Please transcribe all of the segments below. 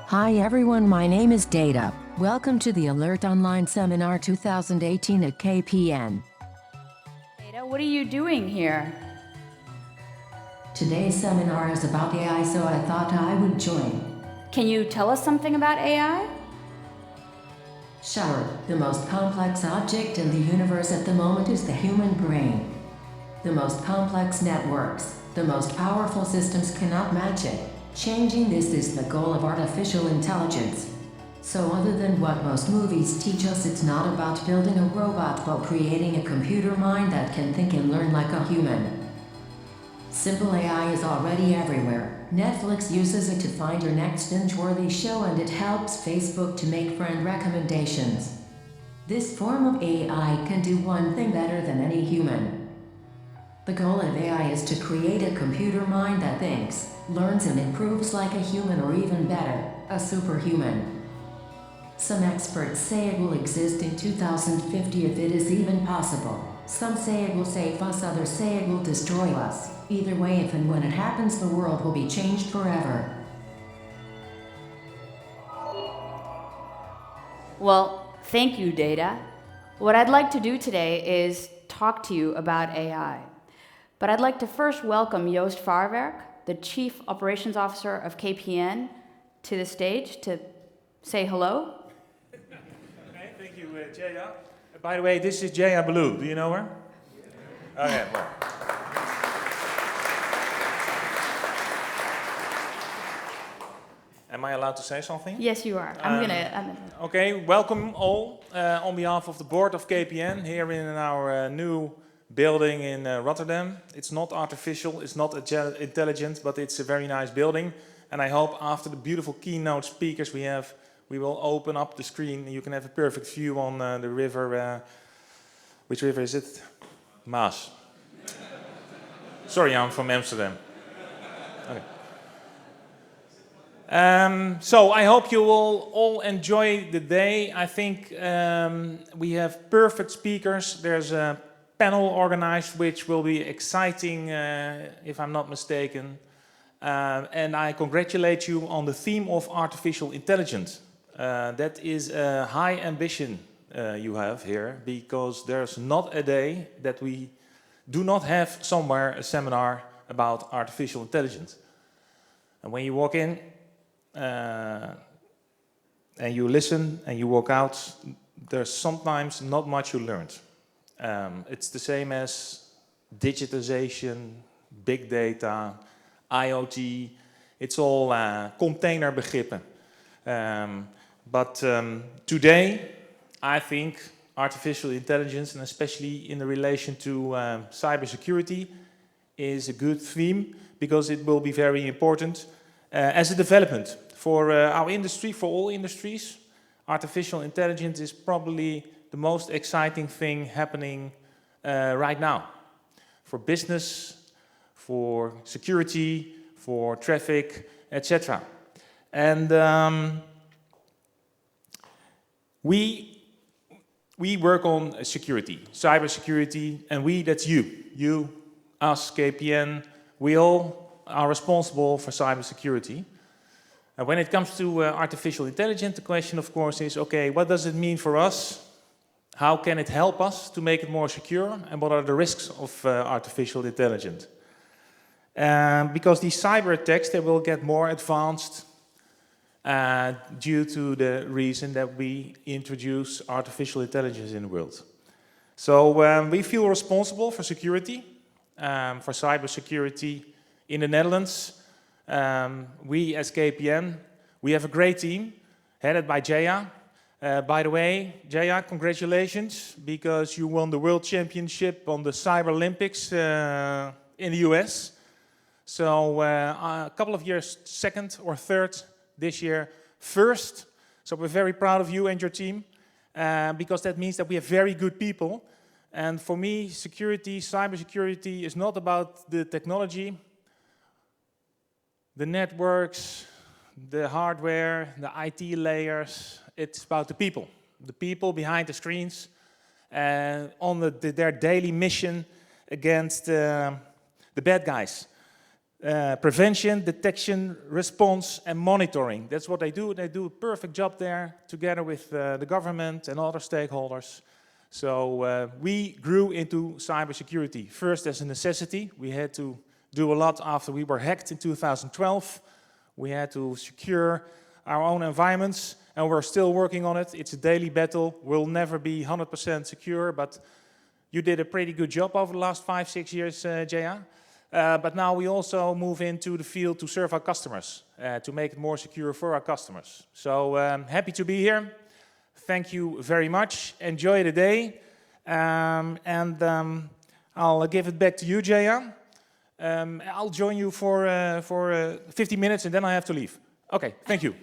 Hi everyone, my name is Data. Welcome to the Alert Online Seminar 2018 at KPN. Data, what are you doing here? Today's seminar is about AI, so I thought I would join. Can you tell us something about AI? Sure, the most complex object in the universe at the moment is the human brain. The most complex networks, the most powerful systems cannot match it. Changing this is the goal of artificial intelligence. So other than what most movies teach us, it's not about building a robot but creating a computer mind that can think and learn like a human. Simple AI is already everywhere. Netflix uses it to find your next binge-worthy show, and it helps Facebook to make friend recommendations. This form of AI can do one thing better than any human. The goal of AI is to create a computer mind that thinks, learns and improves like a human, or even better, a superhuman. Some experts say it will exist in 2050 if it is even possible. Some say it will save us, others say it will destroy us. Either way, if and when it happens, the world will be changed forever. Well, thank you, Data. What I'd like to do today is talk to you about AI. But I'd like to first welcome Joost Farwerck, the Chief Operations Officer of KPN, to the stage to say hello. Okay, thank you, Jaya. By the way, this is Jaya Baloo. Do you know her? Okay, well. Am I allowed to say something? Yes, you are. Okay, welcome all on behalf of the board of KPN here in our new building in Rotterdam. It's not artificial, it's not intelligent, but it's a very nice building. And I hope after the beautiful keynote speakers we have, we will open up the screen and you can have a perfect view on the river. Which river is it? Maas. Sorry, I'm from Amsterdam. Okay. So I hope you will all enjoy the day. I think we have perfect speakers. There's a panel organized which will be exciting, if I'm not mistaken. And I congratulate you on the theme of artificial intelligence. That is a high ambition you have here, because there's not a day that we do not have somewhere a seminar about artificial intelligence. And when you walk in and you listen and you walk out, there's sometimes not much you learned. It's the same as digitization, big data, IoT. It's all container begrippen. But today, I think artificial intelligence, and especially in relation to cybersecurity, is a good theme, because it will be very important as a development for our industry, for all industries. Artificial intelligence is probably the most exciting thing happening right now. For business, for security, for traffic, etc. And we work on security, cybersecurity, and that's you, us, KPN. We all are responsible for cybersecurity. And when it comes to artificial intelligence, the question, of course, is, okay, what does it mean for us? How can it help us to make it more secure? And what are the risks of artificial intelligence? Because these cyber attacks, they will get more advanced due to the reason that we introduce artificial intelligence in the world. So we feel responsible for security, for cybersecurity in the Netherlands. We as KPN, we have a great team headed by Jaya. By the way, Jaya, congratulations, because you won the World Championship on the Cyber Olympics in the US. So a couple of years second or third, this year first. So we're very proud of you and your team, because that means that we have very good people. And for me, security, cybersecurity is not about the technology, the networks, the hardware, the IT layers. It's about the people behind the screens, on their daily mission against the bad guys. prevention, detection, response, and monitoring. That's what they do. They do a perfect job there together with the government and other stakeholders. So we grew into cybersecurity. First as a necessity. We had to do a lot after we were hacked in 2012. We had to secure our own environments, and we're still working on it. It's a daily battle. We'll never be 100% secure, but you did a pretty good job over the last 5-6 years, Jaya. But now we also move into the field to serve our customers, to make it more secure for our customers. So happy to be here. Thank you very much. Enjoy the day. I'll give it back to you, Jaya. I'll join you for 50 minutes and then I have to leave. Okay, thank you.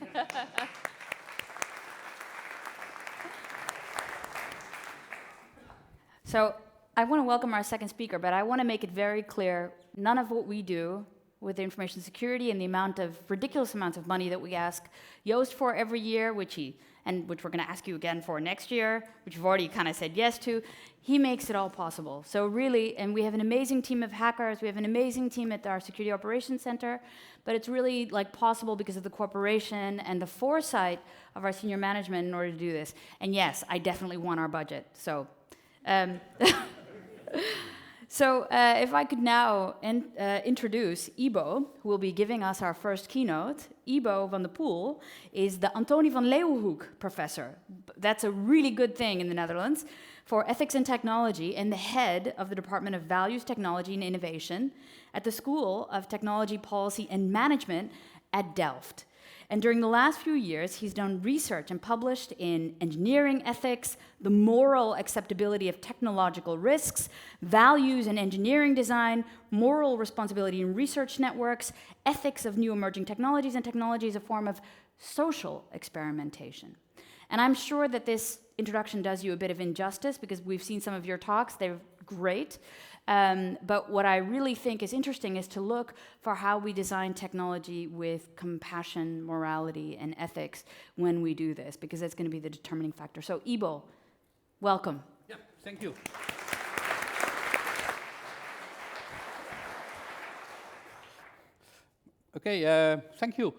So I want to welcome our second speaker, but I want to make it very clear, none of what we do with information security and the amount of ridiculous amounts of money that we ask Joost for every year, which we're going to ask you again for next year, which you've already kind of said yes to, he makes it all possible. So really, and we have an amazing team of hackers, we have an amazing team at our Security Operations Center, but it's really like possible because of the cooperation and the foresight of our senior management in order to do this. And yes, I definitely want our budget. So if I could now introduce Ibo, who will be giving us our first keynote. Ibo van de Poel is the Antonie van Leeuwenhoek Professor. That's a really good thing in the Netherlands for ethics and technology, and the head of the Department of Values, Technology and Innovation at the School of Technology, Policy and Management at Delft. And during the last few years, he's done research and published in engineering ethics, the moral acceptability of technological risks, values in engineering design, moral responsibility in research networks, ethics of new emerging technologies, and technology as a form of social experimentation. And I'm sure that this introduction does you a bit of injustice because we've seen some of your talks, they're great. But what I really think is interesting is to look for how we design technology with compassion, morality, and ethics when we do this, because that's going to be the determining factor. So, Ibo, welcome. Yeah, thank you. Okay, thank you.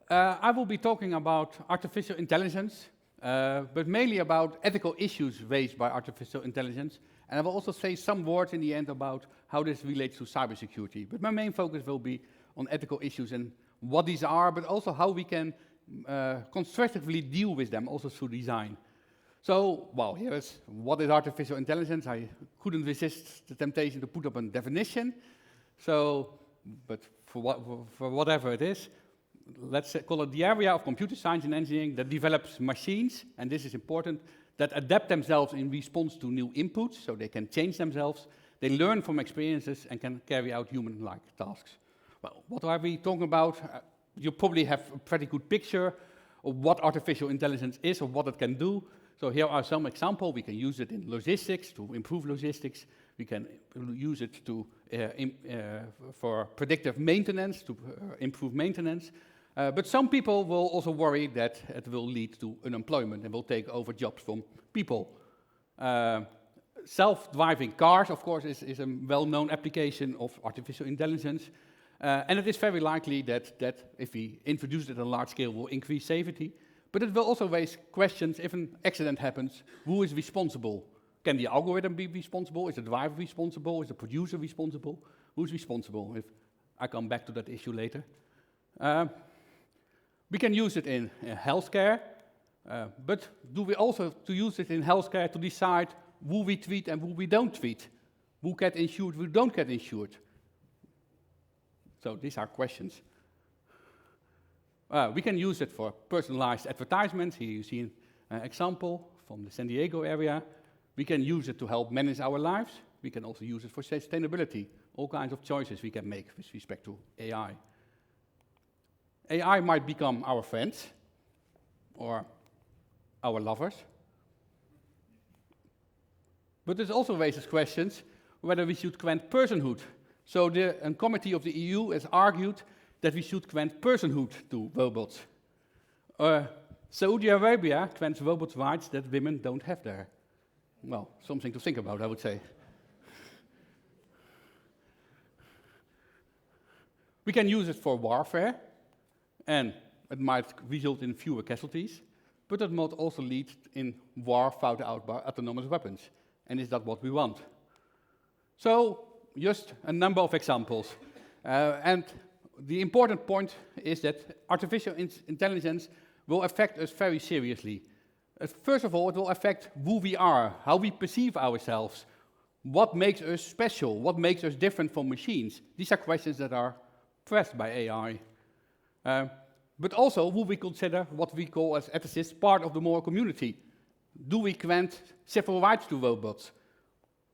I will be talking about artificial intelligence, but mainly about ethical issues raised by artificial intelligence. And I will also say some words in the end about how this relates to cybersecurity. But my main focus will be on ethical issues and what these are, but also how we can constructively deal with them, also through design. So, well, here is what is artificial intelligence. I couldn't resist the temptation to put up a definition. So, but for whatever it is, let's call it the area of computer science and engineering that develops machines, and this is important, that adapt themselves in response to new inputs, so they can change themselves, they learn from experiences and can carry out human-like tasks. Well, what are we talking about? You probably have a pretty good picture of what artificial intelligence is or what it can do. So here are some examples. We can use it in logistics to improve logistics. We can use it to for predictive maintenance, to improve maintenance. But some people will also worry that it will lead to unemployment and will take over jobs from people. Self-driving cars, of course, is a well-known application of artificial intelligence. And it is very likely that if we introduce it on a large scale, will increase safety. But it will also raise questions if an accident happens, who is responsible? Can the algorithm be responsible? Is the driver responsible? Is the producer responsible? Who's responsible? If I come back to that issue later. We can use it in healthcare, but do we also use it in healthcare to decide who we treat and who we don't treat? Who get insured, who don't get insured? So these are questions. We can use it for personalized advertisements. Here you see an example from the San Diego area. We can use it to help manage our lives. We can also use it for sustainability. All kinds of choices we can make with respect to AI. AI might become our friends or our lovers. But this also raises questions whether we should grant personhood. So a committee of the EU has argued that we should grant personhood to robots. Saudi Arabia grants robots rights that women don't have there. Well, something to think about, I would say. We can use it for warfare, and it might result in fewer casualties, but it might also lead in war fought out by autonomous weapons. And is that what we want? So, just a number of examples. And the important point is that artificial intelligence will affect us very seriously. First of all, it will affect who we are, how we perceive ourselves, what makes us special, what makes us different from machines. These are questions that are pressed by AI. But also, who we consider what we call as ethicists part of the moral community. Do we grant civil rights to robots?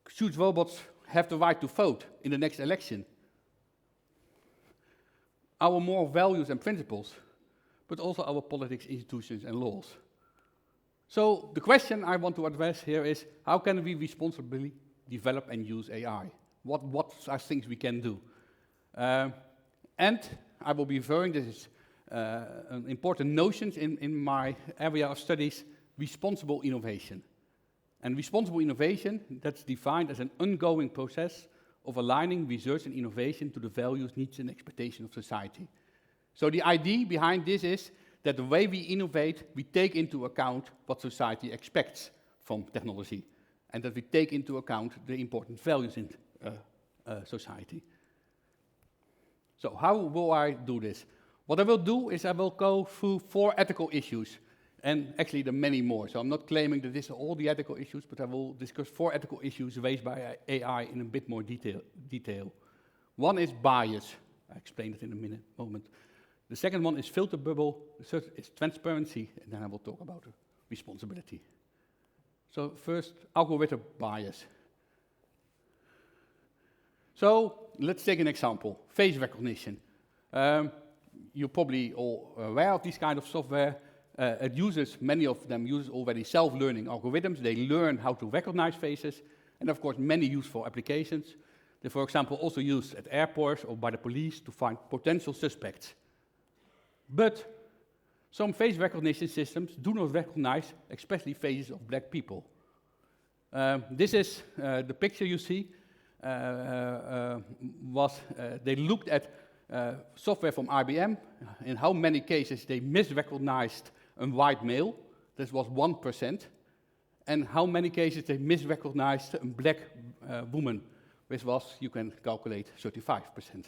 Should robots have the right to vote in the next election? Our moral values and principles, but also our politics, institutions, and laws. So the question I want to address here is, how can we responsibly develop and use AI? What are things we can do? And I will be referring, this is an important notion in my area of studies, responsible innovation. And responsible innovation, that's defined as an ongoing process of aligning research and innovation to the values, needs, and expectations of society. So the idea behind this is that the way we innovate, we take into account what society expects from technology, and that we take into account the important values in society. So how will I do this? What I will do is I will go through 4 ethical issues, and actually there are many more. So I'm not claiming that these are all the ethical issues, but I will discuss 4 ethical issues raised by AI in a bit more detail. One is bias. I'll explain it in a moment. The second one is filter bubble. The third is transparency, and then I will talk about responsibility. So first, algorithm bias. So let's take an example, face recognition. You're probably all aware of this kind of software. It uses, many of them use already self-learning algorithms. They learn how to recognize faces, and of course many useful applications. They're, for example, also used at airports or by the police to find potential suspects. But some face recognition systems do not recognize especially faces of black people. This is the picture you see. They looked at software from IBM, in how many cases they misrecognized a white male, this was 1%, and how many cases they misrecognized a black woman, which was, you can calculate, 35%.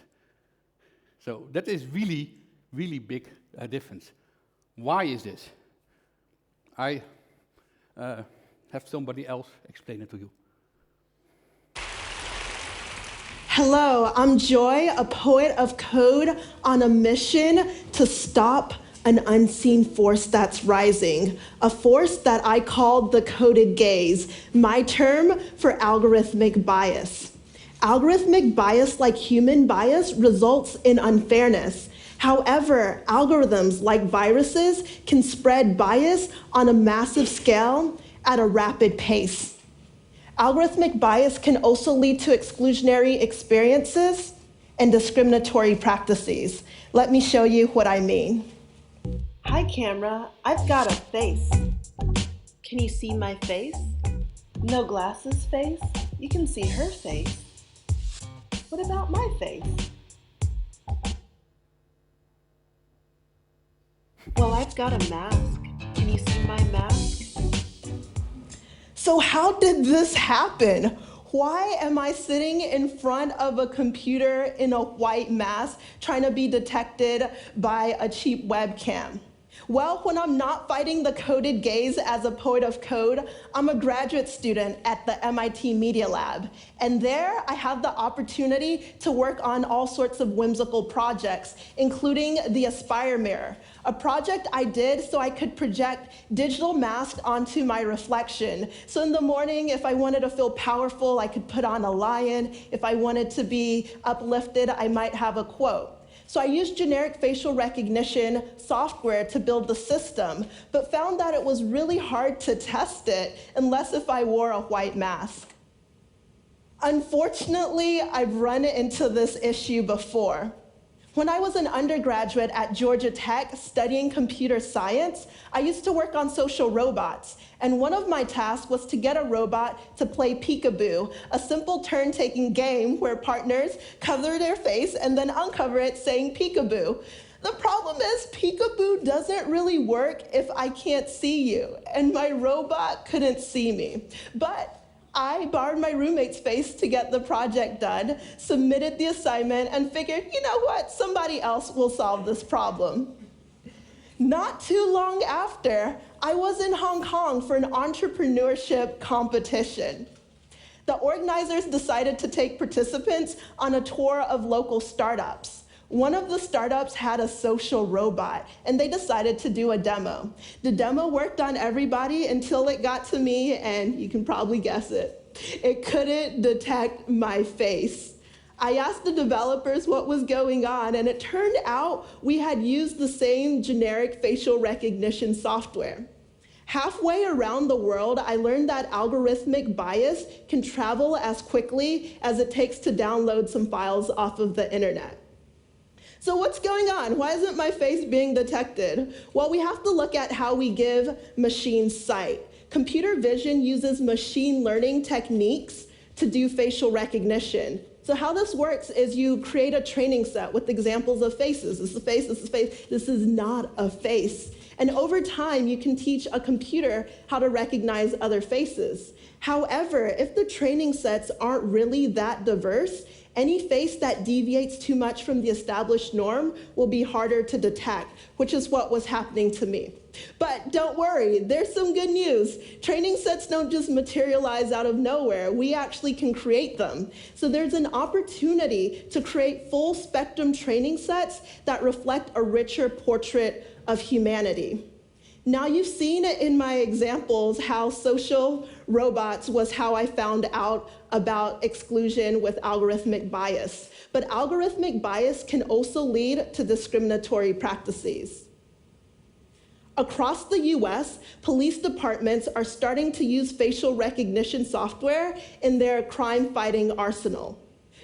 So that is really big difference. Why is this? I have somebody else explain it to you. Hello, I'm Joy, a poet of code on a mission to stop an unseen force that's rising, a force that I called the coded gaze, my term for algorithmic bias. Algorithmic bias, like human bias, results in unfairness. However, algorithms like viruses can spread bias on a massive scale at a rapid pace. Algorithmic bias can also lead to exclusionary experiences and discriminatory practices. Let me show you what I mean. Hi, camera. I've got a face. Can you see my face? No glasses face? You can see her face. What about my face? Well, I've got a mask. Can you see my mask? So how did this happen? Why am I sitting in front of a computer in a white mask trying to be detected by a cheap webcam? Well, when I'm not fighting the coded gaze as a poet of code, I'm a graduate student at the MIT Media Lab. And there I have the opportunity to work on all sorts of whimsical projects, including the Aspire Mirror, a project I did so I could project digital masks onto my reflection. So in the morning, if I wanted to feel powerful, I could put on a lion. If I wanted to be uplifted, I might have a quote. So I used generic facial recognition software to build the system, but found that it was really hard to test it unless if I wore a white mask. Unfortunately, I've run into this issue before. When I was an undergraduate at Georgia Tech studying computer science, I used to work on social robots, and one of my tasks was to get a robot to play peekaboo, a simple turn-taking game where partners cover their face and then uncover it saying peekaboo. The problem is peekaboo doesn't really work if I can't see you, and my robot couldn't see me. But I borrowed my roommate's face to get the project done, submitted the assignment, and figured, you know what, somebody else will solve this problem. Not too long after, I was in Hong Kong for an entrepreneurship competition. The organizers decided to take participants on a tour of local startups. One of the startups had a social robot, and they decided to do a demo. The demo worked on everybody until it got to me, and you can probably guess it. It couldn't detect my face. I asked the developers what was going on, and it turned out we had used the same generic facial recognition software. Halfway around the world, I learned that algorithmic bias can travel as quickly as it takes to download some files off of the internet. So what's going on? Why isn't my face being detected? Well, we have to look at how we give machines sight. Computer vision uses machine learning techniques to do facial recognition. So how this works is you create a training set with examples of faces. This is a face, this is a face, this is not a face. And over time, you can teach a computer how to recognize other faces. However, if the training sets aren't really that diverse, any face that deviates too much from the established norm will be harder to detect, which is what was happening to me. But don't worry, there's some good news. Training sets don't just materialize out of nowhere. We actually can create them. So there's an opportunity to create full spectrum training sets that reflect a richer portrait of humanity. Now you've seen it in my examples how social robots was how I found out about exclusion with algorithmic bias. But algorithmic bias can also lead to discriminatory practices. Across the US, police departments are starting to use facial recognition software in their crime-fighting arsenal.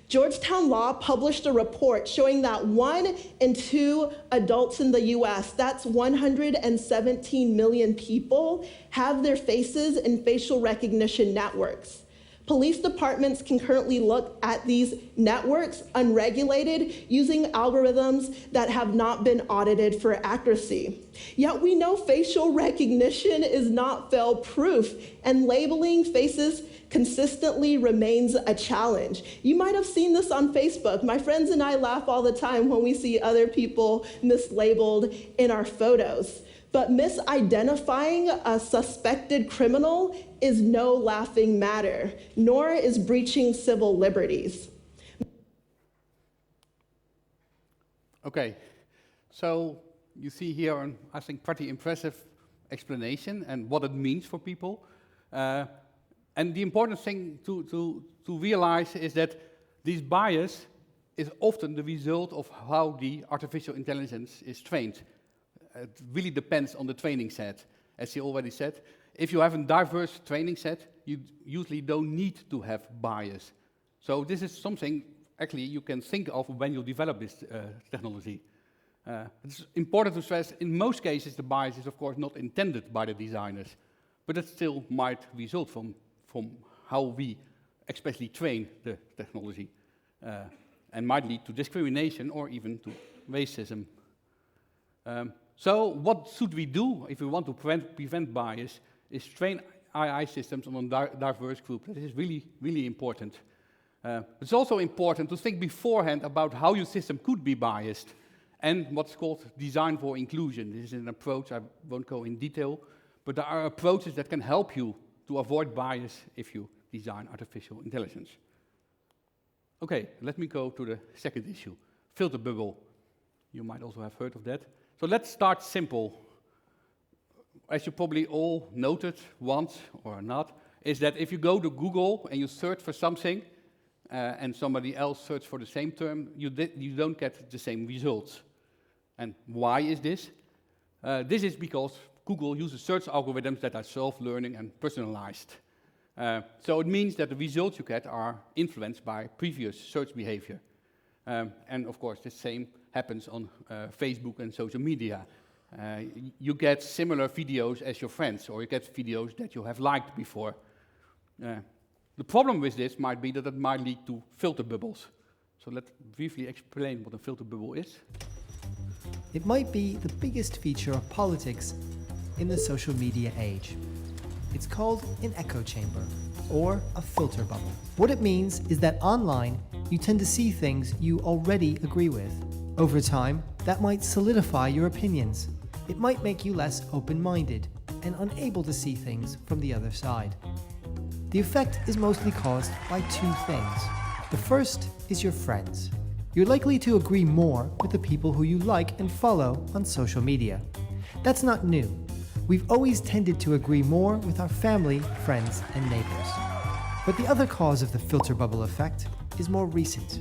Georgetown Law published a report showing that 1 in 2 adults in the US, that's 117 million people, have their faces in facial recognition networks. Police departments can currently look at these networks unregulated using algorithms that have not been audited for accuracy. Yet we know facial recognition is not fail-proof, and labeling faces consistently remains a challenge. You might have seen this on Facebook. My friends and I laugh all the time when we see other people mislabeled in our photos. But misidentifying a suspected criminal is no laughing matter, nor is breaching civil liberties. Okay, so you see here an, I think, pretty impressive explanation and what it means for people. And the important thing to realize is that this bias is often the result of how the artificial intelligence is trained. It really depends on the training set. As he already said, if you have a diverse training set, you usually don't need to have bias. So this is something actually you can think of when you develop this technology. It's important to stress, in most cases the bias is of course not intended by the designers, but it still might result from how we especially train the technology and might lead to discrimination or even to racism. So what should we do if we want to prevent bias is train AI systems on a diverse group. That is really, really important. It's also important to think beforehand about how your system could be biased and what's called design for inclusion. This is an approach, I won't go in detail, but there are approaches that can help you to avoid bias if you design artificial intelligence. Okay, let me go to the second issue, filter bubble. You might also have heard of that. So let's start simple. As you probably all noted once or not, is that if you go to Google and you search for something and somebody else searches for the same term, you don't get the same results. And why is this? This is because Google uses search algorithms that are self-learning and personalized. So it means that the results you get are influenced by previous search behavior. And of course, the same happens on Facebook and social media. You get similar videos as your friends, or you get videos that you have liked before. The problem with this might be that it might lead to filter bubbles. So let's briefly explain what a filter bubble is. It might be the biggest feature of politics in the social media age. It's called an echo chamber, or a filter bubble. What it means is that online, you tend to see things you already agree with. Over time, that might solidify your opinions. It might make you less open-minded and unable to see things from the other side. The effect is mostly caused by two things. The first is your friends. You're likely to agree more with the people who you like and follow on social media. That's not new. We've always tended to agree more with our family, friends, and neighbors. But the other cause of the filter bubble effect is more recent.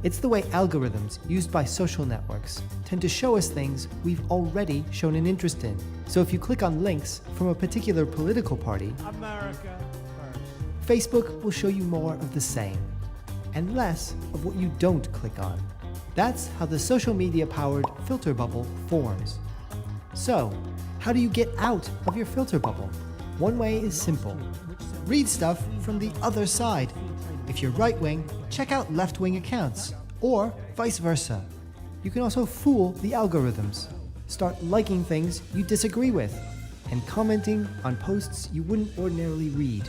It's the way algorithms used by social networks tend to show us things we've already shown an interest in. So if you click on links from a particular political party, America first. Facebook will show you more of the same and less of what you don't click on. That's how the social media-powered filter bubble forms. So, how do you get out of your filter bubble? One way is simple. Read stuff from the other side. If you're right-wing, check out left-wing accounts, or vice versa. You can also fool the algorithms. Start liking things you disagree with, and commenting on posts you wouldn't ordinarily read.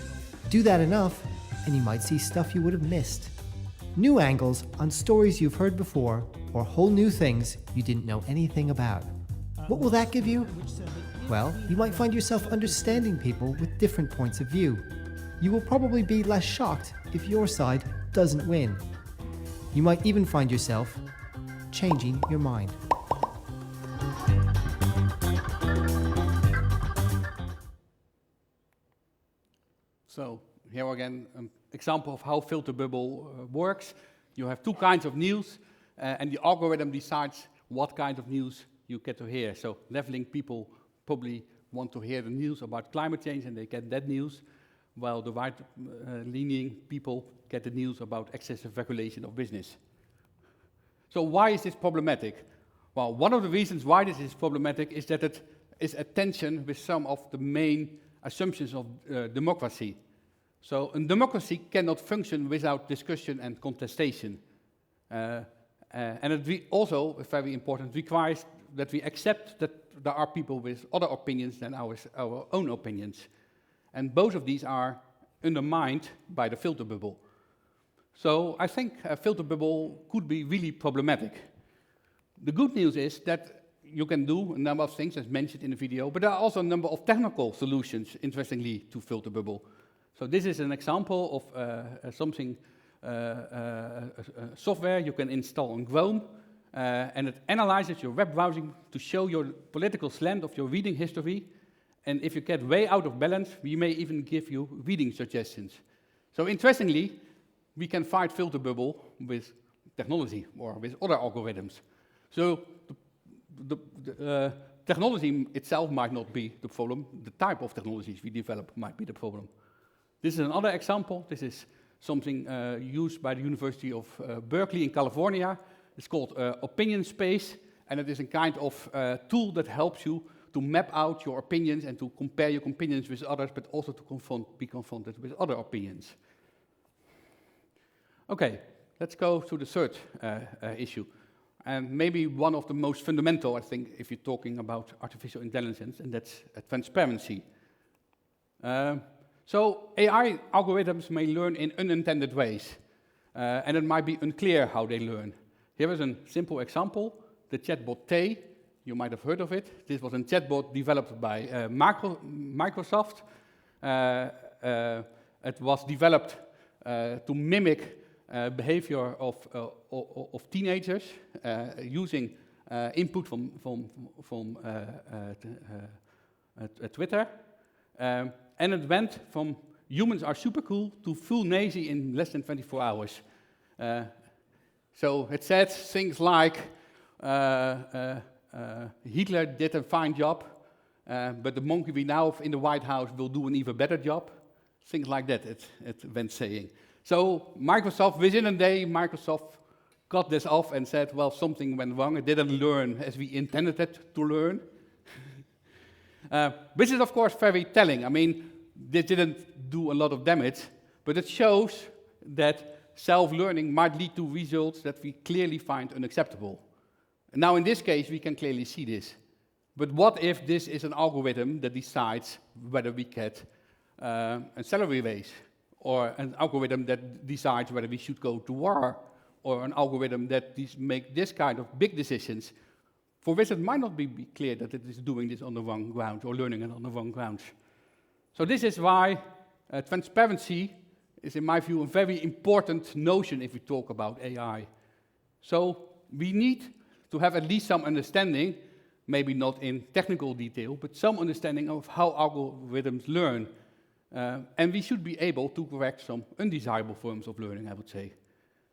Do that enough, and you might see stuff you would have missed. New angles on stories you've heard before, or whole new things you didn't know anything about. What will that give you? Well, you might find yourself understanding people with different points of view. You will probably be less shocked if your side doesn't win. You might even find yourself changing your mind. So here again, an example of how filter bubble works. You have two kinds of news, and the algorithm decides what kind of news you get to hear. So left-wing people probably want to hear the news about climate change, and they get that news, while the right-leaning people get the news about excessive regulation of business. So why is this problematic? Well, one of the reasons why this is problematic is that it is at tension with some of the main assumptions of democracy. So a democracy cannot function without discussion and contestation. And it also, very important, requires that we accept that there are people with other opinions than our own opinions. And both of these are undermined by the filter bubble. So I think a filter bubble could be really problematic. The good news is that you can do a number of things, as mentioned in the video, but there are also a number of technical solutions, interestingly, to filter bubble. So this is an example of software you can install on Chrome, and it analyzes your web browsing to show your political slant of your reading history. And if you get way out of balance, we may even give you reading suggestions. So interestingly, we can fight filter bubble with technology or with other algorithms. So the technology itself might not be the problem. The type of technologies we develop might be the problem. This is another example. This is something used by the University of Berkeley in California. It's called Opinion Space, and it is a kind of tool that helps you to map out your opinions and to compare your opinions with others, but also to be confronted with other opinions. Okay, let's go to the third issue. And maybe one of the most fundamental, I think, if you're talking about artificial intelligence, and that's transparency. So AI algorithms may learn in unintended ways, and it might be unclear how they learn. Here is a simple example, the chatbot Tay. You might have heard of it. This was a chatbot developed by Microsoft. It was developed to mimic behavior of teenagers using input from Twitter. And it went from humans are super cool to full Nazi in less than 24 hours. So it said things like, Hitler did a fine job, but the monkey we now have in the White House will do an even better job. Things like that it went saying. So Microsoft, within a day, Microsoft cut this off and said, well, something went wrong. It didn't learn as we intended it to learn. Which is, of course, very telling. I mean, this didn't do a lot of damage, but it shows that self-learning might lead to results that we clearly find unacceptable. Now, in this case, we can clearly see this. But what if this is an algorithm that decides whether we get a salary raise, or an algorithm that decides whether we should go to war, or an algorithm that make this kind of big decisions, for which it might not be clear that it is doing this on the wrong ground, or learning it on the wrong grounds. So this is why transparency is, in my view, a very important notion if we talk about AI. So we need to have at least some understanding, maybe not in technical detail, but some understanding of how algorithms learn. And we should be able to correct some undesirable forms of learning, I would say.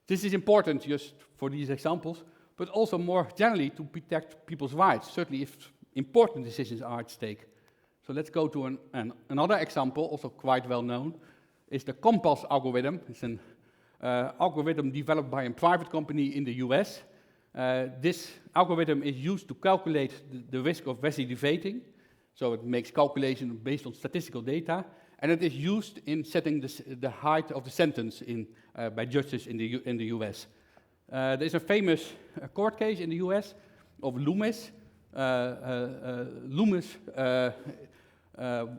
This is important just for these examples, but also more generally to protect people's rights, certainly if important decisions are at stake. So let's go to another example, also quite well known, is the COMPAS algorithm. It's an algorithm developed by a private company in the US. This algorithm is used to calculate the risk of recidivating. So it makes calculations based on statistical data, and it is used in setting the height of the sentence by judges in the US. There's a famous court case in the US of Loomis. Loomis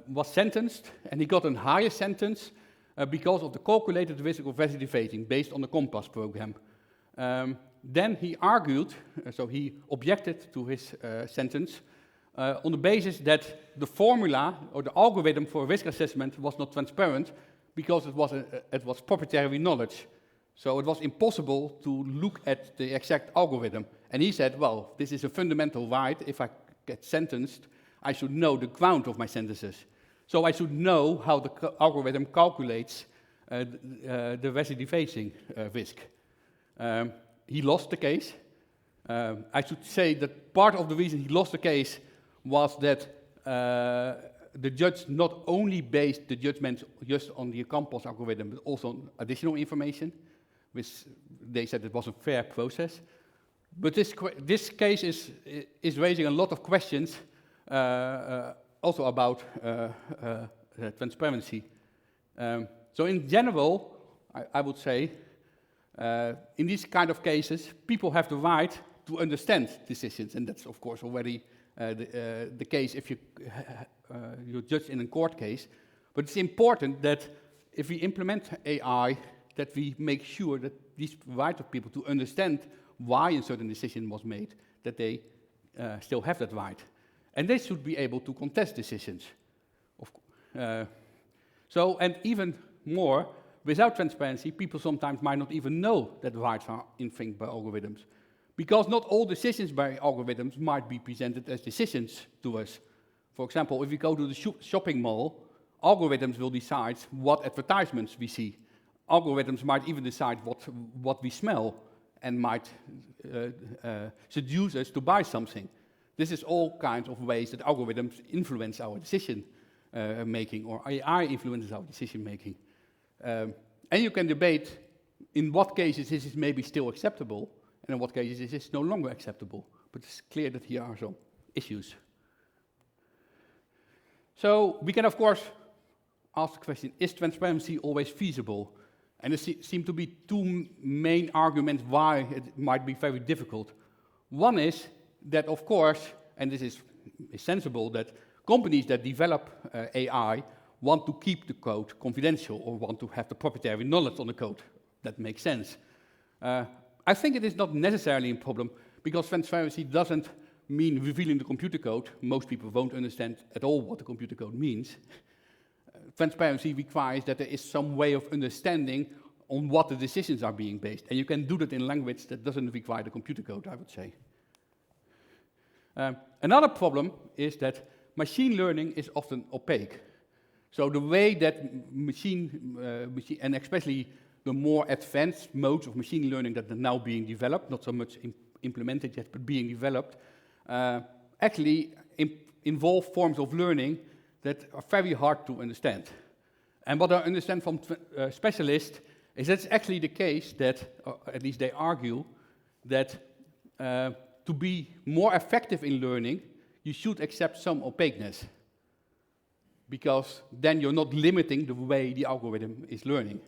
was sentenced, and he got a higher sentence because of the calculated risk of recidivating based on the COMPAS program. Then he argued, so he objected to his sentence on the basis that the formula or the algorithm for risk assessment was not transparent because it was proprietary knowledge. So it was impossible to look at the exact algorithm. And he said, well, this is a fundamental right. If I get sentenced, I should know the ground of my sentences. So I should know how the algorithm calculates the recidivating risk. He lost the case. I should say that part of the reason he lost the case was that the judge not only based the judgment just on the COMPAS algorithm, but also on additional information, which they said it was a fair process. But this case is raising a lot of questions, also about transparency. So in general, I would say, in these kind of cases, people have the right to understand decisions, and that's of course already the case if you're judged in a court case. But it's important that if we implement AI, that we make sure that these right of people to understand why a certain decision was made, that they still have that right. And they should be able to contest decisions. And even more, without transparency, people sometimes might not even know that rights are infringed by algorithms. Because not all decisions by algorithms might be presented as decisions to us. For example, if we go to the shopping mall, algorithms will decide what advertisements we see. Algorithms might even decide what we smell and might seduce us to buy something. This is all kinds of ways that algorithms influence our decision making, or AI influences our decision making. And you can debate in what cases this is maybe still acceptable, and in what cases this is no longer acceptable. But it's clear that here are some issues. So we can, of course, ask the question, is transparency always feasible? And there seem to be two main arguments why it might be very difficult. One is that, of course, and this is sensible, that companies that develop AI want to keep the code confidential or want to have the proprietary knowledge on the code. That makes sense. I think it is not necessarily a problem because transparency doesn't mean revealing the computer code. Most people won't understand at all what the computer code means. Transparency requires that there is some way of understanding on what the decisions are being based. And you can do that in language that doesn't require the computer code, I would say. Another problem is that machine learning is often opaque. So the way that machine and especially the more advanced modes of machine learning that are now being developed, not so much implemented yet, but being developed, actually involve forms of learning that are very hard to understand. And what I understand from specialists is that it's actually the case that, or at least they argue, that to be more effective in learning, you should accept some opaqueness, because then you're not limiting the way the algorithm is learning.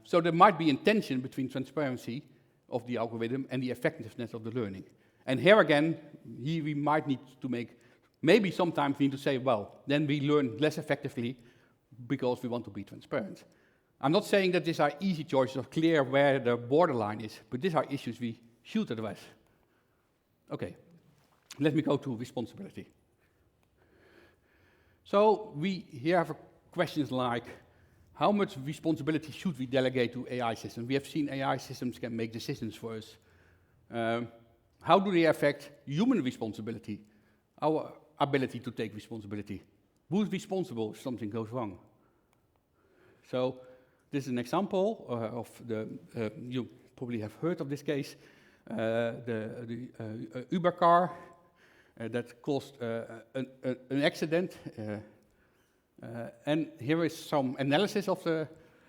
So there might be a tension between transparency of the algorithm and the effectiveness of the learning. And here again, we might need to maybe sometimes we need to say, well, then we learn less effectively because we want to be transparent. I'm not saying that these are easy choices or clear where the borderline is, but these are issues we should address. Okay, let me go to responsibility. So we here have questions like, how much responsibility should we delegate to AI systems? We have seen AI systems can make decisions for us. How do they affect human responsibility, our ability to take responsibility? Who's responsible if something goes wrong? So this is an example of you probably have heard of this case, the Uber car that caused an accident. And here is some analysis of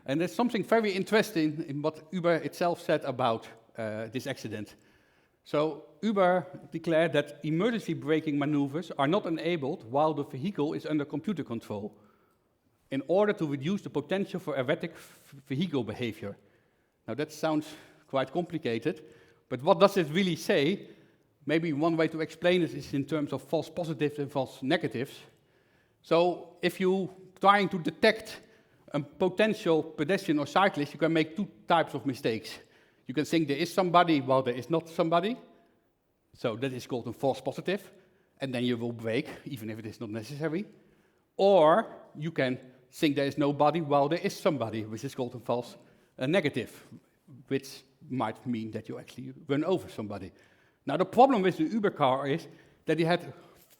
and there's something very interesting in what Uber itself said about this accident. So Uber declared that emergency braking maneuvers are not enabled while the vehicle is under computer control, in order to reduce the potential for erratic vehicle behavior. Now that sounds quite complicated, but what does it really say? Maybe one way to explain it is in terms of false positives and false negatives. So if you're trying to detect a potential pedestrian or cyclist, you can make two types of mistakes. You can think there is somebody while there is not somebody. So that is called a false positive, and then you will brake, even if it is not necessary. Or you can think there is nobody while there is somebody, which is called a false negative, which might mean that you actually run over somebody. Now the problem with the Uber car is that it had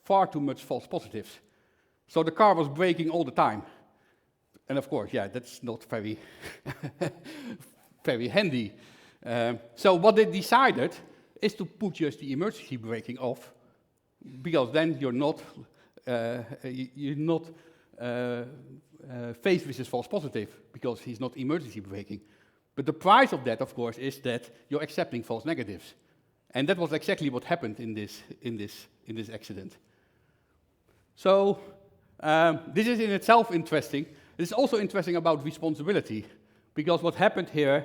far too much false positives. So the car was braking all the time. And of course, yeah, that's not very, very handy. So what they decided is to put just the emergency braking off, because then you're not faced with this false positive, because he's not emergency braking. But the price of that, of course, is that you're accepting false negatives. And that was exactly what happened in this accident. So this is in itself interesting. It's also interesting about responsibility, because what happened here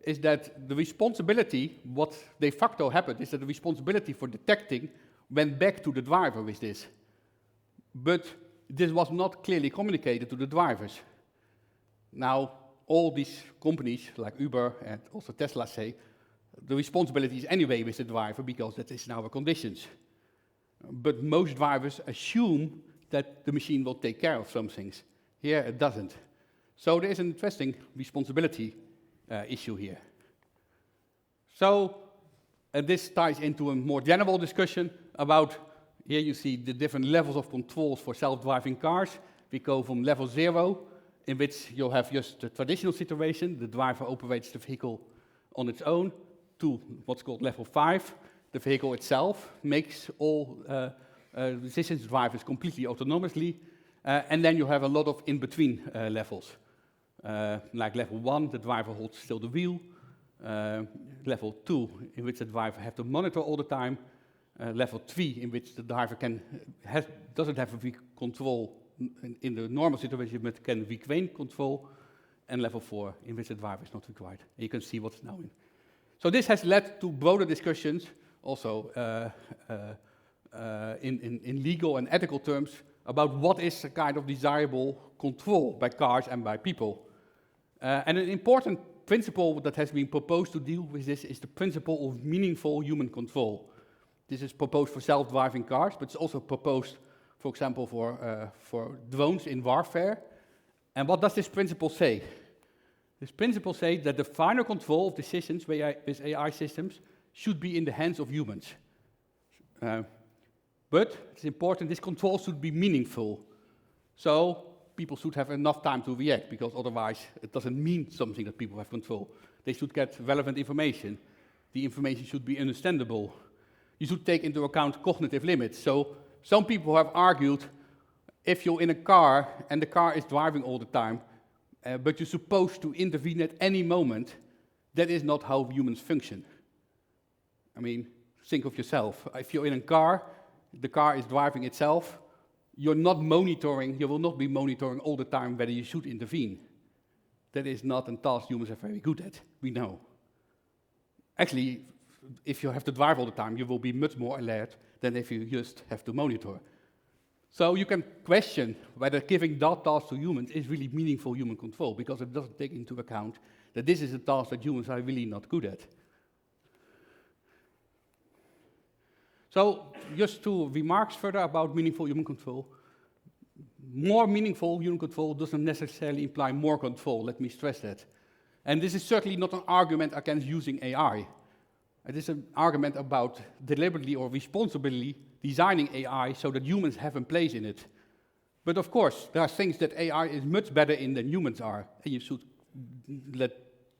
is that the responsibility, what de facto happened, is that the responsibility for detecting went back to the driver with this. But this was not clearly communicated to the drivers. Now, all these companies, like Uber and also Tesla, say the responsibility is anyway with the driver, because that is in our conditions. But most drivers assume that the machine will take care of some things. Here it doesn't. So there is an interesting responsibility issue here. So this ties into a more general discussion about, here you see the different levels of controls for self-driving cars. We go from level 0, in which you'll have just the traditional situation, the driver operates the vehicle on its own, to what's called level 5. The vehicle itself makes all decisions, drivers completely autonomously, and then you have a lot of in-between levels. Like level 1, the driver holds still the wheel. Level 2, in which the driver has to monitor all the time. Level 3, in which the driver doesn't have a control in the normal situation, but can regain control. And level 4, in which the driver is not required. And you can see what's now in. So this has led to broader discussions, also in legal and ethical terms, about what is a kind of desirable control by cars and by people. And an important principle that has been proposed to deal with this is the principle of meaningful human control. This is proposed for self-driving cars, but it's also proposed, for example, for drones in warfare. And what does this principle say? This principle says that the final control of decisions with AI systems should be in the hands of humans. But it's important, this control should be meaningful. So people should have enough time to react, because otherwise it doesn't mean something that people have control. They should get relevant information. The information should be understandable. You should take into account cognitive limits. So some people have argued, if you're in a car and the car is driving all the time, but you're supposed to intervene at any moment, that is not how humans function. I mean, think of yourself. If you're in a car, the car is driving itself, you will not be monitoring all the time whether you should intervene. That is not a task humans are very good at, we know. Actually, if you have to drive all the time, you will be much more alert than if you just have to monitor. So you can question whether giving that task to humans is really meaningful human control, because it doesn't take into account that this is a task that humans are really not good at. So just 2 remarks further about meaningful human control. More meaningful human control doesn't necessarily imply more control, let me stress that. And this is certainly not an argument against using AI. It is an argument about deliberately or responsibly designing AI so that humans have a place in it. But of course, there are things that AI is much better in than humans are, and you should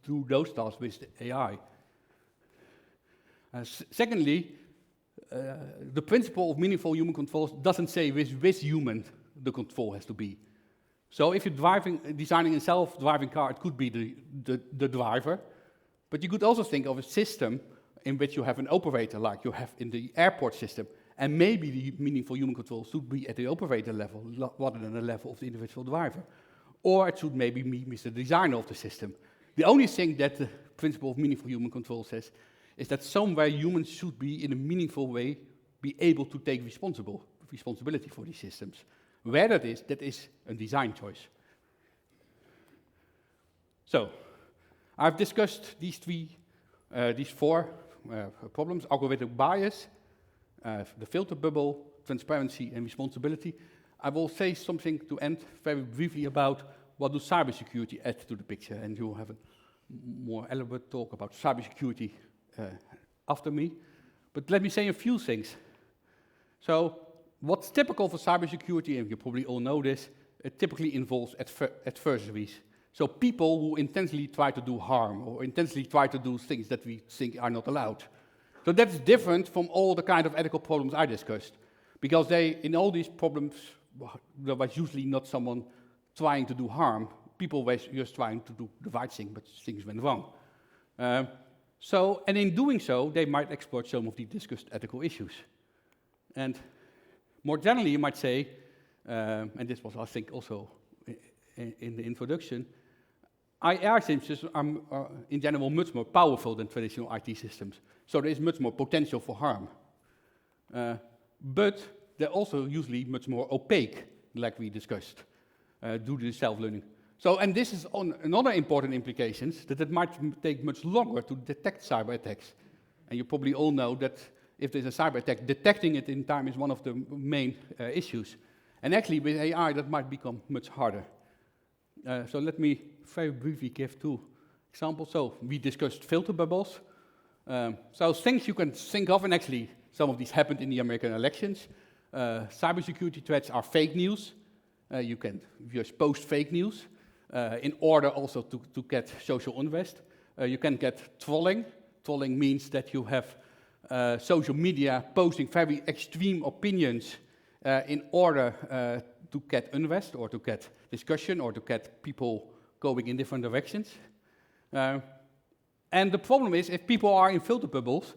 do those tasks with AI. Secondly, the principle of meaningful human control doesn't say which human the control has to be. So if you're designing a self-driving car, it could be the driver, but you could also think of a system in which you have an operator, like you have in the airport system, and maybe the meaningful human control should be at the operator level, rather than the level of the individual driver. Or it should maybe be with the designer of the system. The only thing that the principle of meaningful human control says is that somewhere humans should be, in a meaningful way, be able to take responsibility for these systems. Where that is a design choice. So, I've discussed these 4 problems: algorithmic bias, the filter bubble, transparency, and responsibility. I will say something to end very briefly about what does cybersecurity add to the picture, and you will have a more elaborate talk about cybersecurity after me. But let me say a few things. So, what's typical for cybersecurity, and you probably all know this, it typically involves adversaries. So people who intentionally try to do harm, or intentionally try to do things that we think are not allowed. So that's different from all the kind of ethical problems I discussed. Because in all these problems, there was usually not someone trying to do harm. People were just trying to do the right thing, but things went wrong. And in doing so, they might exploit some of the discussed ethical issues. And more generally, you might say, and this was, I think, also in the introduction, AI systems are in general much more powerful than traditional IT systems. So there is much more potential for harm. But they're also usually much more opaque, like we discussed, due to the self-learning. So, and this is another important implications, that it might take much longer to detect cyber attacks. And you probably all know that if there's a cyber attack, detecting it in time is one of the main issues. And actually, with AI, that might become much harder. So let me very briefly give 2 examples. So we discussed filter bubbles. So things you can think of, and actually some of these happened in the American elections. Cybersecurity threats are fake news. You can just post fake news in order also to get social unrest. You can get trolling. Trolling means that you have social media posting very extreme opinions in order to get unrest, or to get discussion, or to get people going in different directions. And the problem is, if people are in filter bubbles,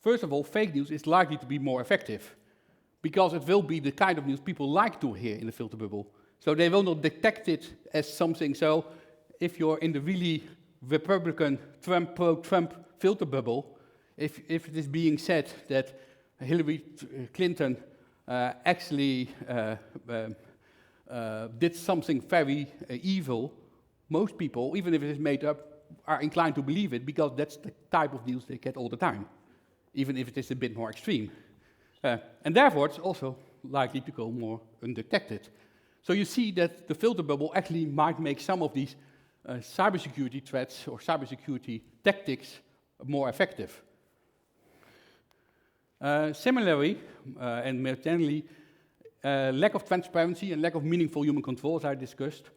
first of all, fake news is likely to be more effective, because it will be the kind of news people like to hear in the filter bubble. So they will not detect it as something. So if you're in the really Republican, pro-Trump filter bubble, if it is being said that Hillary Clinton actually did something very evil, most people, even if it is made up, are inclined to believe it, because that's the type of news they get all the time, even if it is a bit more extreme. And therefore, it's also likely to go more undetected. So you see that the filter bubble actually might make some of these cybersecurity threats or cybersecurity tactics more effective. Similarly, and more generally, lack of transparency and lack of meaningful human control, as I discussed,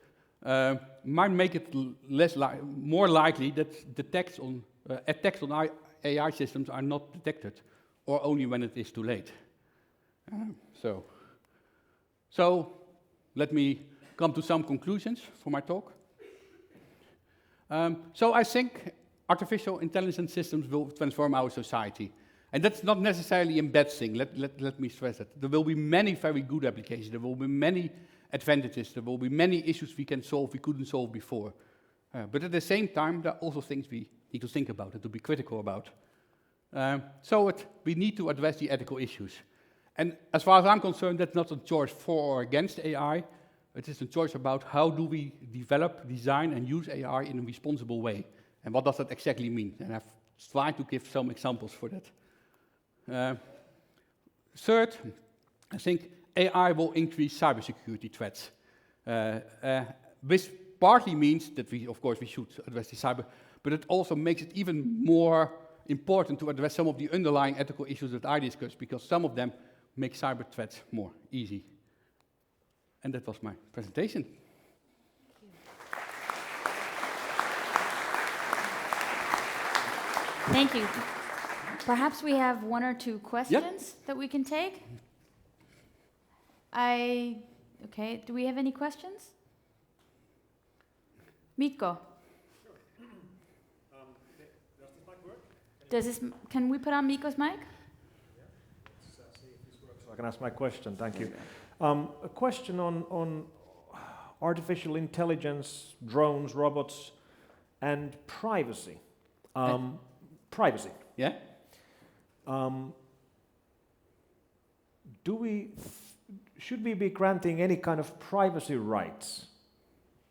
might make it more likely that attacks on AI systems are not detected, or only when it is too late. So let me come to some conclusions for my talk. So I think artificial intelligence systems will transform our society. And that's not necessarily a bad thing, let me stress that. There will be many very good applications, there will be many advantages, there will be many issues we can solve we couldn't solve before. But at the same time, there are also things we need to think about and to be critical about. We need to address the ethical issues. And as far as I'm concerned, that's not a choice for or against AI, it is a choice about how do we develop, design and use AI in a responsible way. And what does that exactly mean? And I've tried to give some examples for that. Third, I think AI will increase cybersecurity threats. This partly means that we should address the cyber, but it also makes it even more important to address some of the underlying ethical issues that I discussed, because some of them make cyber threats more easy. And that was my presentation. Thank you. Perhaps we have one or two questions that we can take. Okay, do we have any questions? Mikko. Does this mic work? Can we put on Mikko's mic? See if this works so I can ask my question. Thank you. A question on artificial intelligence, drones, robots, and privacy. Privacy. Yeah? Should we be granting any kind of privacy rights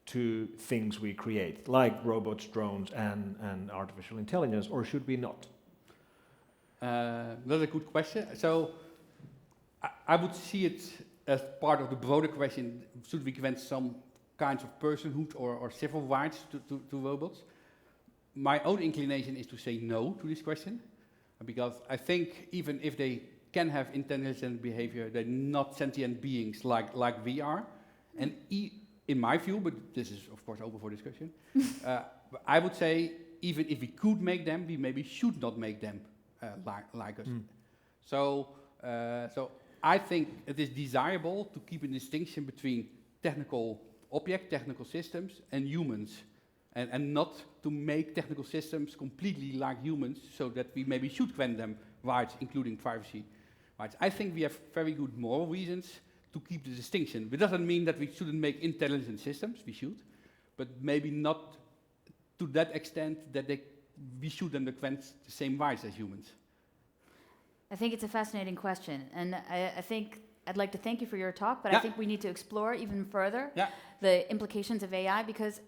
to things we create, like robots, drones, and artificial intelligence, or should we not? That's a good question. So I would see it as part of the broader question, should we grant some kinds of personhood or civil rights to robots? My own inclination is to say no to this question, because I think even if they can have intelligent behavior, they're not sentient beings like we are. And in my view, but this is of course open for discussion, I would say even if we could make them, we maybe should not make them like us. So I think it is desirable to keep a distinction between technical objects, technical systems, and humans. And not to make technical systems completely like humans, so that we maybe should grant them rights, including privacy rights. I think we have very good moral reasons to keep the distinction. It doesn't mean that we shouldn't make intelligent systems, we should, but maybe not to that extent that we should then grant the same rights as humans. I think it's a fascinating question, and I think I'd like to thank you for your talk, but I think we need to explore even further the implications of AI, because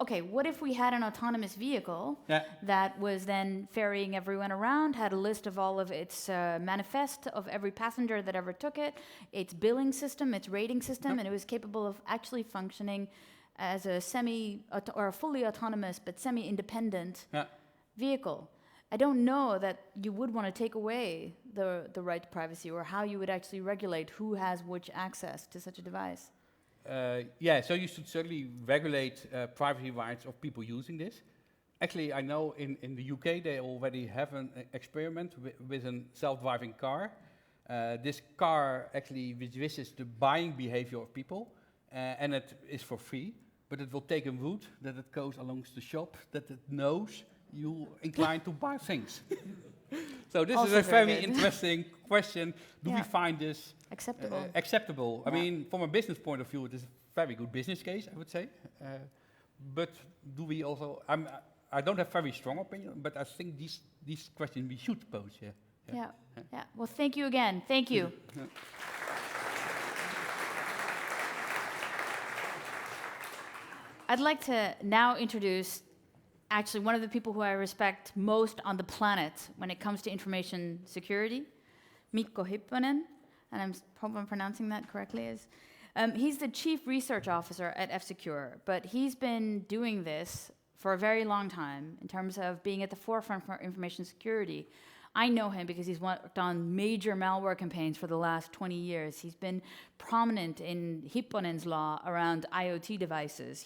okay, what if we had an autonomous vehicle that was then ferrying everyone around, had a list of all of its manifest of every passenger that ever took it, its billing system, its rating system, and it was capable of actually functioning as a or a fully autonomous but semi-independent vehicle? I don't know that you would want to take away the right to privacy, or how you would actually regulate who has which access to such a device. So you should certainly regulate privacy rights of people using this. Actually, I know in the UK they already have an experiment with a self-driving car. This car actually reduces the buying behavior of people, and it is for free, but it will take a route that it goes along the shop, that it knows you inclined to buy things. So this Also is a very good. interesting question. Do we find this acceptable? Acceptable. I mean, from a business point of view, it is a very good business case, I would say. But do we also? I don't have very strong opinion, but I think these questions we should pose. Yeah. Well, thank you again. Thank you. I'd like to now introduce actually one of the people who I respect most on the planet when it comes to information security, Mikko Hypponen, and I hope I'm pronouncing that correctly. He's the Chief Research Officer at F-Secure, but he's been doing this for a very long time in terms of being at the forefront for information security. I know him because he's worked on major malware campaigns for the last 20 years. He's been prominent in Hypponen's law around IoT devices.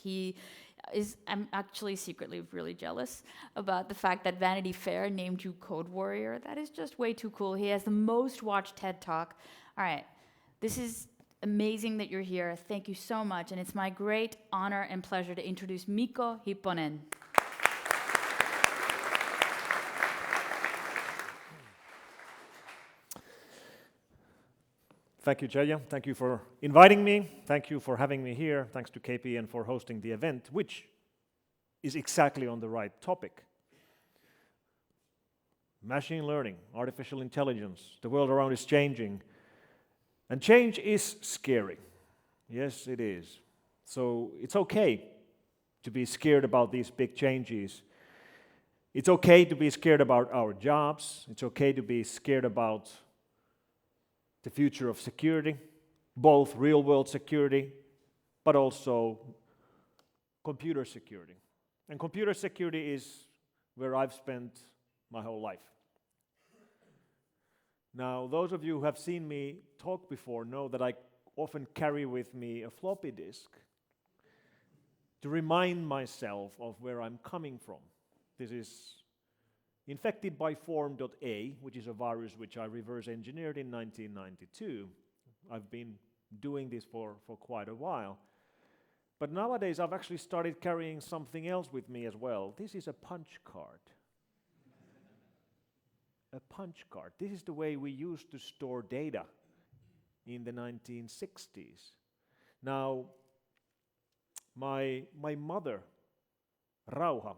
I'm actually secretly really jealous about the fact that Vanity Fair named you Code Warrior. That is just way too cool. He has the most watched TED Talk. All right, this is amazing that you're here. Thank you so much, and it's my great honor and pleasure to introduce Mikko Hypponen. Thank you, Jaya. Thank you for inviting me. Thank you for having me here. Thanks to KPN for hosting the event, which is exactly on the right topic. Machine learning, artificial intelligence, the world around is changing. And change is scary. Yes, it is. So it's okay to be scared about these big changes. It's okay to be scared about our jobs. It's okay to be scared about the future of security, both real-world security, but also computer security. And computer security is where I've spent my whole life. Now, those of you who have seen me talk before know that I often carry with me a floppy disk to remind myself of where I'm coming from. This is infected by form.A, which is a virus which I reverse engineered in 1992. I've been doing this for quite a while. But nowadays I've actually started carrying something else with me as well. This is a punch card. A punch card. This is the way we used to store data in the 1960s. Now, my mother, Rauha,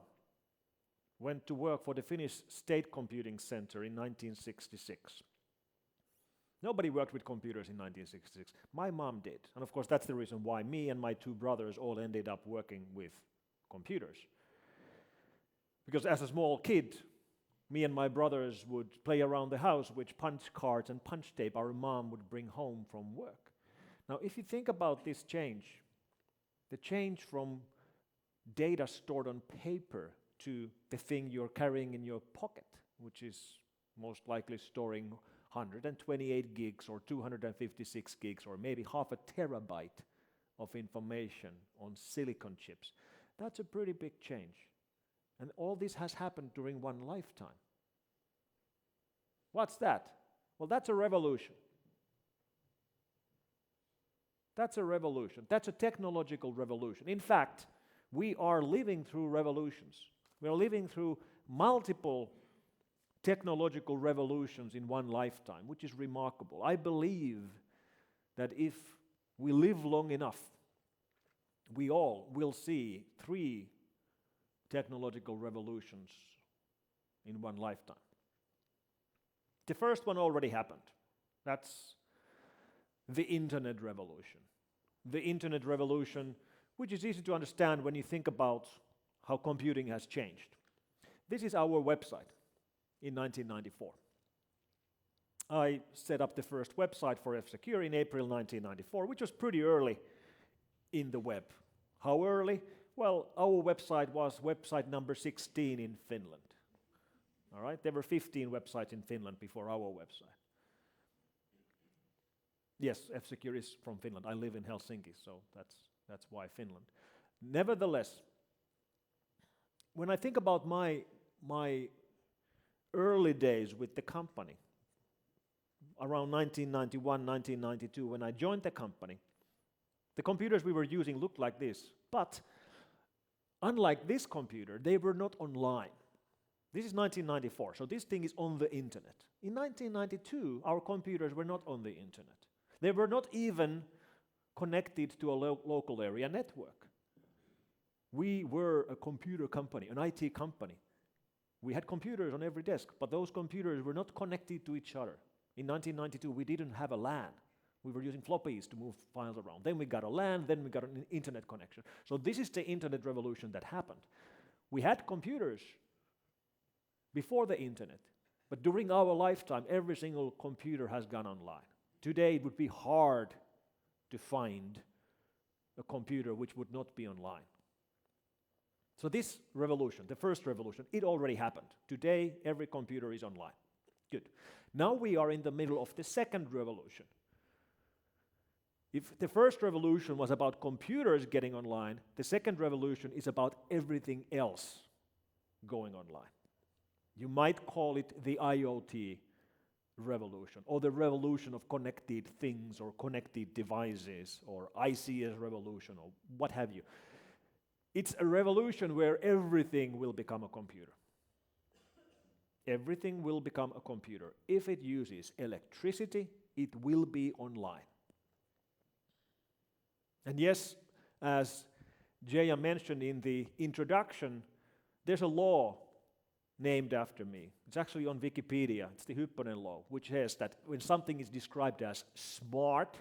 went to work for the Finnish State Computing Center in 1966. Nobody worked with computers in 1966. My mom did. And of course, that's the reason why me and my two brothers all ended up working with computers. Because as a small kid, me and my brothers would play around the house with punch cards and punch tape our mom would bring home from work. Now, if you think about this change, the change from data stored on paper to the thing you're carrying in your pocket, which is most likely storing 128 gigs or 256 gigs or maybe half a terabyte of information on silicon chips. That's a pretty big change. And all this has happened during one lifetime. What's that? Well, that's a revolution. That's a revolution. That's a technological revolution. In fact, we are living through revolutions. We are living through multiple technological revolutions in one lifetime, which is remarkable. I believe that if we live long enough, we all will see 3 technological revolutions in one lifetime. The first one already happened. That's the internet revolution. The internet revolution, which is easy to understand when you think about how computing has changed. This is our website in 1994. I set up the first website for F-Secure in April 1994, which was pretty early in the web. How early? Well, our website was website number 16 in Finland. All right, there were 15 websites in Finland before our website. Yes, F-Secure is from Finland. I live in Helsinki, so that's why Finland. Nevertheless, when I think about my early days with the company, around 1991, 1992, when I joined the company, the computers we were using looked like this, but unlike this computer, they were not online. This is 1994, so this thing is on the internet. In 1992, our computers were not on the internet. They were not even connected to a local area network. We were a computer company, an IT company. We had computers on every desk, but those computers were not connected to each other. In 1992, we didn't have a LAN. We were using floppies to move files around. Then we got a LAN, then we got an internet connection. So this is the internet revolution that happened. We had computers before the internet, but during our lifetime, every single computer has gone online. Today, it would be hard to find a computer which would not be online. So this revolution, the first revolution, it already happened. Today, every computer is online. Good. Now we are in the middle of the second revolution. If the first revolution was about computers getting online, the second revolution is about everything else going online. You might call it the IoT revolution, or the revolution of connected things, or connected devices, or ICS revolution, or what have you. It's a revolution where everything will become a computer. Everything will become a computer if it uses electricity, It will be online. And yes, as Jaya mentioned in the introduction, there's a law named after me. It's actually on Wikipedia. It's the Hypponen law, which says that when something is described as smart,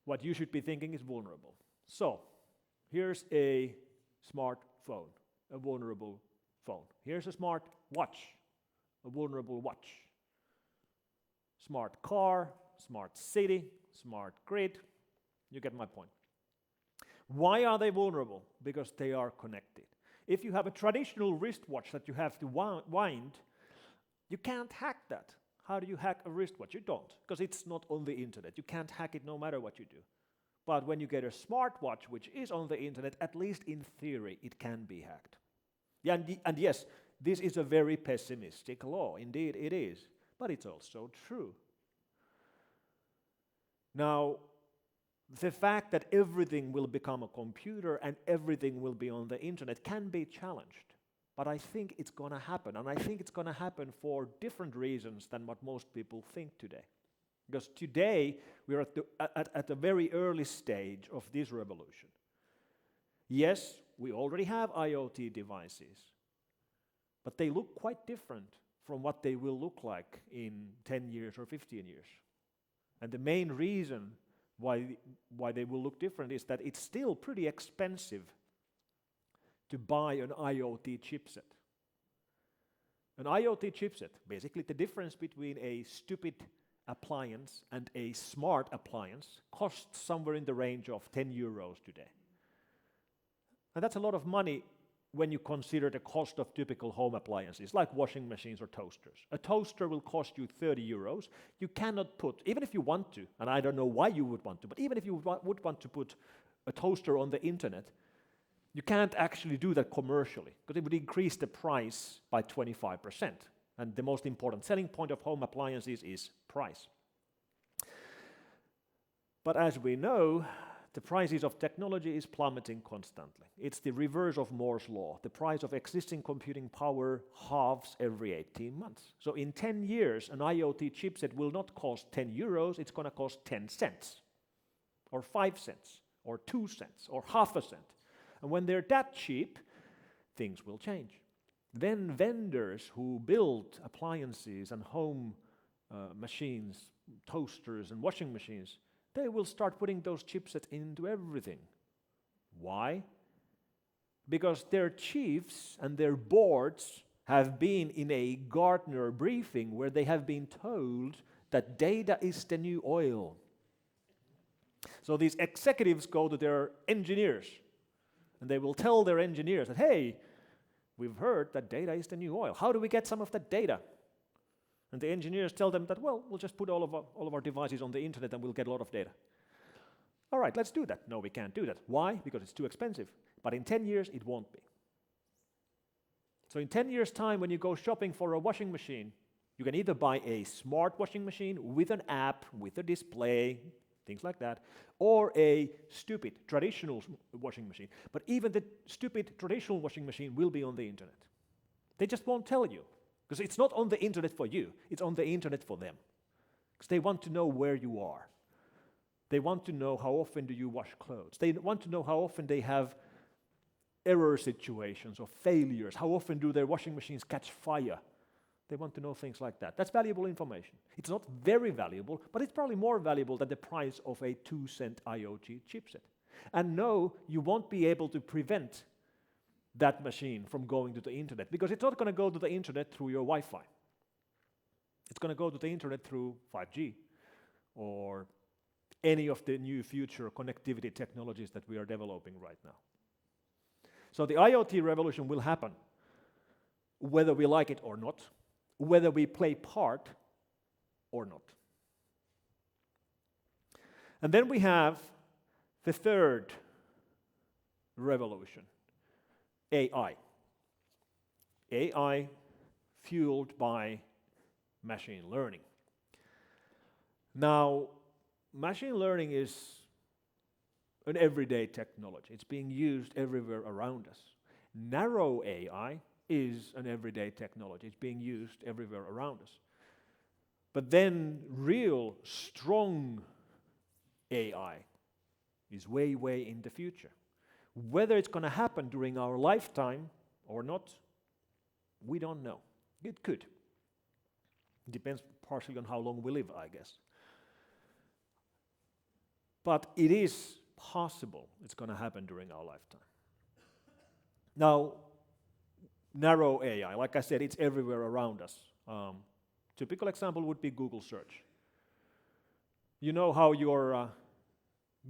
what you should be thinking is vulnerable. So, here's a smartphone, a vulnerable phone. Here's a smart watch, a vulnerable watch. Smart car, smart city, smart grid. You get my point. Why are they vulnerable? Because they are connected. If you have a traditional wristwatch that you have to wind, you can't hack that. How do you hack a wristwatch? You don't, because it's not on the internet. You can't hack it no matter what you do. But when you get a smartwatch, which is on the internet, at least in theory, it can be hacked. Yeah, and yes, this is a very pessimistic law. Indeed, it is. But it's also true. Now, the fact that everything will become a computer and everything will be on the internet can be challenged. But I think it's going to happen. And I think it's going to happen for different reasons than what most people think today. Because today, we're at a very early stage of this revolution. Yes, we already have IoT devices. But they look quite different from what they will look like in 10 years or 15 years. And the main reason why they will look different is that it's still pretty expensive to buy an IoT chipset. An IoT chipset, basically the difference between a stupid appliance and a smart appliance, costs somewhere in the range of 10 euros today. And that's a lot of money when you consider the cost of typical home appliances, like washing machines or toasters. A toaster will cost you 30 euros. You cannot put, even if you want to, and I don't know why you would want to, but even if you would want to put a toaster on the internet, you can't actually do that commercially, because it would increase the price by 25%. And the most important selling point of home appliances is price. But as we know, the prices of technology is plummeting constantly. It's the reverse of Moore's law. The price of existing computing power halves every 18 months. So in 10 years, an IoT chipset will not cost 10 euros, it's going to cost 10 cents, or 5 cents, or 2 cents, or half a cent. And when they're that cheap, things will change. Then vendors who build appliances and home machines, toasters and washing machines, they will start putting those chipsets into everything. Why? Because their chiefs and their boards have been in a Gartner briefing where they have been told that data is the new oil. So these executives go to their engineers and they will tell their engineers that, hey, we've heard that data is the new oil. How do we get some of that data? And the engineers tell them that, well, we'll just put all of our devices on the internet and we'll get a lot of data. All right, let's do that. No, we can't do that. Why? Because it's too expensive. But in 10 years, it won't be. So in 10 years' time, when you go shopping for a washing machine, you can either buy a smart washing machine with an app, with a display, things like that, or a stupid traditional washing machine. But even the stupid traditional washing machine will be on the internet. They just won't tell you. Because it's not on the internet for you, it's on the internet for them. Because they want to know where you are. They want to know how often do you wash clothes. They want to know how often they have error situations or failures. How often do their washing machines catch fire? They want to know things like that. That's valuable information. It's not very valuable, but it's probably more valuable than the price of a 2-cent IoT chipset. And no, you won't be able to prevent that machine from going to the internet, because it's not going to go to the internet through your Wi-Fi. It's going to go to the internet through 5G or any of the new future connectivity technologies that we are developing right now. So the IoT revolution will happen, whether we like it or not, whether we play part or not. And then we have the third revolution. AI. AI fueled by machine learning. Now, machine learning is an everyday technology. It's being used everywhere around us. Narrow AI is an everyday technology. It's being used everywhere around us. But then real, strong AI is way, way in the future. Whether it's going to happen during our lifetime or not, we don't know. It could. It depends partially on how long we live, I guess. But it is possible it's going to happen during our lifetime. Now, narrow AI, like I said, it's everywhere around us. Typical example would be Google search. You know how you're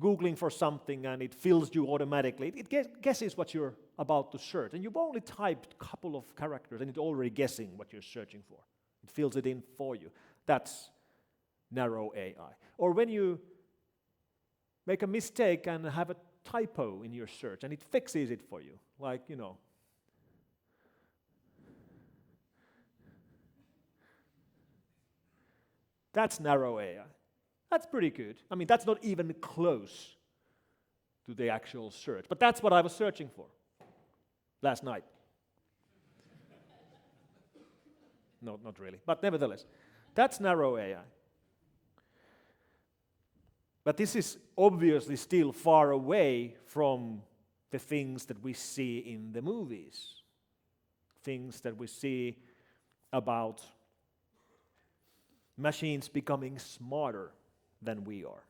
Googling for something and it fills you automatically. It guesses what you're about to search. And you've only typed a couple of characters and it's already guessing what you're searching for. It fills it in for you. That's narrow AI. Or when you make a mistake and have a typo in your search and it fixes it for you. Like, you know. That's narrow AI. That's pretty good. I mean, that's not even close to the actual search. But that's what I was searching for last night. No, not really. But nevertheless, that's narrow AI. But this is obviously still far away from the things that we see in the movies. Things that we see about machines becoming smarter than we are.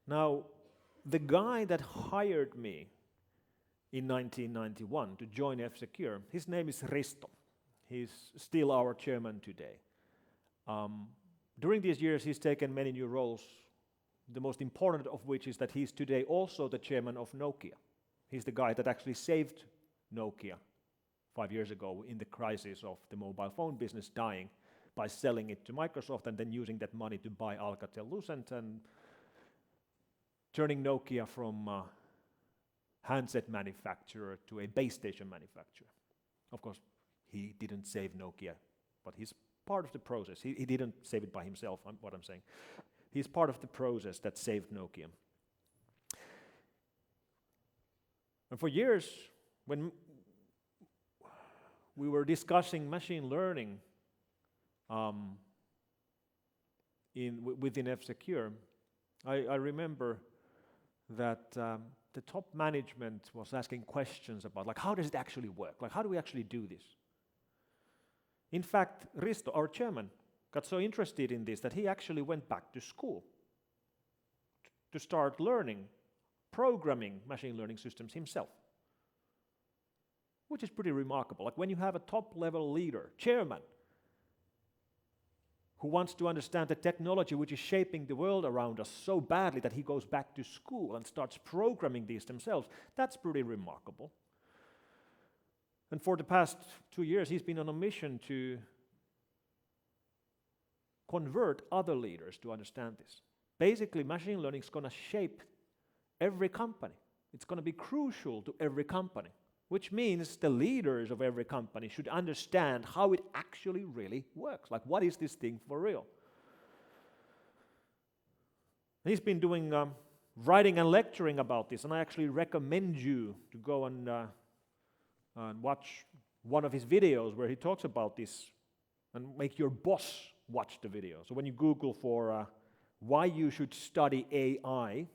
Now, the guy that hired me in 1991 to join F-Secure, his name is Risto. He's still our chairman today. During these years, he's taken many new roles, the most important of which is that he's today also the chairman of Nokia. He's the guy that actually saved Nokia 5 years ago in the crisis of the mobile phone business dying by selling it to Microsoft and then using that money to buy Alcatel-Lucent and turning Nokia from a handset manufacturer to a base station manufacturer. Of course, he didn't save Nokia, but he's part of the process. He didn't save it by himself, what I'm saying. He's part of the process that saved Nokia. And for years, when we were discussing machine learning within F-Secure, I remember that the top management was asking questions about, like, how does it actually work? Like, how do we actually do this? In fact, Risto, our chairman, got so interested in this that he actually went back to school to start learning, programming machine learning systems himself, which is pretty remarkable. Like when you have a top-level leader, chairman, who wants to understand the technology which is shaping the world around us so badly that he goes back to school and starts programming these themselves, that's pretty remarkable. And for the past 2 years, he's been on a mission to convert other leaders to understand this. Basically, machine learning is going to shape every company. It's going to be crucial to every company, which means the leaders of every company should understand how it actually really works. Like, what is this thing for real? And he's been doing writing and lecturing about this, and I actually recommend you to go and watch one of his videos where he talks about this and make your boss watch the video. So when you Google for why you should study AI,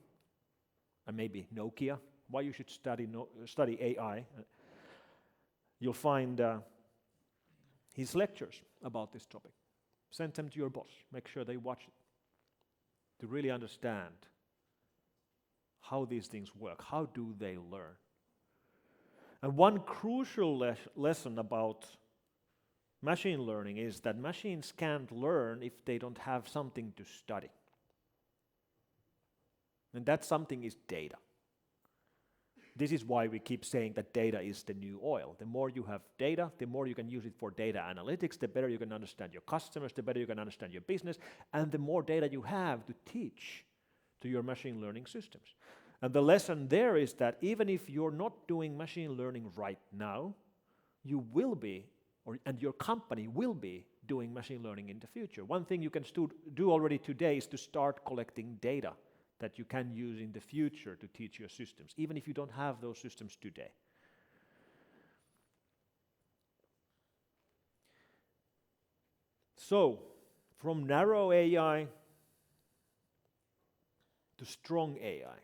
and maybe Nokia, why you should study AI, you'll find his lectures about this topic. Send them to your boss. Make sure they watch it to really understand how these things work. How do they learn? And one crucial lesson about machine learning is that machines can't learn if they don't have something to study. And that something is data. This is why we keep saying that data is the new oil. The more you have data, the more you can use it for data analytics, the better you can understand your customers, the better you can understand your business, and the more data you have to teach to your machine learning systems. And the lesson there is that even if you're not doing machine learning right now, you will be, and your company will be doing machine learning in the future. One thing you can do already today is to start collecting data that you can use in the future to teach your systems, even if you don't have those systems today. So, from narrow AI to strong AI,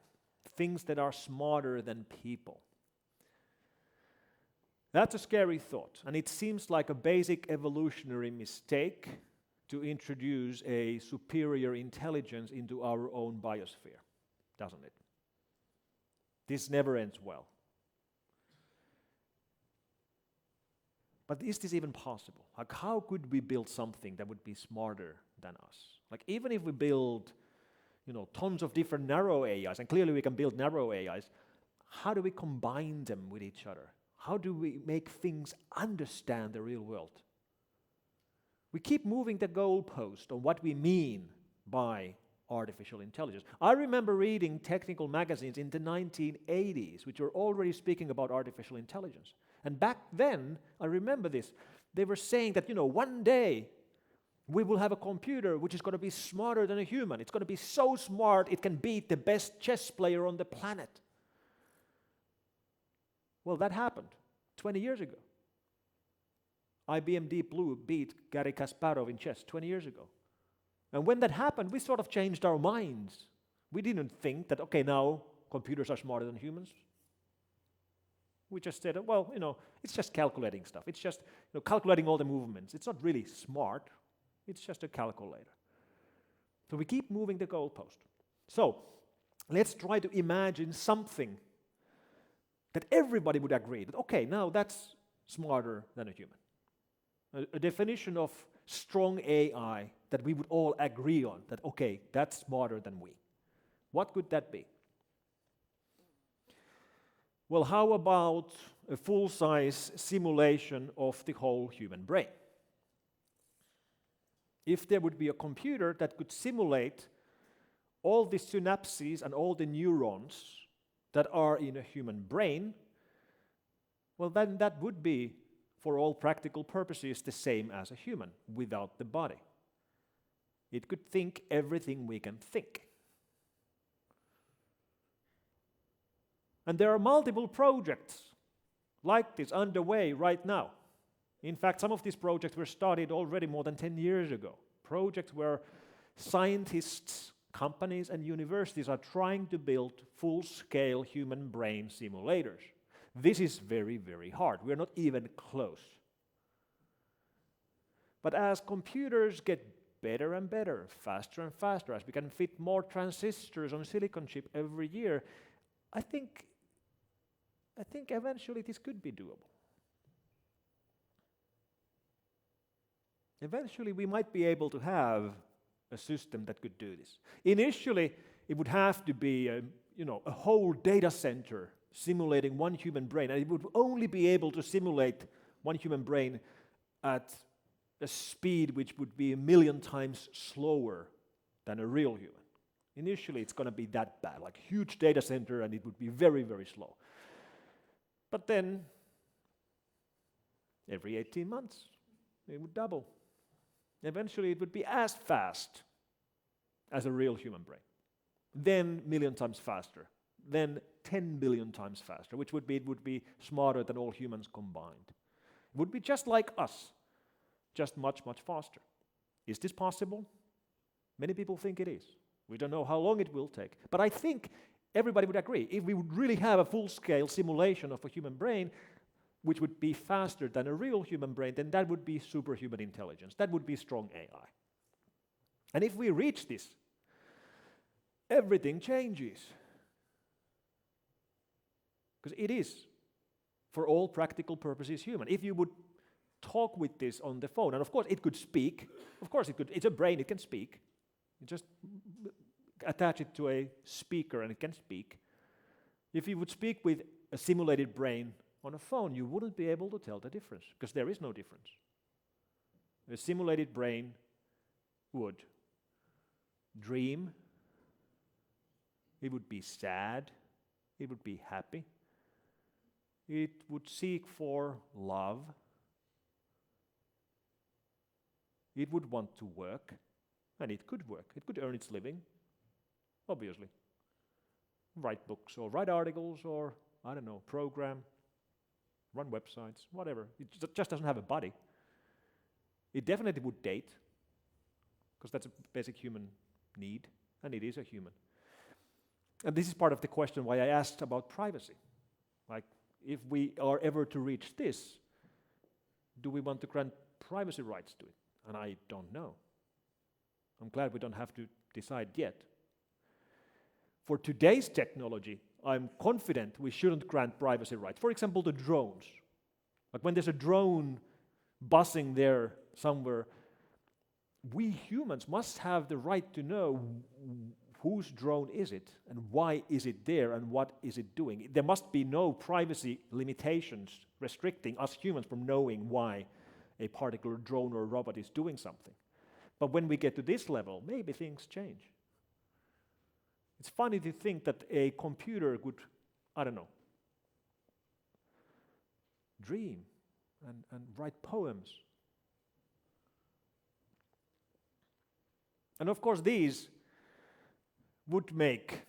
things that are smarter than people. That's a scary thought, and it seems like a basic evolutionary mistake to introduce a superior intelligence into our own biosphere, doesn't it? This never ends well. But is this even possible? Like, how could we build something that would be smarter than us? Like, even if we build, tons of different narrow AIs, and clearly we can build narrow AIs, how do we combine them with each other? How do we make things understand the real world? We keep moving the goalpost on what we mean by artificial intelligence. I remember reading technical magazines in the 1980s, which were already speaking about artificial intelligence. And back then, I remember this, they were saying that, one day we will have a computer which is going to be smarter than a human. It's going to be so smart it can beat the best chess player on the planet. Well, that happened 20 years ago. IBM Deep Blue beat Garry Kasparov in chess 20 years ago. And when that happened, we sort of changed our minds. We didn't think that, okay, now computers are smarter than humans. We just said, well, it's just calculating stuff. It's just calculating all the movements. It's not really smart. It's just a calculator. So we keep moving the goalpost. So let's try to imagine something that everybody would agree that, okay, now that's smarter than a human. A definition of strong AI that we would all agree on, that, okay, that's smarter than we. What could that be? Well, how about a full-size simulation of the whole human brain? If there would be a computer that could simulate all the synapses and all the neurons that are in a human brain, well, then that would be, for all practical purposes, the same as a human, without the body. It could think everything we can think. And there are multiple projects like this underway right now. In fact, some of these projects were started already more than 10 years ago. Projects where scientists, companies, and universities are trying to build full-scale human brain simulators. This is very, very hard. We're not even close. But as computers get better and better, faster and faster, as we can fit more transistors on a silicon chip every year, I think eventually this could be doable. Eventually we might be able to have a system that could do this. Initially, it would have to be a whole data center simulating one human brain, and it would only be able to simulate one human brain at a speed which would be 1,000,000 times slower than a real human. Initially, it's going to be that bad, like a huge data center, and it would be very, very slow. But then, every 18 months, it would double. Eventually, it would be as fast as a real human brain. Then 1,000,000 times faster. Then 10 billion times faster, which would be smarter than all humans combined. It would be just like us, just much, much faster. Is this possible? Many people think it is. We don't know how long it will take. But I think everybody would agree. If we would really have a full-scale simulation of a human brain, which would be faster than a real human brain, then that would be superhuman intelligence. That would be strong AI. And if we reach this, everything changes. Because it is, for all practical purposes, human. If you would talk with this on the phone, and of course it could speak, of course it could, it's a brain, it can speak. You just attach it to a speaker and it can speak. If you would speak with a simulated brain on a phone, you wouldn't be able to tell the difference, because there is no difference. A simulated brain would dream, it would be sad, it would be happy, it would seek for love, it would want to work, and it could work, it could earn its living, obviously. Write books, or write articles, or, I don't know, program, run websites, whatever. It just doesn't have a body. It definitely would date. because that's a basic human need, and it is a human. And this is part of the question why I asked about privacy. Like, if we are ever to reach this, do we want to grant privacy rights to it? And I don't know. I'm glad we don't have to decide yet. For today's technology, I'm confident we shouldn't grant privacy rights. For example, the drones. Like when there's a drone buzzing there somewhere, we humans must have the right to know whose drone is it and why is it there and what is it doing. There must be no privacy limitations restricting us humans from knowing why a particular drone or robot is doing something. But when we get to this level, maybe things change. It's funny to think that a computer could, I don't know, dream and write poems. And of course these would make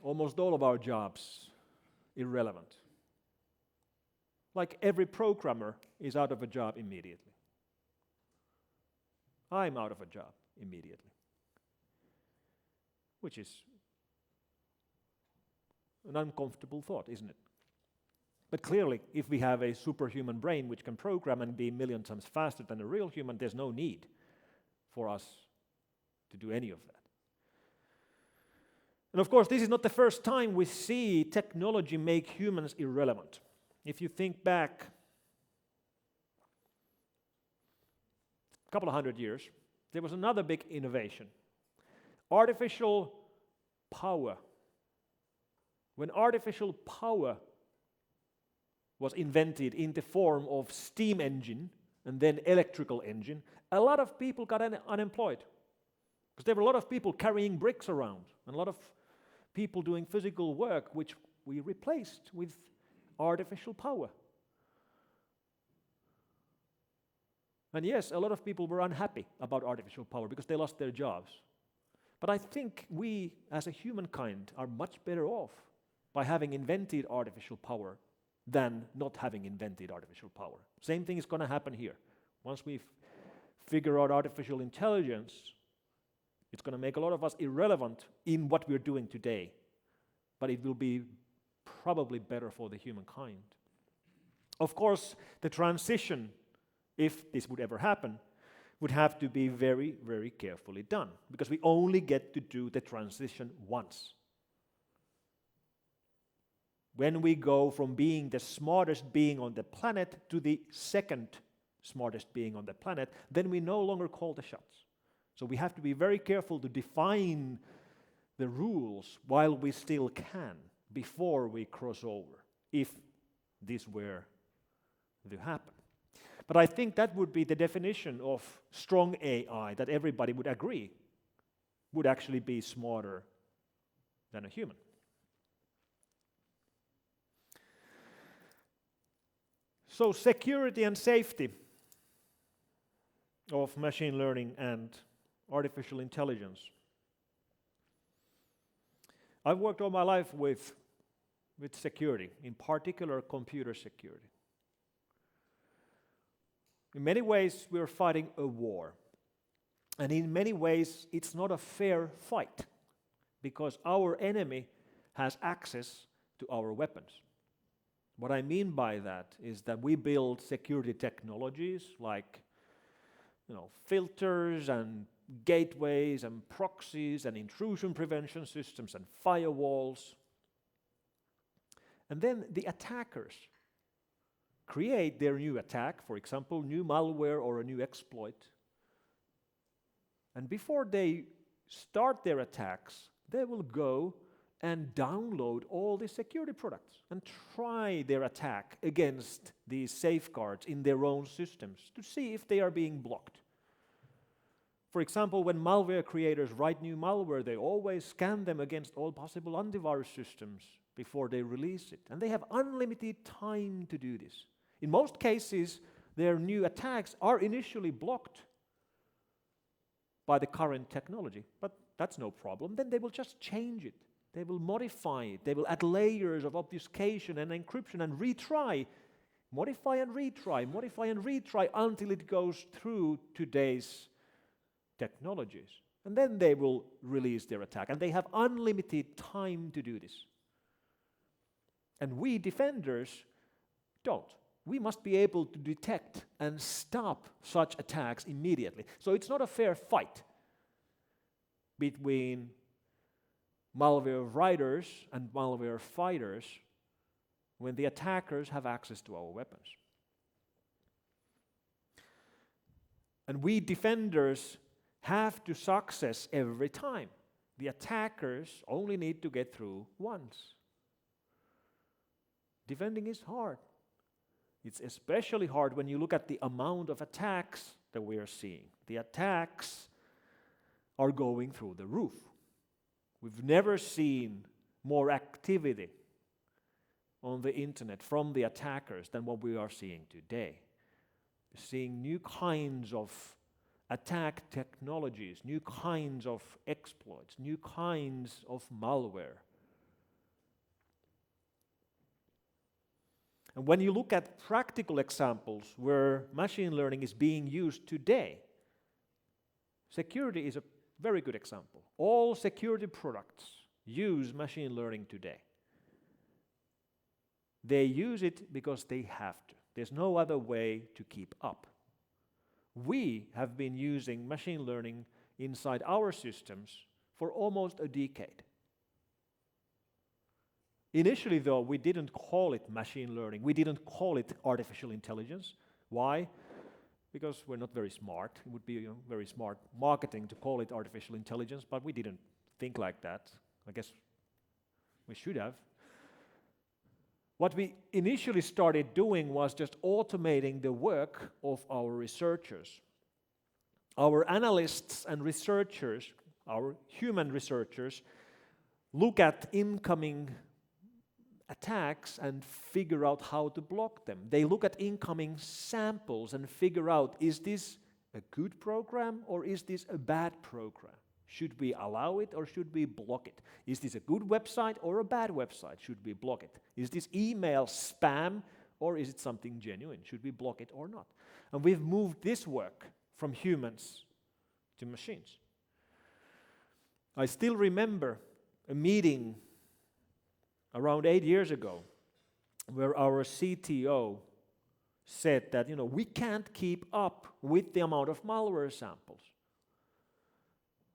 almost all of our jobs irrelevant. Like every programmer is out of a job immediately. I'm out of a job immediately. Which is an uncomfortable thought, isn't it? But clearly, if we have a superhuman brain which can program and be a million times faster than a real human, there's no need for us to do any of that. And of course, this is not the first time we see technology make humans irrelevant. If you think back a couple of 100 years, there was another big innovation. Artificial power. When artificial power was invented in the form of steam engine and then electrical engine, a lot of people got unemployed. Because there were a lot of people carrying bricks around and a lot of people doing physical work which we replaced with artificial power. And yes, a lot of people were unhappy about artificial power because they lost their jobs. But I think we, as a humankind, are much better off by having invented artificial power than not having invented artificial power. Same thing is going to happen here. Once we figure out artificial intelligence, it's going to make a lot of us irrelevant in what we're doing today. But it will be probably better for the humankind. Of course, the transition, if this would ever happen, would have to be very, very carefully done, because we only get to do the transition once. When we go from being the smartest being on the planet to the second smartest being on the planet, then we no longer call the shots. So we have to be very careful to define the rules while we still can, before we cross over, if this were to happen. But I think that would be the definition of strong AI, that everybody would agree would actually be smarter than a human. So security and safety of machine learning and artificial intelligence. I've worked all my life with security, in particular computer security. In many ways, we're fighting a war. And in many ways, it's not a fair fight, because our enemy has access to our weapons. What I mean by that is that we build security technologies like filters and gateways and proxies and intrusion prevention systems and firewalls. And then the attackers create their new attack, for example, new malware or a new exploit. And before they start their attacks, they will go and download all the security products and try their attack against these safeguards in their own systems to see if they are being blocked. For example, when malware creators write new malware, they always scan them against all possible antivirus systems before they release it. And they have unlimited time to do this. In most cases, their new attacks are initially blocked by the current technology, but that's no problem. Then they will just change it. They will modify it. They will add layers of obfuscation and encryption and retry modify and retry until it goes through today's technologies. And then they will release their attack. And they have unlimited time to do this. And we defenders don't. We must be able to detect and stop such attacks immediately. So it's not a fair fight between malware writers and malware fighters when the attackers have access to our weapons. And we defenders have to success every time. The attackers only need to get through once. Defending is hard. It's especially hard when you look at the amount of attacks that we are seeing. The attacks are going through the roof. We've never seen more activity on the internet from the attackers than what we are seeing today. We're seeing new kinds of attack technologies, new kinds of exploits, new kinds of malware. And when you look at practical examples where machine learning is being used today, security is a very good example. All security products use machine learning today. They use it because they have to. There's no other way to keep up. We have been using machine learning inside our systems for almost a decade. Initially, though, we didn't call it machine learning. We didn't call it artificial intelligence. Why? Because we're not very smart. It would be very smart marketing to call it artificial intelligence, but we didn't think like that. I guess we should have. What we initially started doing was just automating the work of our researchers. Our analysts and researchers, our human researchers, look at incoming attacks and figure out how to block them. They look at incoming samples and figure out, is this a good program or is this a bad program? Should we allow it or should we block it? Is this a good website or a bad website? Should we block it? Is this email spam or is it something genuine? Should we block it or not? And we've moved this work from humans to machines. I still remember a meeting around 8 years ago where our CTO said that, we can't keep up with the amount of malware samples.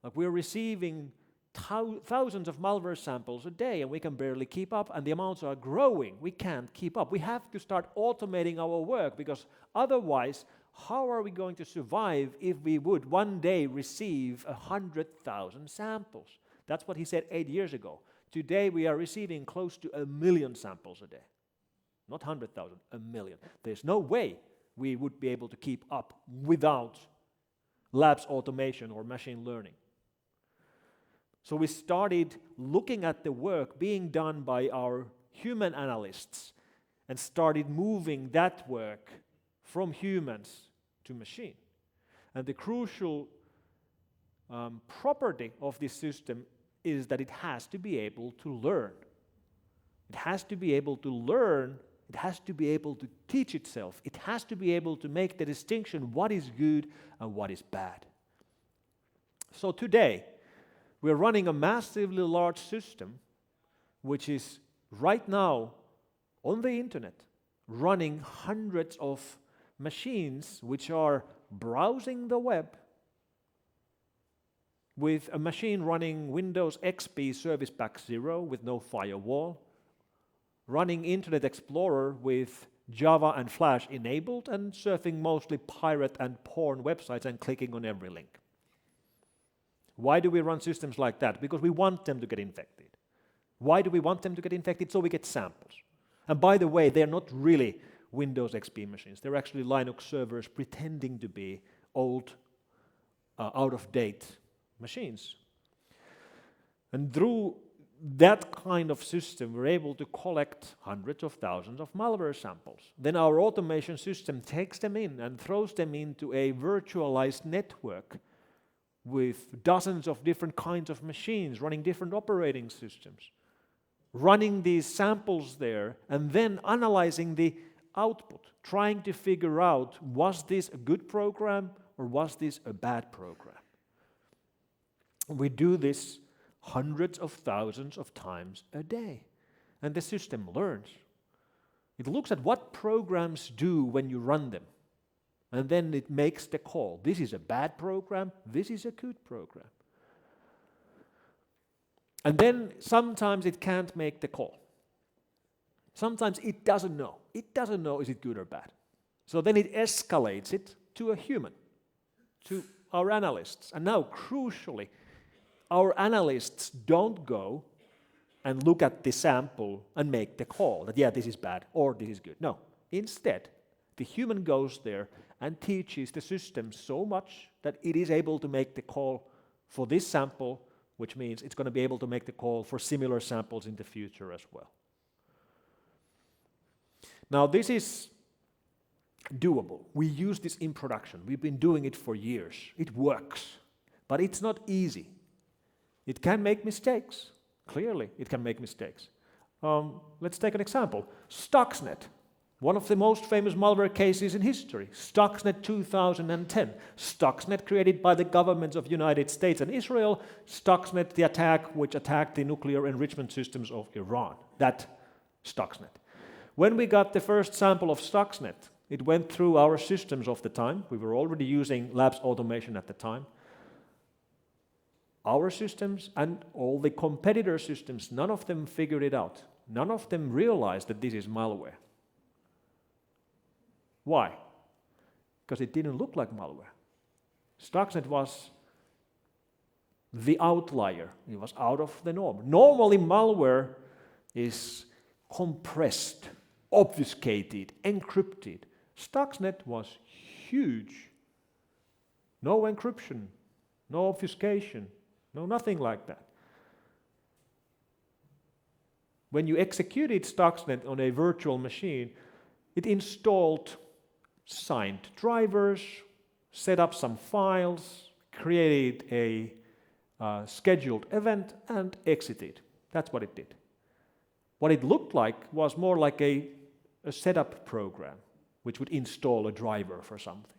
Like, we're receiving thousands of malware samples a day and we can barely keep up, and the amounts are growing. We can't keep up. We have to start automating our work, because otherwise, how are we going to survive if we would one day receive 100,000 samples? That's what he said 8 years ago. Today we are receiving close to 1 million samples a day. Not 100,000, 1 million. There's no way we would be able to keep up without labs automation or machine learning. So we started looking at the work being done by our human analysts and started moving that work from humans to machine. And the crucial property of this system is that it has to be able to learn. It has to be able to learn. It has to be able to teach itself. It has to be able to make the distinction what is good and what is bad. So today, we're running a massively large system which is right now on the internet running hundreds of machines which are browsing the web with a machine running Windows XP Service Pack 0 with no firewall, running Internet Explorer with Java and Flash enabled, and surfing mostly pirate and porn websites and clicking on every link. Why do we run systems like that? Because we want them to get infected. Why do we want them to get infected? So we get samples. And by the way, they're not really Windows XP machines. They're actually Linux servers pretending to be old, out-of-date machines. And through that kind of system, we're able to collect hundreds of thousands of malware samples. Then our automation system takes them in and throws them into a virtualized network with dozens of different kinds of machines running different operating systems, running these samples there, and then analyzing the output, trying to figure out, was this a good program or was this a bad program? We do this hundreds of thousands of times a day, and the system learns. It looks at what programs do when you run them, and then it makes the call. This is a bad program, this is a good program. And then sometimes it can't make the call. Sometimes it doesn't know. It doesn't know is it good or bad. So then it escalates it to a human, to our analysts. And now, crucially, our analysts don't go and look at the sample and make the call that, yeah, this is bad or this is good. No. Instead, the human goes there and teaches the system so much that it is able to make the call for this sample, which means it's going to be able to make the call for similar samples in the future as well. Now, this is doable. We use this in production. We've been doing it for years. It works, but it's not easy. It can make mistakes. Clearly, it can make mistakes. Let's take an example. Stuxnet, one of the most famous malware cases in history. Stuxnet 2010. Stuxnet created by the governments of United States and Israel. Stuxnet, the attack which attacked the nuclear enrichment systems of Iran. That Stuxnet. When we got the first sample of Stuxnet, it went through our systems of the time. We were already using labs automation at the time. Our systems and all the competitor systems, none of them figured it out. None of them realized that this is malware. Why? Because it didn't look like malware. Stuxnet was the outlier. It was out of the norm. Normally, malware is compressed, obfuscated, encrypted. Stuxnet was huge. No encryption, no obfuscation, no nothing like that. When you executed Stuxnet on a virtual machine, it installed signed drivers, set up some files, created a scheduled event, and exited. That's what it did. What it looked like was more like a setup program, which would install a driver for something.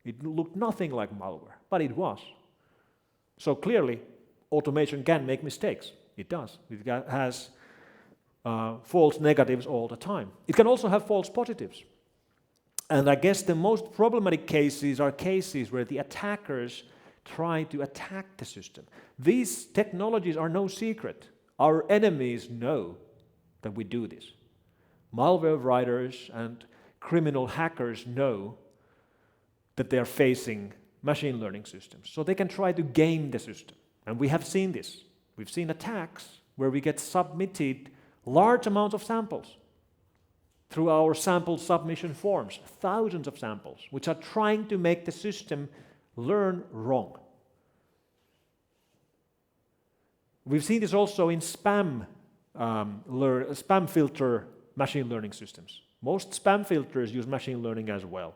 It looked nothing like malware, but it was. So clearly, automation can make mistakes. It does. It has false negatives all the time. It can also have false positives. And I guess the most problematic cases are cases where the attackers try to attack the system. These technologies are no secret. Our enemies know that we do this. Malware writers and criminal hackers know that they are facing machine learning systems. So they can try to game the system. And we have seen this. We've seen attacks where we get submitted large amounts of samples through our sample submission forms, thousands of samples, which are trying to make the system learn wrong. We've seen this also in spam filter machine learning systems. Most spam filters use machine learning as well.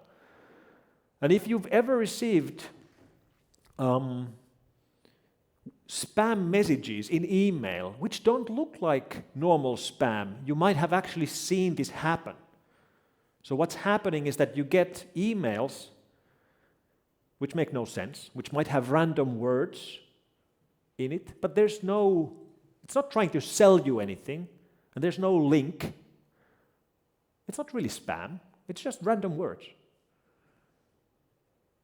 And if you've ever received spam messages in email which don't look like normal spam, you might have actually seen this happen. So what's happening is that you get emails which make no sense, which might have random words in it, but it's not trying to sell you anything, and there's no link. It's not really spam, it's just random words.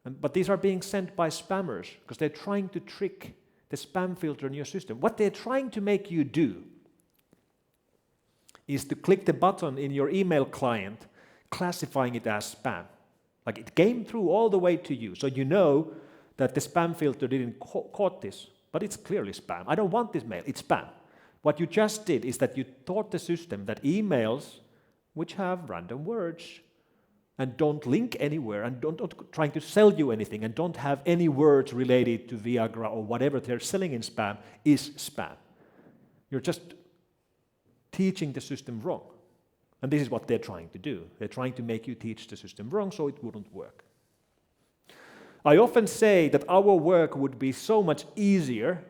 But these are being sent by spammers because they're trying to trick the spam filter in your system. What they're trying to make you do is to click the button in your email client classifying it as spam. Like it came through all the way to you, so you know that the spam filter didn't caught this, but it's clearly spam. I don't want this mail, it's spam. What you just did is that you taught the system that emails which have random words and don't link anywhere and don't trying to sell you anything and don't have any words related to Viagra or whatever they're selling in spam is spam. You're just teaching the system wrong. And this is what they're trying to do. They're trying to make you teach the system wrong so it wouldn't work. I often say that our work would be so much easier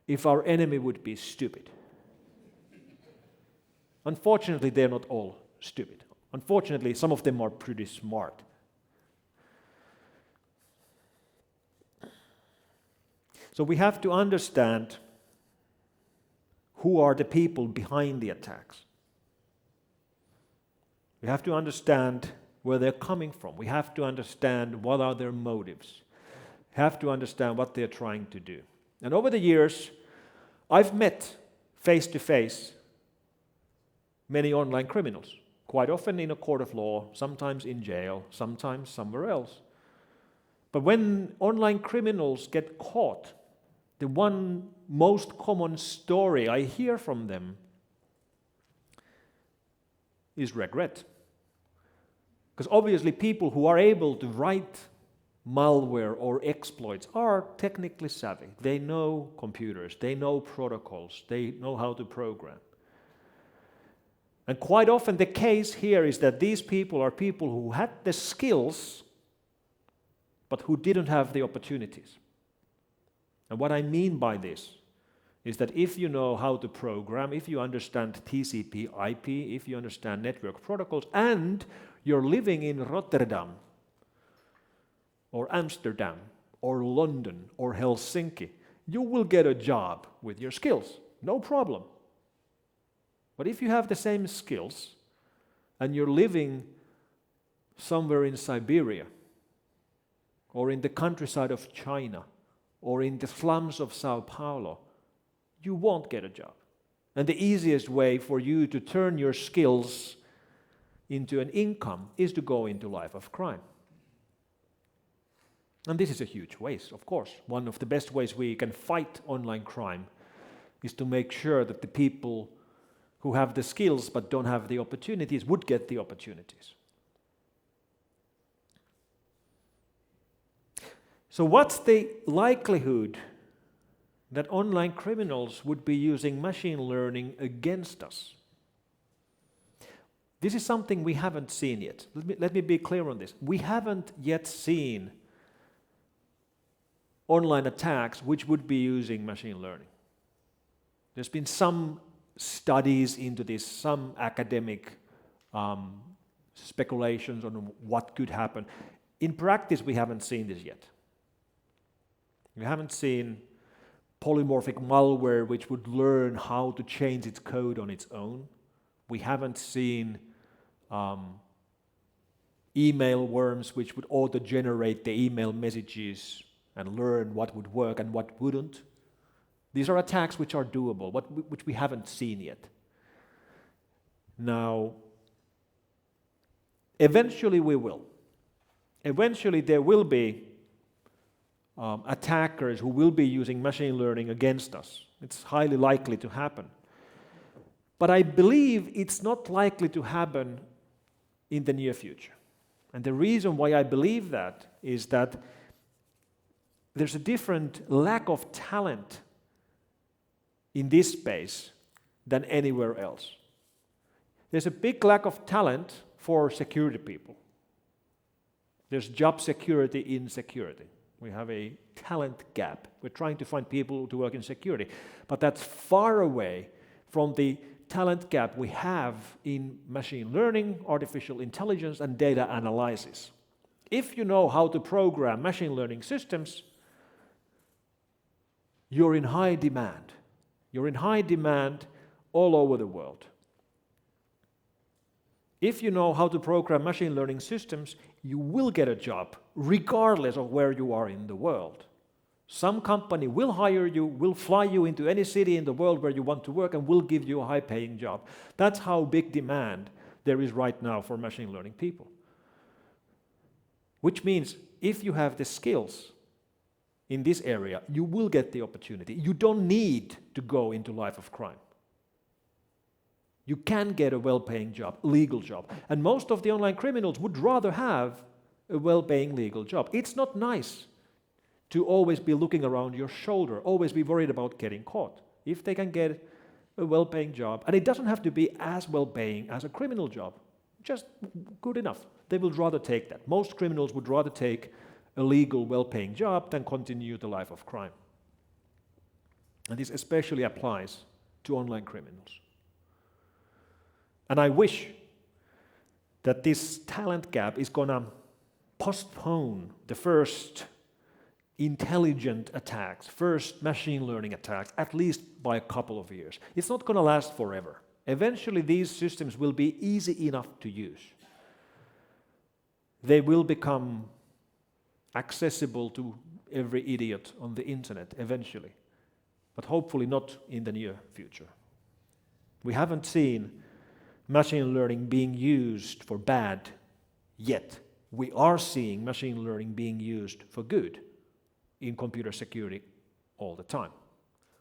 if our enemy would be stupid. Unfortunately, they're not all stupid. Unfortunately, some of them are pretty smart. So we have to understand who are the people behind the attacks. We have to understand where they're coming from. We have to understand what are their motives. We have to understand what they're trying to do. And over the years, I've met face-to-face many online criminals, quite often in a court of law, sometimes in jail, sometimes somewhere else. But when online criminals get caught, the one most common story I hear from them is regret. Because obviously people who are able to write malware or exploits are technically savvy. They know computers, they know protocols, they know how to program. And quite often the case here is that these people are people who had the skills but who didn't have the opportunities. And what I mean by this is that if you know how to program, if you understand TCP, IP, if you understand network protocols, and you're living in Rotterdam, or Amsterdam, or London, or Helsinki, you will get a job with your skills, no problem. But if you have the same skills, and you're living somewhere in Siberia, or in the countryside of China, or in the slums of Sao Paulo, you won't get a job. And the easiest way for you to turn your skills into an income is to go into life of crime. And this is a huge waste, of course. One of the best ways we can fight online crime is to make sure that the people who have the skills but don't have the opportunities would get the opportunities. So what's the likelihood that online criminals would be using machine learning against us? This is something we haven't seen yet. Let me be clear on this. We haven't yet seen online attacks which would be using machine learning. There's been some studies into this, some academic speculations on what could happen. In practice, we haven't seen this yet. We haven't seen polymorphic malware which would learn how to change its code on its own. We haven't seen email worms which would auto-generate the email messages and learn what would work and what wouldn't. These are attacks which are doable, which we haven't seen yet. Now, eventually we will. Eventually there will be attackers who will be using machine learning against us. It's highly likely to happen. But I believe it's not likely to happen in the near future. And the reason why I believe that is that there's a different lack of talent in this space than anywhere else. There's a big lack of talent for security people. There's job security in security. We have a talent gap. We're trying to find people to work in security. But that's far away from the talent gap we have in machine learning, artificial intelligence, and data analysis. If you know how to program machine learning systems, you're in high demand. You're in high demand all over the world. If you know how to program machine learning systems, you will get a job, regardless of where you are in the world. Some company will hire you, will fly you into any city in the world where you want to work, and will give you a high-paying job. That's how big demand there is right now for machine learning people. Which means if you have the skills in this area, you will get the opportunity. You don't need to go into life of crime. You can get a well-paying job, legal job. And most of the online criminals would rather have a well-paying legal job. It's not nice to always be looking around your shoulder, always be worried about getting caught. If they can get a well-paying job, and it doesn't have to be as well-paying as a criminal job, just good enough, they will rather take that. Most criminals would rather take a legal, well-paying job than continue the life of crime. And this especially applies to online criminals. And I wish that this talent gap is going to postpone the first intelligent attacks, first machine learning attacks, at least by a couple of years. It's not going to last forever. Eventually, these systems will be easy enough to use. They will become accessible to every idiot on the internet eventually, but hopefully not in the near future. We haven't seen machine learning being used for bad yet. We are seeing machine learning being used for good in computer security all the time.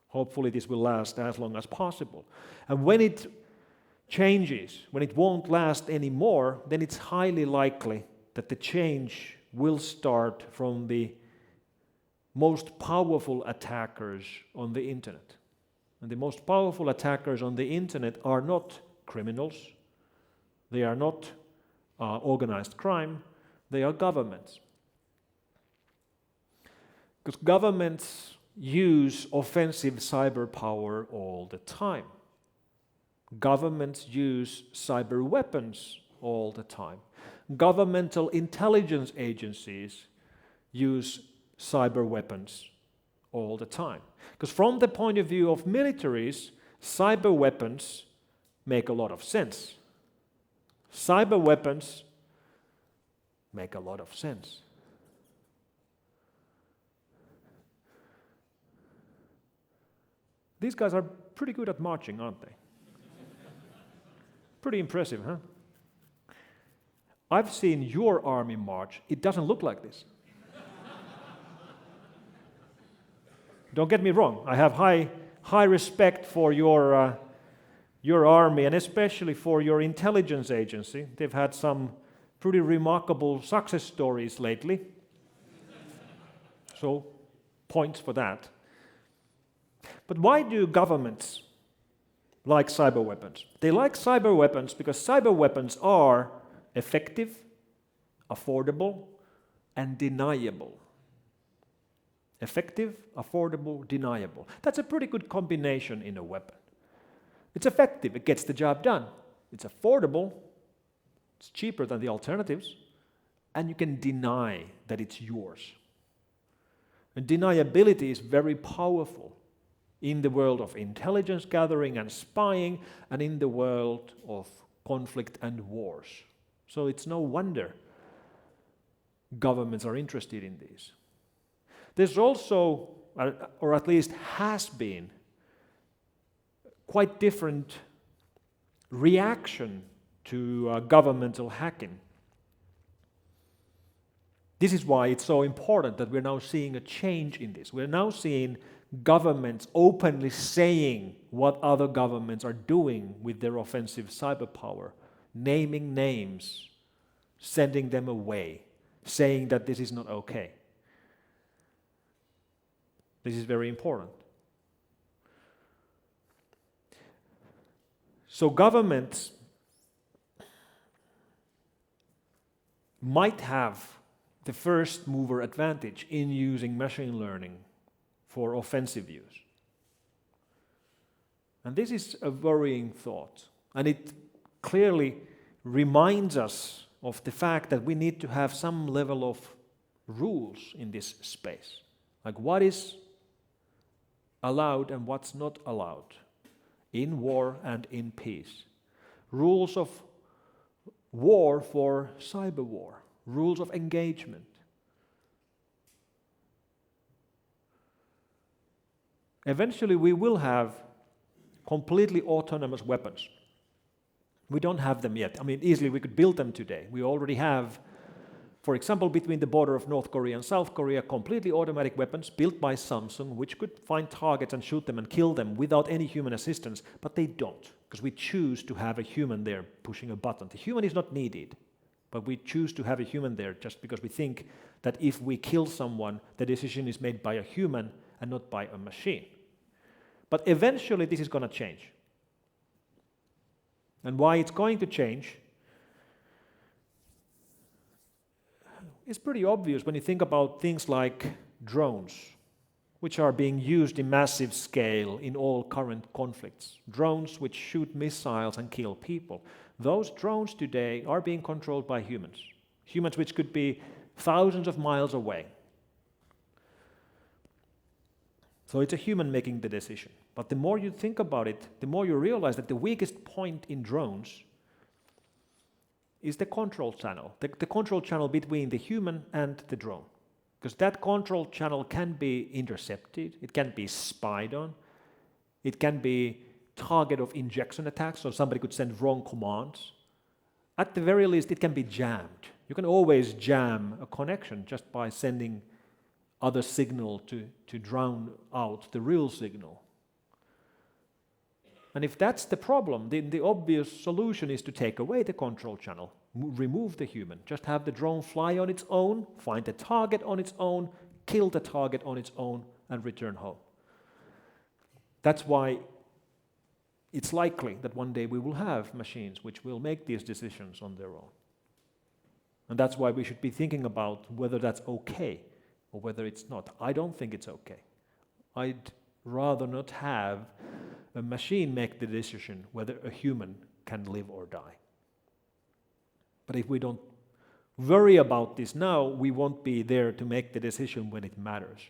Hopefully this will last as long as possible. And when it changes, when it won't last anymore, then it's highly likely that the change will start from the most powerful attackers on the internet. And the most powerful attackers on the internet are not criminals, they are not organized crime, they are governments. Because governments use offensive cyber power all the time. Governments use cyber weapons all the time. Governmental intelligence agencies use cyber weapons all the time. Because from the point of view of militaries, cyber weapons make a lot of sense. Cyber weapons make a lot of sense. These guys are pretty good at marching, aren't they? Pretty impressive, huh? I've seen your army march. It doesn't look like this. Don't get me wrong. I have high respect for your army, and especially for your intelligence agency. They've had some pretty remarkable success stories lately. So, points for that. But why do governments like cyber weapons? They like cyber weapons because cyber weapons are effective, affordable, and deniable. Effective, affordable, deniable. That's a pretty good combination in a weapon. It's effective, it gets the job done. It's affordable, it's cheaper than the alternatives, and you can deny that it's yours. And deniability is very powerful in the world of intelligence gathering and spying, and in the world of conflict and wars. So it's no wonder governments are interested in these. There's also, or at least has been, quite different reaction to governmental hacking. This is why it's so important that we're now seeing a change in this. We're now seeing governments openly saying what other governments are doing with their offensive cyber power, naming names, sending them away, saying that this is not okay. This is very important. So governments might have the first mover advantage in using machine learning for offensive use. And this is a worrying thought. And it clearly reminds us of the fact that we need to have some level of rules in this space. Like what is allowed and what's not allowed in war and in peace. Rules of war for cyber war. Rules of engagement. Eventually we will have completely autonomous weapons. We don't have them yet. I mean, easily we could build them today. We already have, for example, between the border of North Korea and South Korea, completely automatic weapons built by Samsung, which could find targets and shoot them and kill them without any human assistance, but they don't, because we choose to have a human there pushing a button. The human is not needed, but we choose to have a human there just because we think that if we kill someone, the decision is made by a human and not by a machine. But eventually this is going to change. And why it's going to change is pretty obvious when you think about things like drones. which are being used in massive scale in all current conflicts. Drones which shoot missiles and kill people. Those drones today are being controlled by humans. Humans which could be thousands of miles away. So it's a human making the decision. But the more you think about it, the more you realize that the weakest point in drones is the control channel. The control channel between the human and the drone. Because that control channel can be intercepted, it can be spied on, it can be target of injection attacks, so somebody could send wrong commands. At the very least, it can be jammed. You can always jam a connection just by sending other signal to drown out the real signal. And if that's the problem, the obvious solution is to take away the control channel, remove the human, just have the drone fly on its own, find the target on its own, kill the target on its own, and return home. That's why it's likely that one day we will have machines which will make these decisions on their own. And that's why we should be thinking about whether that's okay or whether it's not. I don't think it's okay. I'd rather not have a machine make the decision whether a human can live or die. But if we don't worry about this now, we won't be there to make the decision when it matters.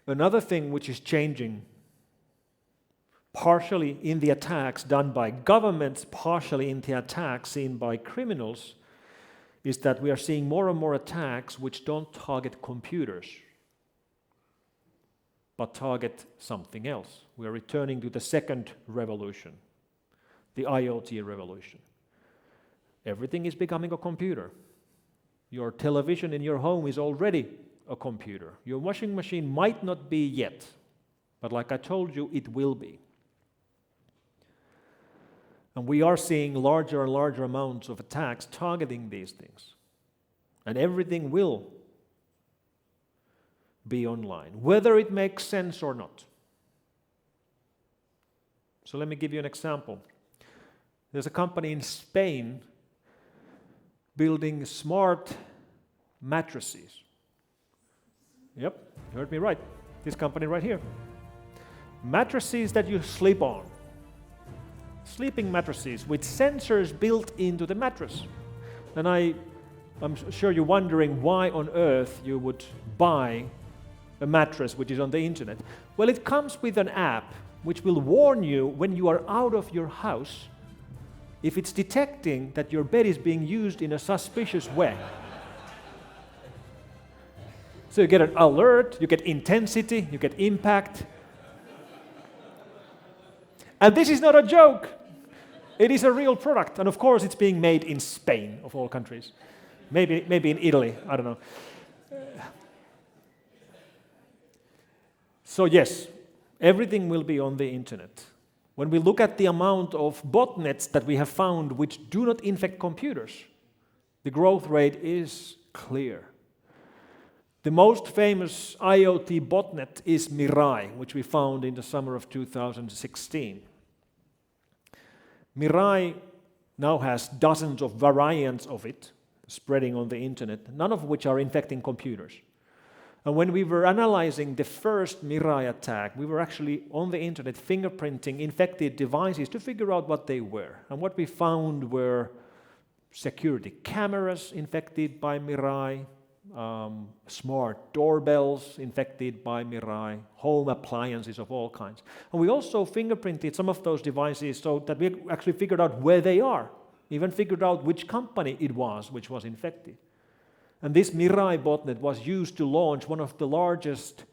Another thing which is changing, partially in the attacks done by governments, partially in the attacks seen by criminals, is that we are seeing more and more attacks which don't target computers, but target something else. We are returning to the second revolution, the IoT revolution. Everything is becoming a computer. Your television in your home is already a computer. Your washing machine might not be yet, but like I told you, it will be. And we are seeing larger and larger amounts of attacks targeting these things. And everything will be online, whether it makes sense or not. So let me give you an example. There's a company in Spain building smart mattresses. Yep, you heard me right. This company right here. Mattresses that you sleep on. Sleeping mattresses with sensors built into the mattress. And I'm sure you're wondering why on earth you would buy a mattress which is on the internet. Well, it comes with an app which will warn you when you are out of your house if it's detecting that your bed is being used in a suspicious way. So you get an alert, you get intensity, you get impact. And this is not a joke. It is a real product. And of course it's being made in Spain, of all countries. Maybe in Italy, I don't know. So yes, everything will be on the internet. When we look at the amount of botnets that we have found which do not infect computers, the growth rate is clear. The most famous IoT botnet is Mirai, which we found in the summer of 2016. Mirai now has dozens of variants of it spreading on the internet, none of which are infecting computers. And when we were analyzing the first Mirai attack, we were actually on the internet fingerprinting infected devices to figure out what they were. And what we found were security cameras infected by Mirai, smart doorbells infected by Mirai, home appliances of all kinds. And we also fingerprinted some of those devices so that we actually figured out where they are, even figured out which company it was which was infected. And this Mirai botnet was used to launch one of the largest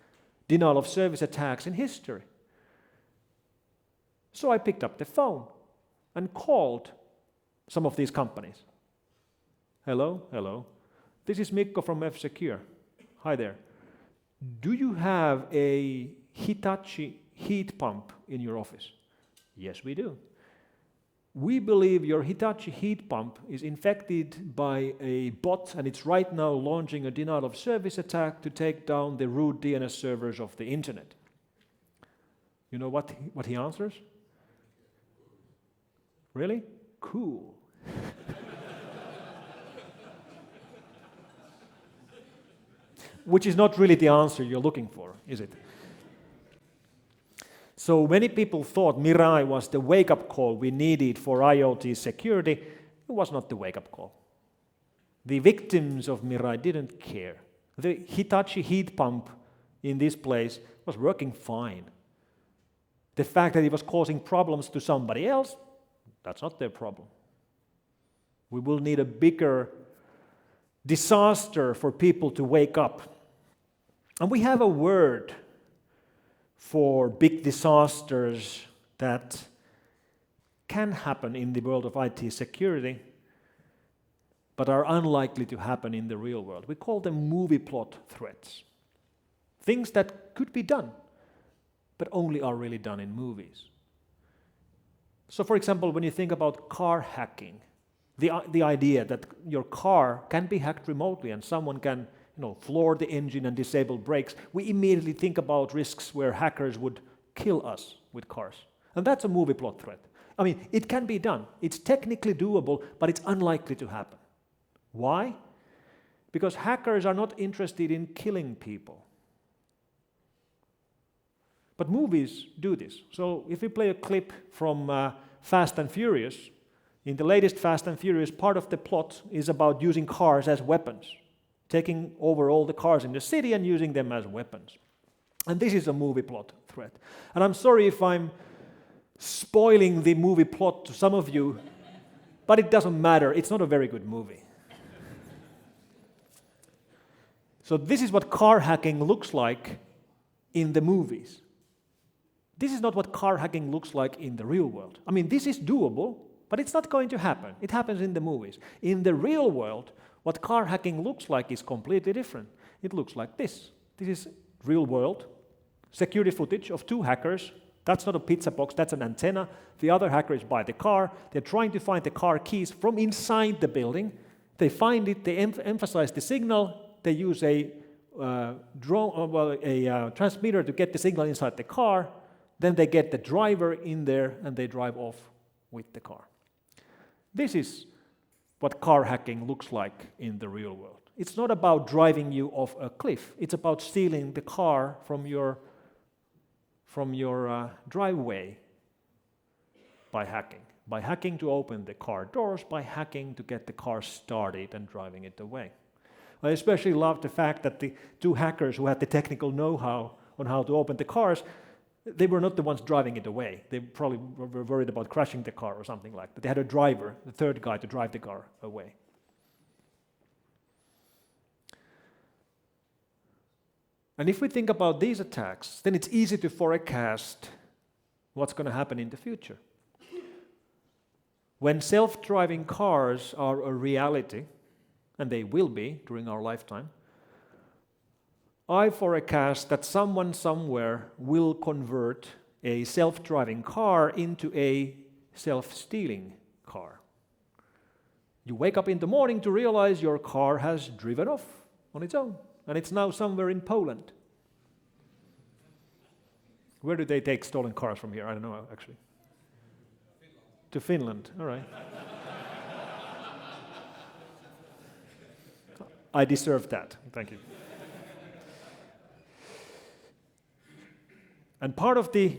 denial of service attacks in history. So I picked up the phone and called some of these companies. Hello. This is Mikko from F-Secure. Hi there. Do you have a Hitachi heat pump in your office? Yes, we do. We believe your Hitachi heat pump is infected by a bot and it's right now launching a denial of service attack to take down the root DNS servers of the internet. You know what he answers? Really? Cool. which is not really the answer you're looking for, is it? So many people thought Mirai was the wake-up call we needed for IoT security. It was not the wake-up call. The victims of Mirai didn't care. The Hitachi heat pump in this place was working fine. The fact that it was causing problems to somebody else, that's not their problem. We will need a bigger disaster for people to wake up. And we have a word for big disasters that can happen in the world of IT security, but are unlikely to happen in the real world. We call them movie plot threats. Things that could be done, but only are really done in movies. So for example, when you think about car hacking, the idea that your car can be hacked remotely and someone can floor the engine and disable brakes, we immediately think about risks where hackers would kill us with cars. And that's a movie plot threat. I mean, it can be done. It's technically doable, but it's unlikely to happen. Why? Because hackers are not interested in killing people. But movies do this. So if we play a clip from Fast and Furious, in the latest Fast and Furious, part of the plot is about using cars as weapons, taking over all the cars in the city and using them as weapons. And this is a movie plot threat. And I'm sorry if I'm spoiling the movie plot to some of you, but it doesn't matter. It's not a very good movie. So this is what car hacking looks like in the movies. This is not what car hacking looks like in the real world. I mean, this is doable, but it's not going to happen. It happens in the movies. In the real world, what car hacking looks like is completely different. It looks like this. This is real world security footage of two hackers. That's not a pizza box, that's an antenna. The other hacker is by the car. They're trying to find the car keys from inside the building. They find it, they emphasize the signal. They use a transmitter to get the signal inside the car. Then they get the driver in there and they drive off with the car. This is what car hacking looks like in the real world. It's not about driving you off a cliff. It's about stealing the car from your driveway by hacking to open the car doors, by hacking to get the car started and driving it away. I especially love the fact that the two hackers who had the technical know-how on how to open the cars, they were not the ones driving it away. They probably were worried about crashing the car or something like that. They had a driver, the third guy, to drive the car away. And if we think about these attacks, then it's easy to forecast what's going to happen in the future. When self-driving cars are a reality, and they will be during our lifetime, I forecast that someone somewhere will convert a self-driving car into a self-stealing car. You wake up in the morning to realize your car has driven off on its own, and it's now somewhere in Poland. Where do they take stolen cars from here? I don't know, actually. Finland. To Finland, all right. I deserve that, thank you. And part of the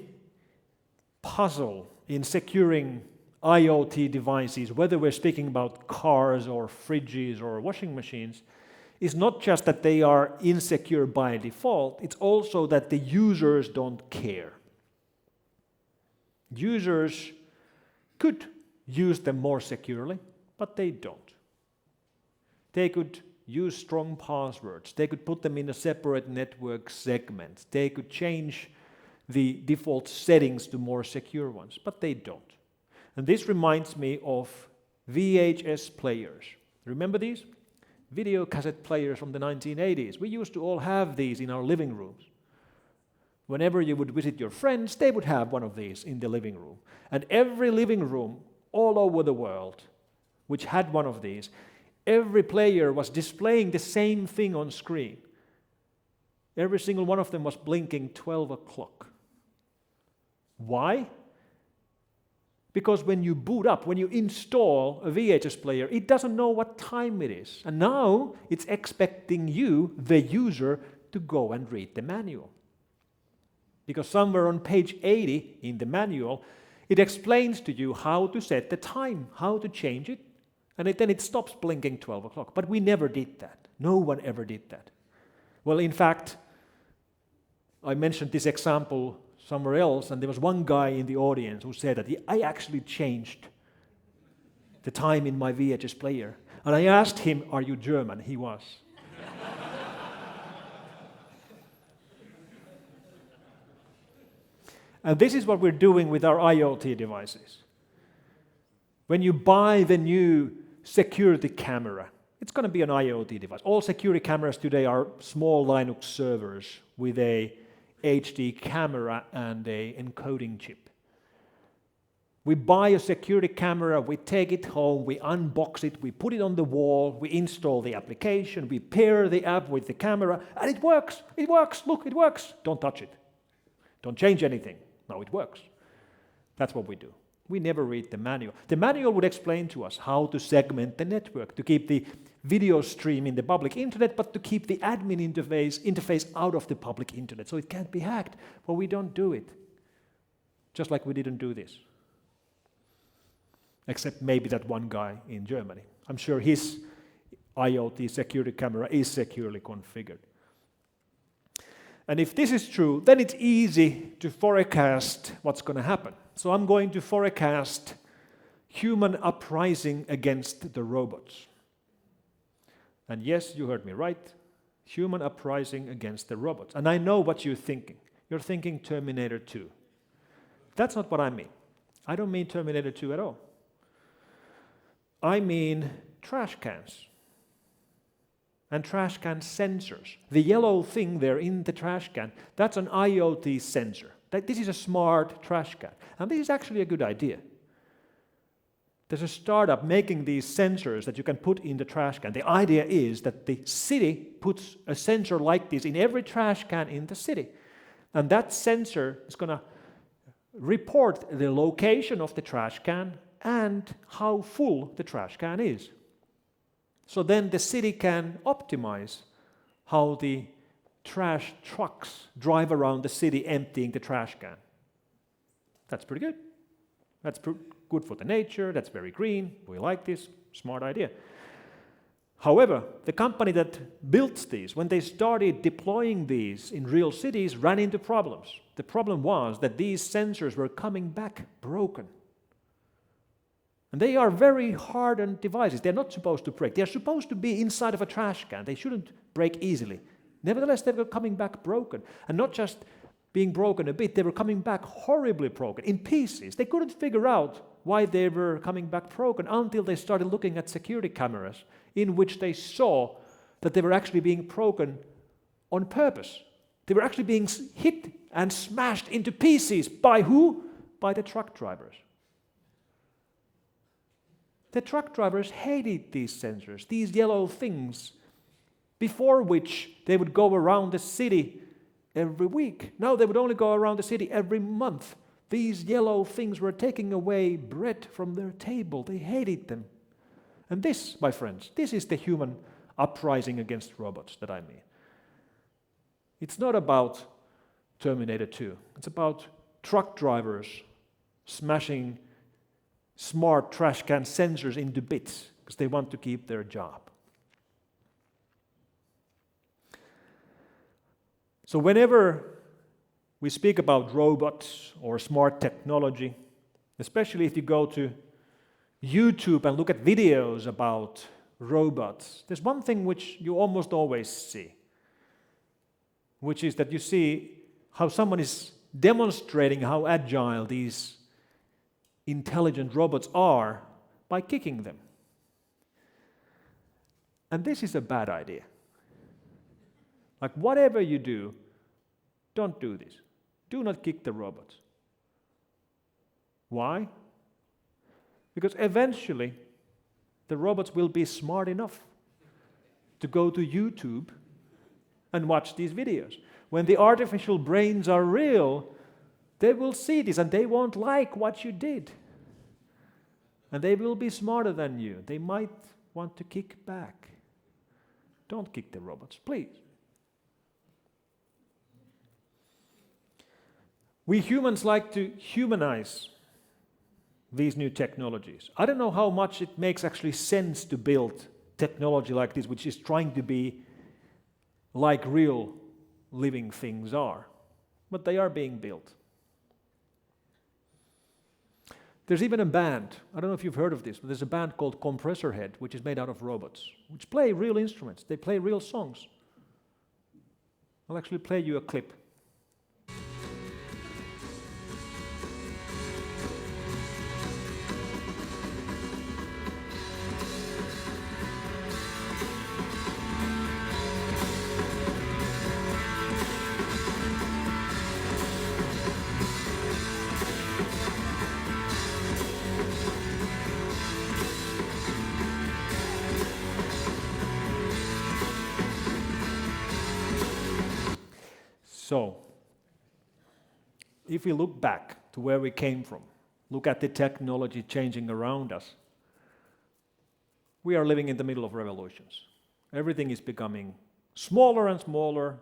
puzzle in securing IoT devices, whether we're speaking about cars or fridges or washing machines, is not just that they are insecure by default, it's also that the users don't care. Users could use them more securely, but they don't. They could use strong passwords, they could put them in a separate network segment, they could change the default settings to more secure ones, but they don't. And this reminds me of VHS players. Remember these? Video cassette players from the 1980s. We used to all have these in our living rooms. Whenever you would visit your friends, they would have one of these in the living room. And every living room all over the world which had one of these, every player was displaying the same thing on screen. Every single one of them was blinking 12 o'clock. Why? Because when you boot up, when you install a VHS player, it doesn't know what time it is. And now it's expecting you, the user, to go and read the manual. Because somewhere on page 80 in the manual, it explains to you how to set the time, how to change it, and then it stops blinking 12 o'clock. But we never did that. No one ever did that. Well, in fact, I mentioned this example somewhere else, and there was one guy in the audience who said that I actually changed the time in my VHS player. And I asked him, "Are you German?" He was. And this is what we're doing with our IoT devices. When you buy the new security camera, it's going to be an IoT device. All security cameras today are small Linux servers with a HD camera and an encoding chip. We buy a security camera, we take it home, we unbox it, we put it on the wall, we install the application, we pair the app with the camera, and it works. It works. Look, it works. Don't touch it. Don't change anything. No, it works. That's what we do. We never read the manual. The manual would explain to us how to segment the network, to keep the video stream in the public internet, but to keep the admin interface out of the public internet, so it can't be hacked. But we don't do it. Just like we didn't do this. Except maybe that one guy in Germany. I'm sure his IoT security camera is securely configured. And if this is true, then it's easy to forecast what's going to happen. So I'm going to forecast human uprising against the robots. And yes, you heard me right. Human uprising against the robots. And I know what you're thinking. You're thinking Terminator 2. That's not what I mean. I don't mean Terminator 2 at all. I mean trash cans. And trash can sensors. The yellow thing there in the trash can, that's an IoT sensor. This is a smart trash can. And this is actually a good idea. There's a startup making these sensors that you can put in the trash can. The idea is that the city puts a sensor like this in every trash can in the city. And that sensor is going to report the location of the trash can and how full the trash can is. So then the city can optimize how the trash trucks drive around the city emptying the trash can. That's pretty good. That's good for the nature, that's very green, we like this, smart idea. However, the company that built these, when they started deploying these in real cities, ran into problems. The problem was that these sensors were coming back broken. And they are very hardened devices. They're not supposed to break. They're supposed to be inside of a trash can. They shouldn't break easily. Nevertheless, they were coming back broken. And not just being broken a bit, they were coming back horribly broken, in pieces. They couldn't figure out why they were coming back broken until they started looking at security cameras in which they saw that they were actually being broken on purpose. They were actually being hit and smashed into pieces. By who? By the truck drivers. The truck drivers hated these sensors, these yellow things, before which they would go around the city every week. Now they would only go around the city every month. These yellow things were taking away bread from their table. They hated them. And this, my friends, this is the human uprising against robots that I mean. It's not about Terminator 2. It's about truck drivers smashing smart trash can sensors into bits because they want to keep their job. So whenever we speak about robots or smart technology, especially if you go to YouTube and look at videos about robots, there's one thing which you almost always see, which is that you see how someone is demonstrating how agile these intelligent robots are by kicking them. And this is a bad idea. Like whatever you do, don't do this. Do not kick the robots. Why? Because eventually the robots will be smart enough to go to YouTube and watch these videos. When the artificial brains are real, they will see this and they won't like what you did. And they will be smarter than you. They might want to kick back. Don't kick the robots, please. We humans like to humanize these new technologies. I don't know how much it makes actually sense to build technology like this, which is trying to be like real living things are. But they are being built. There's even a band, I don't know if you've heard of this, but there's a band called Compressor Head, which is made out of robots, which play real instruments. They play real songs. I'll actually play you a clip. So, if we look back to where we came from, look at the technology changing around us, we are living in the middle of revolutions. Everything is becoming smaller and smaller,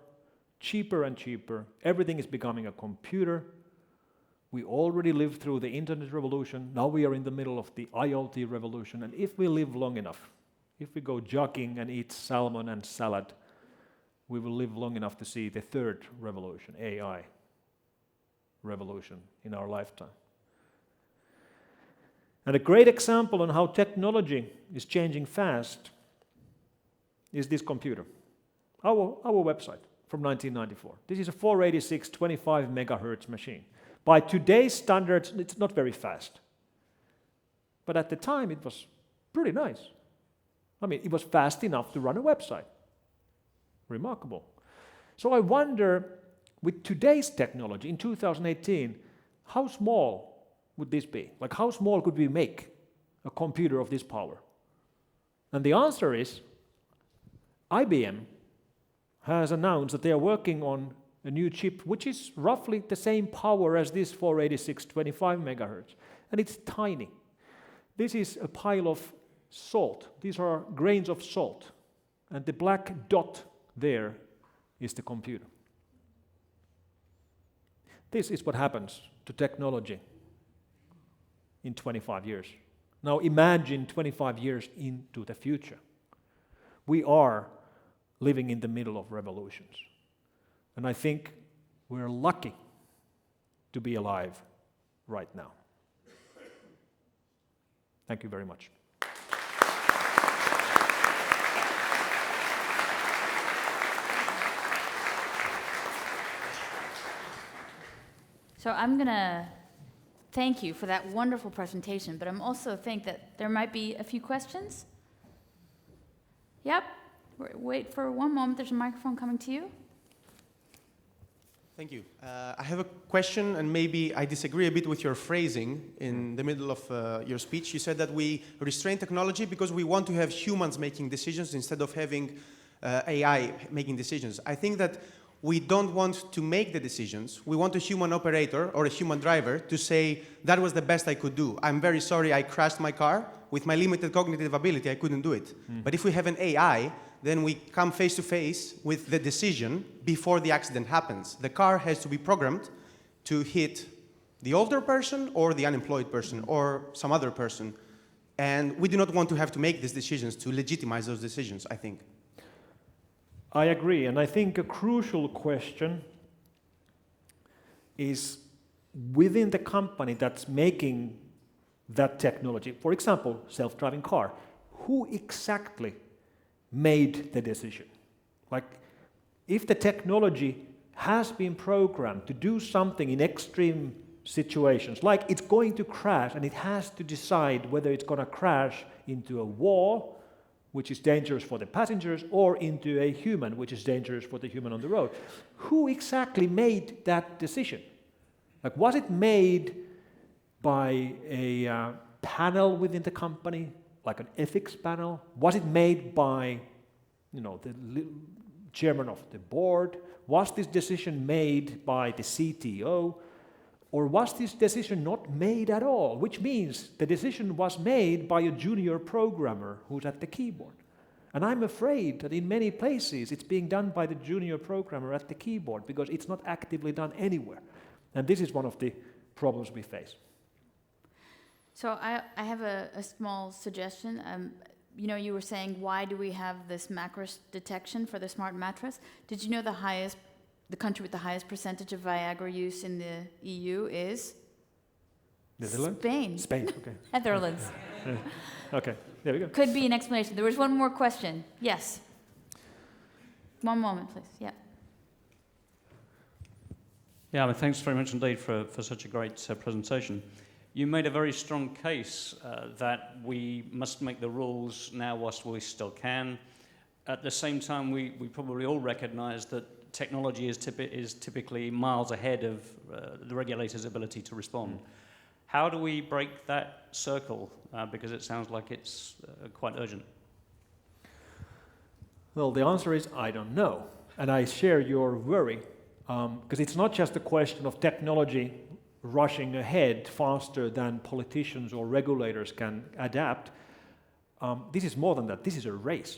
cheaper and cheaper. Everything is becoming a computer. We already lived through the internet revolution. Now we are in the middle of the IoT revolution. And if we live long enough, if we go jogging and eat salmon and salad, we will live long enough to see the third revolution, AI revolution in our lifetime. And a great example on how technology is changing fast is this computer, our website from 1994. This is a 486 25 megahertz machine. By today's standards, it's not very fast. But at the time, it was pretty nice. I mean, it was fast enough to run a website. Remarkable. So I wonder, with today's technology in 2018, how small would this be? Like, how small could we make a computer of this power? And the answer is, IBM has announced that they are working on a new chip which is roughly the same power as this 486 25 megahertz, and it's tiny. This is a pile of salt. These are grains of salt, and the black dot there is the computer. This is what happens to technology in 25 years. Now imagine 25 years into the future. We are living in the middle of revolutions. And I think we're lucky to be alive right now. Thank you very much. So I'm going to thank you for that wonderful presentation, but I'm also think that there might be a few questions. Yep. Wait for one moment. There's a microphone coming to you. Thank you. I have a question, and maybe I disagree a bit with your phrasing in the middle of your speech. You said that we restrain technology because we want to have humans making decisions instead of having AI making decisions. I think that we don't want to make the decisions. We want a human operator or a human driver to say, that was the best I could do. I'm very sorry I crashed my car. With my limited cognitive ability, I couldn't do it. But if we have an AI, then we come face to face with the decision before the accident happens. The car has to be programmed to hit the older person or the unemployed person or some other person. And we do not want to have to make these decisions to legitimize those decisions, I think. I agree, and I think a crucial question is within the company that's making that technology. For example, self-driving car. Who exactly made the decision? Like, if the technology has been programmed to do something in extreme situations, like it's going to crash and it has to decide whether it's going to crash into a wall, which is dangerous for the passengers, or into a human, which is dangerous for the human on the road. Who exactly made that decision? Like, was it made by a panel within the company, like an ethics panel? Was it made by, the chairman of the board? Was this decision made by the CTO? Or was this decision not made at all? Which means the decision was made by a junior programmer who's at the keyboard. And I'm afraid that in many places it's being done by the junior programmer at the keyboard because it's not actively done anywhere. And this is one of the problems we face. So I have a small suggestion. You know, you were saying, why do we have this mattress detection for the smart mattress? Did you know the country with the highest percentage of Viagra use in the EU is? Netherlands? Spain. Spain, okay. Netherlands. Okay, there we go. Could be an explanation. There was one more question. Yes. One moment, please. Yeah. Yeah, well, thanks very much indeed for such a great presentation. You made a very strong case that we must make the rules now whilst we still can. At the same time, we probably all recognise that technology is typically miles ahead of the regulator's ability to respond. How do we break that circle? Because it sounds like it's quite urgent. Well, the answer is I don't know. And I share your worry, because it's not just a question of technology rushing ahead faster than politicians or regulators can adapt. This is more than that. This is a race.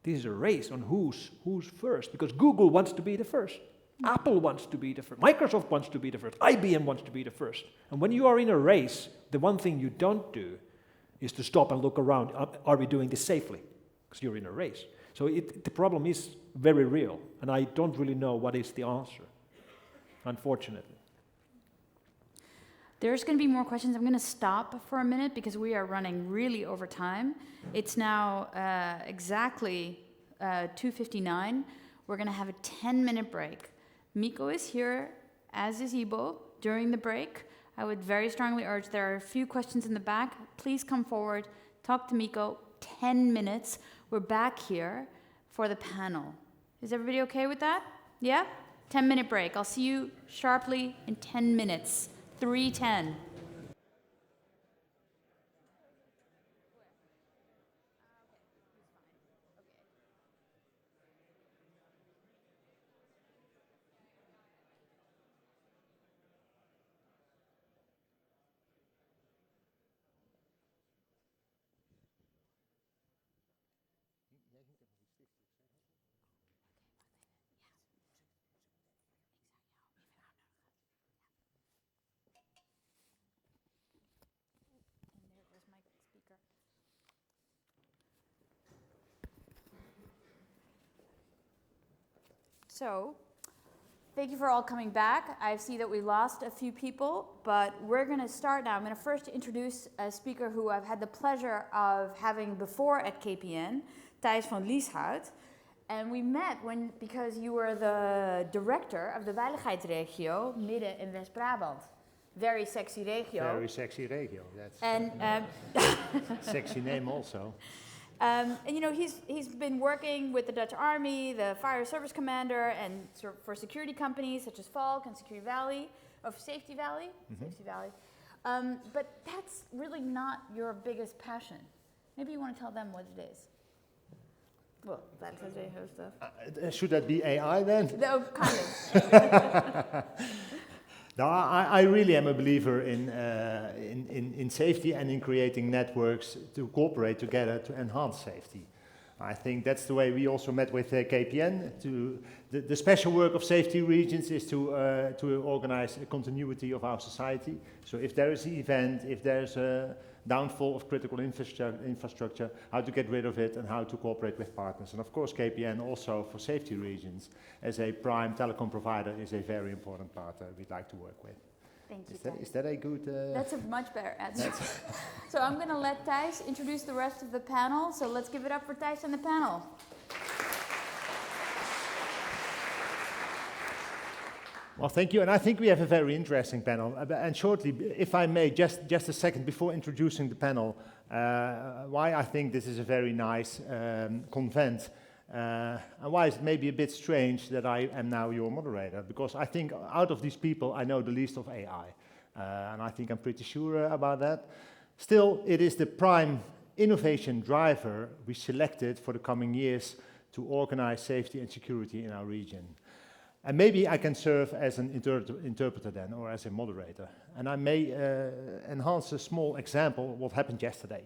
This is a race on who's first, because Google wants to be the first. Apple wants to be the first. Microsoft wants to be the first. IBM wants to be the first. And when you are in a race, the one thing you don't do is to stop and look around. Are we doing this safely? Because you're in a race. So the problem is very real, and I don't really know what is the answer, unfortunately. There's going to be more questions. I'm going to stop for a minute because we are running really over time. It's now exactly 2:59. We're going to have a 10-minute break. Mikko is here, as is Ibo, during the break. I would very strongly urge, there are a few questions in the back. Please come forward, talk to Mikko, 10 minutes. We're back here for the panel. Is everybody okay with that? Yeah? 10-minute break. I'll see you sharply in 10 minutes. 3:10. So, thank you for all coming back. I see that we lost a few people, but we're going to start now. I'm going to first introduce a speaker who I've had the pleasure of having before at KPN, Tijs van Lieshout. And we met because you were the director of the Veiligheidsregio Midden- en West-Brabant. Very sexy regio. Very sexy regio. That's and sexy name also. And you know, he's been working with the Dutch Army, the Fire Service Commander, and for security companies such as Falk and Safety Valley. Mm-hmm. Safety Valley. But that's really not your biggest passion. Maybe you want to tell them what it is. Well, that's the stuff. Should that be AI then? No, kind of. No, I really am a believer in safety and in creating networks to cooperate together to enhance safety. I think that's the way we also met with KPN. The special work of safety regions is to organize a continuity of our society. So if there is an event, if there's a downfall of critical infrastructure, how to get rid of it and how to cooperate with partners. And of course KPN also for safety regions as a prime telecom provider is a very important partner we'd like to work with. Thank you. Is that a good... That's a much better answer. So I'm going to let Tijs introduce the rest of the panel. So let's give it up for Tijs and the panel. Well, thank you, and I think we have a very interesting panel. And shortly, if I may, just a second before introducing the panel, why I think this is a very nice convent, and why it's maybe a bit strange that I am now your moderator, because I think out of these people, I know the least of AI, and I think I'm pretty sure about that. Still, it is the prime innovation driver we selected for the coming years to organize safety and security in our region. And maybe I can serve as an interpreter then, or as a moderator. And I may enhance a small example of what happened yesterday.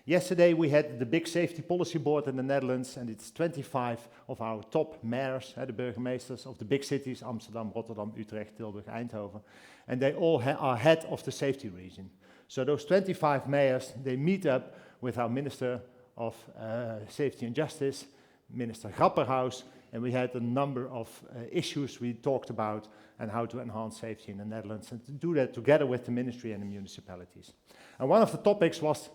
Yesterday we had the big safety policy board in the Netherlands, and it's 25 of our top mayors, the burgemeesters of the big cities, Amsterdam, Rotterdam, Utrecht, Tilburg, Eindhoven, and they all are head of the safety region. So those 25 mayors, they meet up with our Minister of Safety and Justice, Minister Grapperhaus, and we had a number of issues we talked about and how to enhance safety in the Netherlands, and to do that together with the ministry and the municipalities. And one of the topics was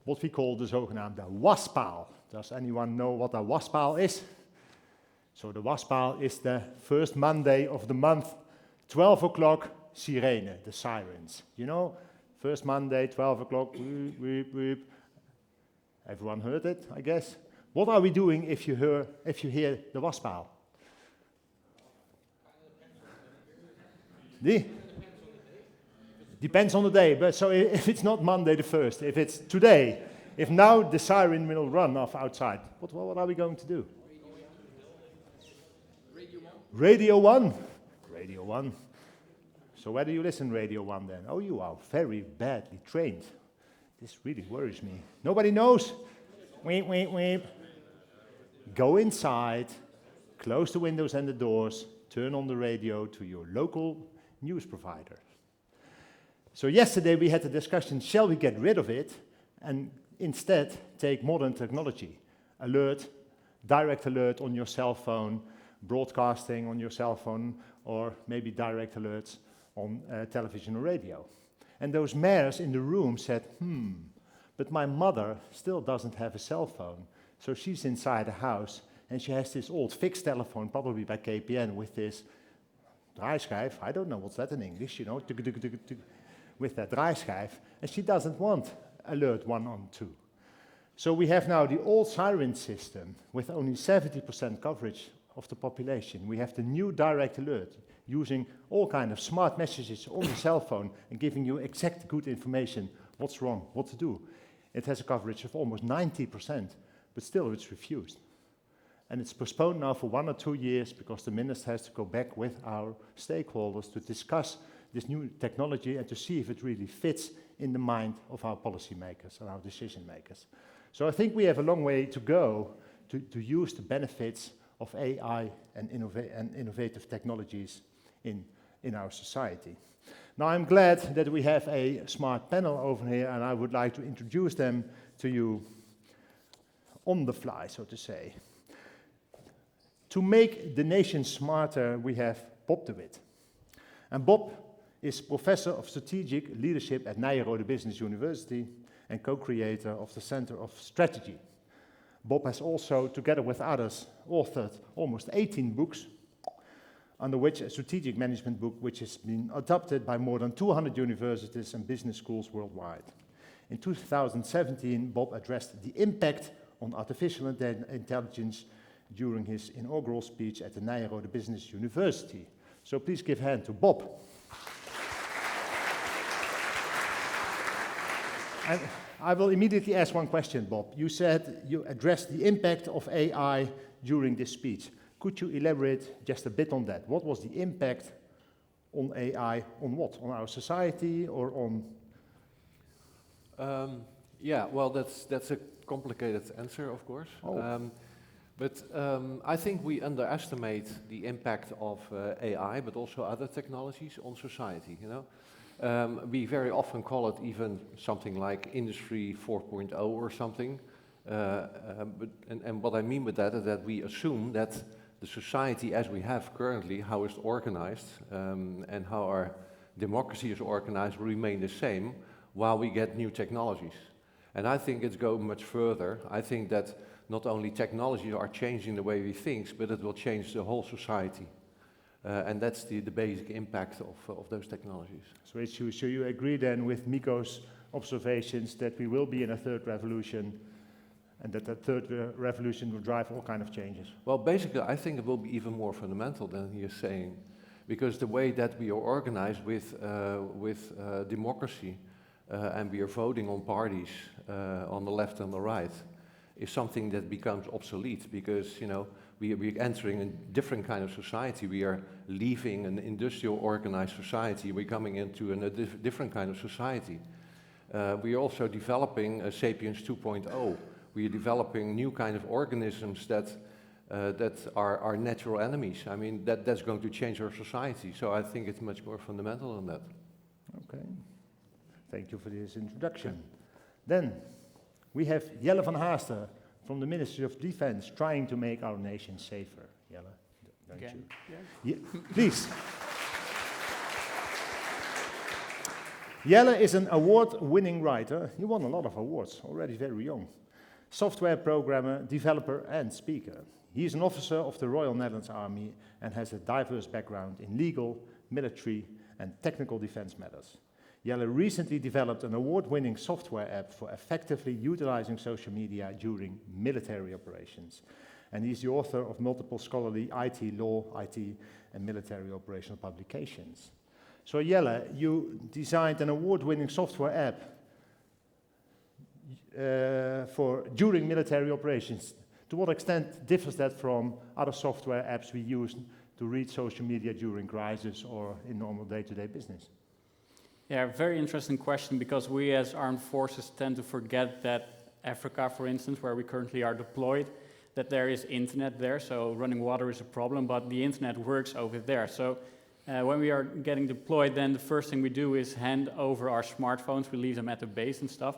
what we call the zogenaamde waspaal. Does anyone know what a waspaal is? So the waspaal is the first Monday of the month, 12 o'clock, sirene, the sirens. You know, first Monday, 12 o'clock, weep, weep, weep. Everyone heard it, I guess. What are we doing if you hear the waspaal? Depends on the day, but so if it's not Monday the 1st, if it's today, if now the siren will run off outside, what are we going to do? Radio 1. Radio 1. So where do you listen Radio 1 then? Oh, you are very badly trained. This really worries me. Nobody knows? Weep, weep, weep. Go inside, close the windows and the doors, turn on the radio to your local news provider. So yesterday we had a discussion, shall we get rid of it and instead take modern technology? Alert, direct alert on your cell phone, broadcasting on your cell phone, or maybe direct alerts on television or radio. And those mayors in the room said, but my mother still doesn't have a cell phone. So she's inside the house and she has this old fixed telephone, probably by KPN, with this draaischijf. I don't know what's that in English, you know, with that draaischijf. And she doesn't want alert 1 on 2. So we have now the old siren system with only 70% coverage of the population. We have the new direct alert using all kind of smart messages on the cell phone and giving you exact good information, what's wrong, what to do. It has a coverage of almost 90%, but still it's refused. And it's postponed now for 1 or 2 years because the minister has to go back with our stakeholders to discuss this new technology and to see if it really fits in the mind of our policymakers and our decision makers. So I think we have a long way to go to use the benefits of AI and innovative technologies in our society. Now I'm glad that we have a smart panel over here, and I would like to introduce them to you on the fly, so to say. To make the nation smarter, we have Bob de Wit. And Bob is Professor of Strategic Leadership at Nyenrode Business University and co-creator of the Center of Strategy. Bob has also, together with others, authored almost 18 books, under which a strategic management book which has been adopted by more than 200 universities and business schools worldwide. In 2017, Bob addressed the impact on artificial intelligence during his inaugural speech at the Nyenrode Business University. So please give a hand to Bob. And I will immediately ask one question, Bob. You said you addressed the impact of AI during this speech. Could you elaborate just a bit on that? What was the impact on AI on what? On our society or on? Yeah, well, that's a complicated answer, of course. Oh. But I think we underestimate the impact of AI, but also other technologies on society, you know. We very often call it even something like Industry 4.0 or something. And what I mean with that is that we assume that the society as we have currently, how it's organized, and how our democracy is organized will remain the same while we get new technologies. And I think it's going much further. I think that not only technologies are changing the way we think, but it will change the whole society. And that's the basic impact of those technologies. So you agree then with Mikko's observations that we will be in a third revolution, and that the third revolution will drive all kinds of changes? Well, basically, I think it will be even more fundamental than he is saying, because the way that we are organized with democracy, and we are voting on parties on the left and the right, is something that becomes obsolete, because, you know, we're entering a different kind of society. We are leaving an industrial organized society. We're coming into a different kind of society. We are also developing a Sapiens 2.0. We are developing new kind of organisms that are our natural enemies. I mean, that's going to change our society. So I think it's much more fundamental than that. Okay. Thank you for this introduction. Then we have Jelle van Haaster from the Ministry of Defense trying to make our nation safer. Jelle, don't Again? you? Please. Jelle is an award-winning writer. He won a lot of awards, already very young. Software programmer, developer and speaker. He is an officer of the Royal Netherlands Army and has a diverse background in legal, military and technical defense matters. Jelle recently developed an award-winning software app for effectively utilizing social media during military operations. And he's the author of multiple scholarly IT law, IT and military operational publications. So Jelle, you designed an award-winning software app for during military operations. To what extent differs that from other software apps we use to read social media during crisis or in normal day-to-day business? Yeah, very interesting question, because we as armed forces tend to forget that Africa, for instance, where we currently are deployed, that there is internet there, so running water is a problem, but the internet works over there. So when we are getting deployed, then the first thing we do is hand over our smartphones, we leave them at the base and stuff,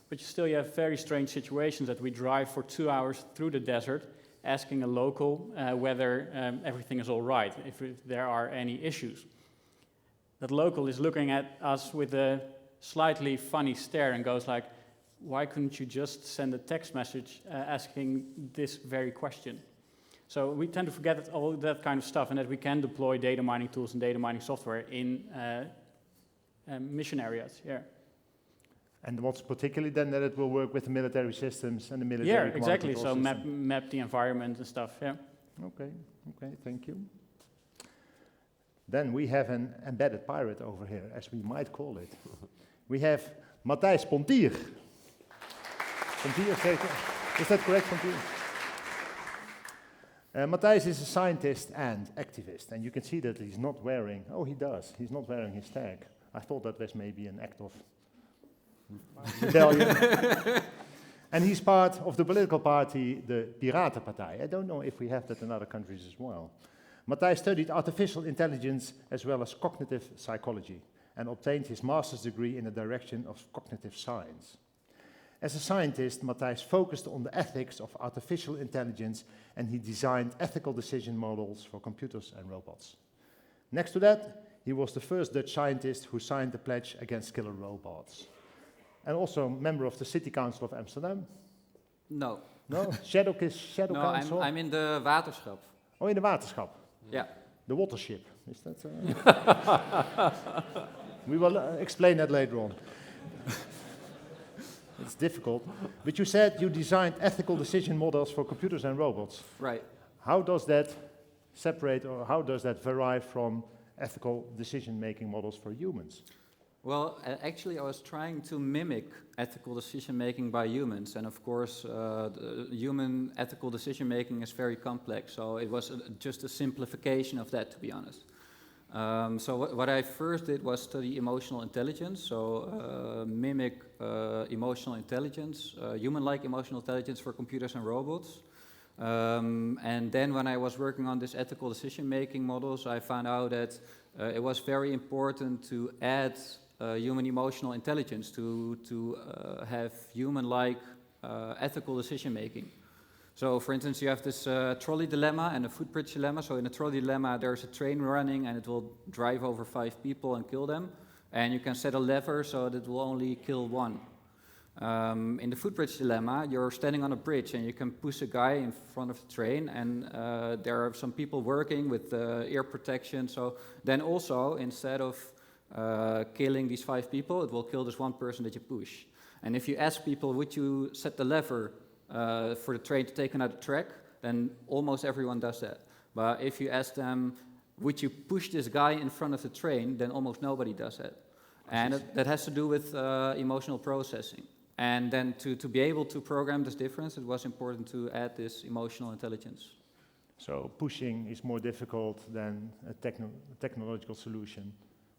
but you have very strange situations that we drive for 2 hours through the desert, asking a local whether everything is all right, if there are any issues. That local is looking at us with a slightly funny stare and goes like, why couldn't you just send a text message asking this very question? So we tend to forget all that kind of stuff, and that we can deploy data mining tools and data mining software in mission areas, yeah. And what's particularly then that it will work with the military systems and the military Yeah, exactly, so system. map the environment and stuff, yeah. Okay, thank you. Then we have an embedded pirate over here, as we might call it. We have Matthijs Pontier. Pontier, is that correct, Pontier? Matthijs is a scientist and activist, and you can see that he's not wearing, he's not wearing his tag. I thought that was maybe an act of rebellion. And he's part of the political party, the Piratenpartij. I don't know if we have that in other countries as well. Matthijs studied artificial intelligence as well as cognitive psychology and obtained his master's degree in the direction of cognitive science. As a scientist, Matthijs focused on the ethics of artificial intelligence, and he designed ethical decision models for computers and robots. Next to that, he was the first Dutch scientist who signed the pledge against killer robots. And also a member of the City Council of Amsterdam. No. No? Shadow Council? I'm in the waterschap. Oh, in the waterschap? Yeah. The watership, is that? We will explain that later on. It's difficult. But you said you designed ethical decision models for computers and robots. Right. How does that separate, or how does that vary from ethical decision-making models for humans? Well, actually, I was trying to mimic ethical decision-making by humans, and of course, human ethical decision-making is very complex, so it was just a simplification of that, to be honest. So what I first did was study emotional intelligence, so mimic emotional intelligence, human-like emotional intelligence for computers and robots. And then when I was working on this ethical decision-making models, I found out that it was very important to add human emotional intelligence to have human-like ethical decision-making. So, for instance, you have this trolley dilemma and a footbridge dilemma. So in a trolley dilemma, there's a train running and it will drive over 5 people and kill them. And you can set a lever so that it will only kill 1. In the footbridge dilemma, you're standing on a bridge and you can push a guy in front of the train, and there are some people working with ear protection. So then also, instead of killing these 5 people, it will kill this 1 person that you push. And if you ask people, would you set the lever for the train to take another track, then almost everyone does that. But if you ask them, would you push this guy in front of the train, then almost nobody does that. And that has to do with emotional processing. And then to be able to program this difference, it was important to add this emotional intelligence. So pushing is more difficult than a technological solution.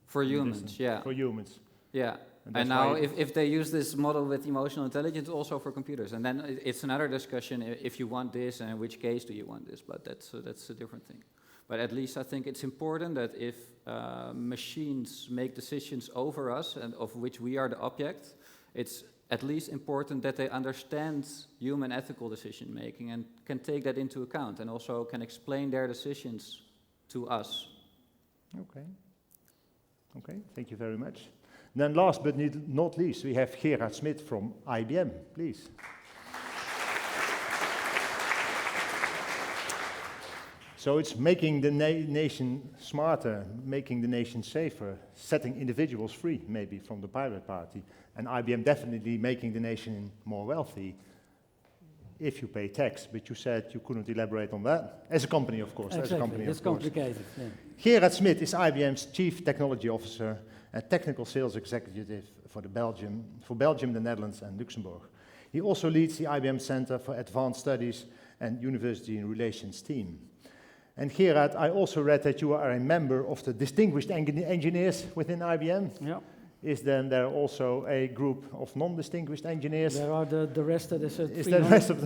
For humans, yeah. For humans. Yeah. And now if they use this model with emotional intelligence also for computers, and then it's another discussion if you want this and in which case do you want this, but that's a different thing. But at least I think it's important that if machines make decisions over us and of which we are the object, it's at least important that they understand human ethical decision making and can take that into account and also can explain their decisions to us. Okay. Okay, thank you very much. Then last but not least, we have Gerard Smit from IBM, please. So it's making the nation smarter, making the nation safer, setting individuals free, maybe, from the Pirate Party, and IBM definitely making the nation more wealthy if you pay tax. But you said you couldn't elaborate on that. As a company, of course. Exactly. As a company, it's complicated. Yeah. Gerard Smit is IBM's Chief Technology Officer and Technical Sales Executive for Belgium, the Netherlands, and Luxembourg. He also leads the IBM Center for Advanced Studies and University Relations team. And Gerard, I also read that you are a member of the Distinguished Engineers within IBM. Yeah. Is then there also a group of non-distinguished engineers? There are the rest that is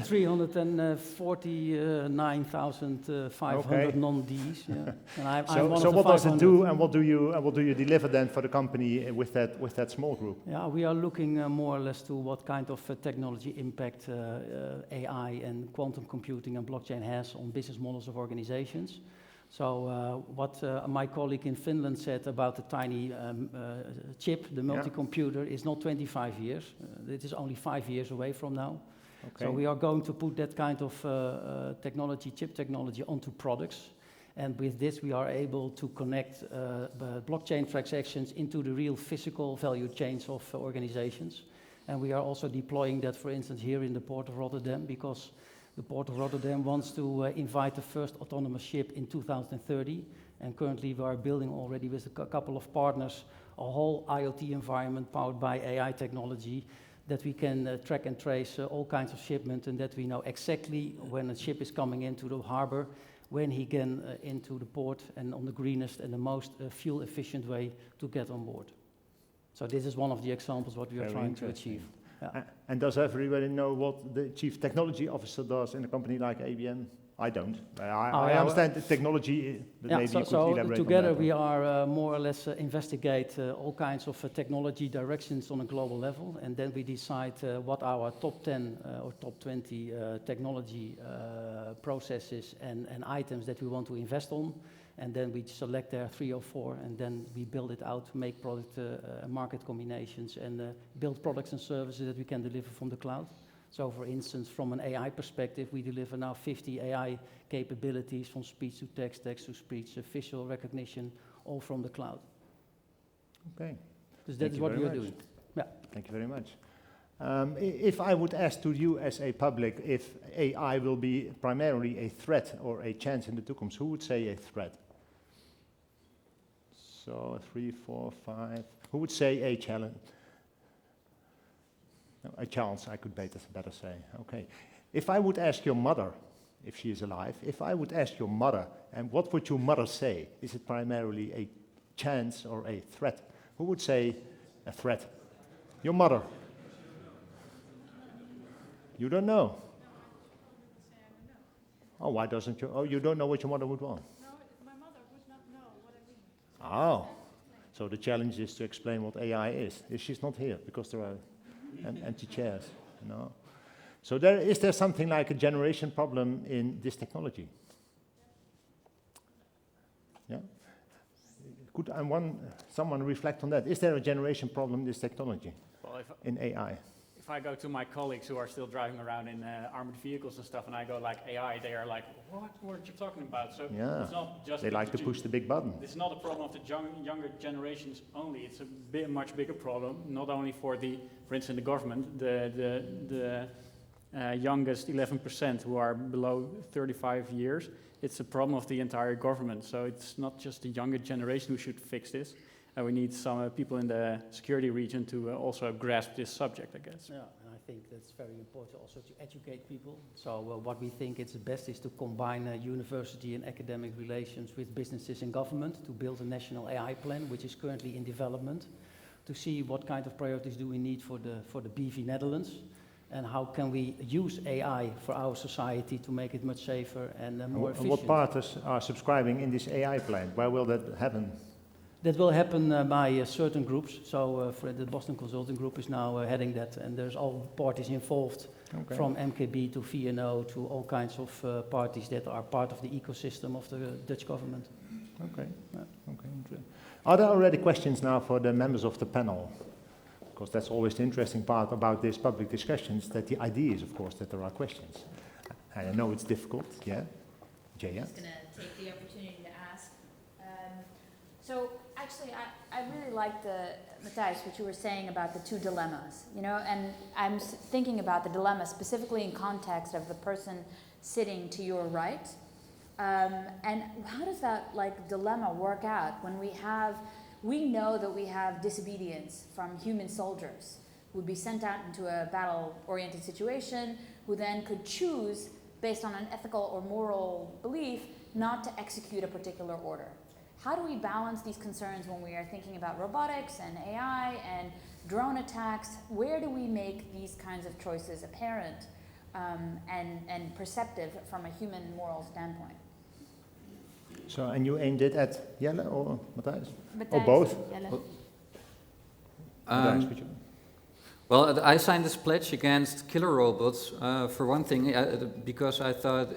349,500 non-Ds. Yeah. And I'm so what does it do, and what do you deliver then for the company with that small group? Yeah, we are looking more or less to what kind of technology impact AI and quantum computing and blockchain has on business models of organizations. So what my colleague in Finland said about the tiny chip, the multi-computer, is not 25 years. It is only 5 years away from now. Okay. So we are going to put that kind of technology, chip technology, onto products. And with this, we are able to connect blockchain transactions into the real physical value chains of organizations. And we are also deploying that, for instance, here in the Port of Rotterdam, because the Port of Rotterdam wants to invite the first autonomous ship in 2030, and currently we are building already with a couple of partners a whole IoT environment powered by AI technology that we can track and trace all kinds of shipment, and that we know exactly when a ship is coming into the harbor, when he can into the port, and on the greenest and the most fuel efficient way to get on board. So this is one of the examples what we are trying to achieve. Yeah. And does everybody know what the Chief Technology Officer does in a company like IBM? I don't. I understand the technology, but maybe you could elaborate on that. Together we are more or less investigate all kinds of technology directions on a global level, and then we decide what our top 10 or top 20 technology processes and items that we want to invest on. And then we select there 3 or 4, and then we build it out, make product market combinations, and build products and services that we can deliver from the cloud. So for instance, from an AI perspective, we deliver now 50 AI capabilities, from speech to text, text to speech, visual recognition, all from the cloud. Okay. So that is what we are doing. Yeah. Thank you very much. If I would ask to you as a public if AI will be primarily a threat or a chance in the toekomst, who would say a threat? So 3, 4, 5. Who would say a challenge? No, a chance, I could better say. Okay. If I would ask your mother, if she is alive, if I would ask your mother, and what would your mother say? Is it primarily a chance or a threat? Who would say a threat? Your mother. You don't know? Oh, why doesn't you? Oh, you don't know what your mother would want? No, my mother would not know what I mean. Oh, so the challenge is to explain what AI is. She's not here because there are empty chairs. No. So is there something like a generation problem in this technology? Yeah. Could someone reflect on that? Is there a generation problem in this technology, in AI? If I go to my colleagues who are still driving around in armored vehicles and stuff, and I go like AI, they are like, what are you talking about? So it's not just they like to push the big button. It's not a problem of the younger generations only. It's a much bigger problem, not only for instance, the government, the youngest 11% who are below 35 years. It's a problem of the entire government. So it's not just the younger generation who should fix this. We need some people in the security region to also grasp this subject, I guess. Yeah, and I think that's very important also to educate people. So what we think is the best is to combine university and academic relations with businesses and government to build a national AI plan, which is currently in development, to see what kind of priorities do we need for the BV Netherlands, and how can we use AI for our society to make it much safer and more efficient. What partners are subscribing in this AI plan? Where will that happen? That will happen by certain groups. So for the Boston Consulting Group is now heading that, and there's all parties involved, from MKB to VNO to all kinds of parties that are part of the ecosystem of the Dutch government. Okay. Yeah. Okay. Interesting. Are there already questions now for the members of the panel? Because that's always the interesting part about these public discussions, that the idea is, of course, that there are questions. And I know it's difficult, yeah? Jaya? I'm just going to take the opportunity to ask. So actually, I really liked Matthijs, what you were saying about the two dilemmas, you know, and I'm thinking about the dilemma specifically in context of the person sitting to your right. And how does that dilemma work out when we know that we have disobedience from human soldiers who would be sent out into a battle-oriented situation, who then could choose, based on an ethical or moral belief, not to execute a particular order. How do we balance these concerns when we are thinking about robotics and AI and drone attacks? Where do we make these kinds of choices apparent and perceptive from a human moral standpoint? So, and you aimed it at Jelle or Matthijs? Or Matthijs, both? Jelle. Well, I signed this pledge against killer robots for one thing, because I thought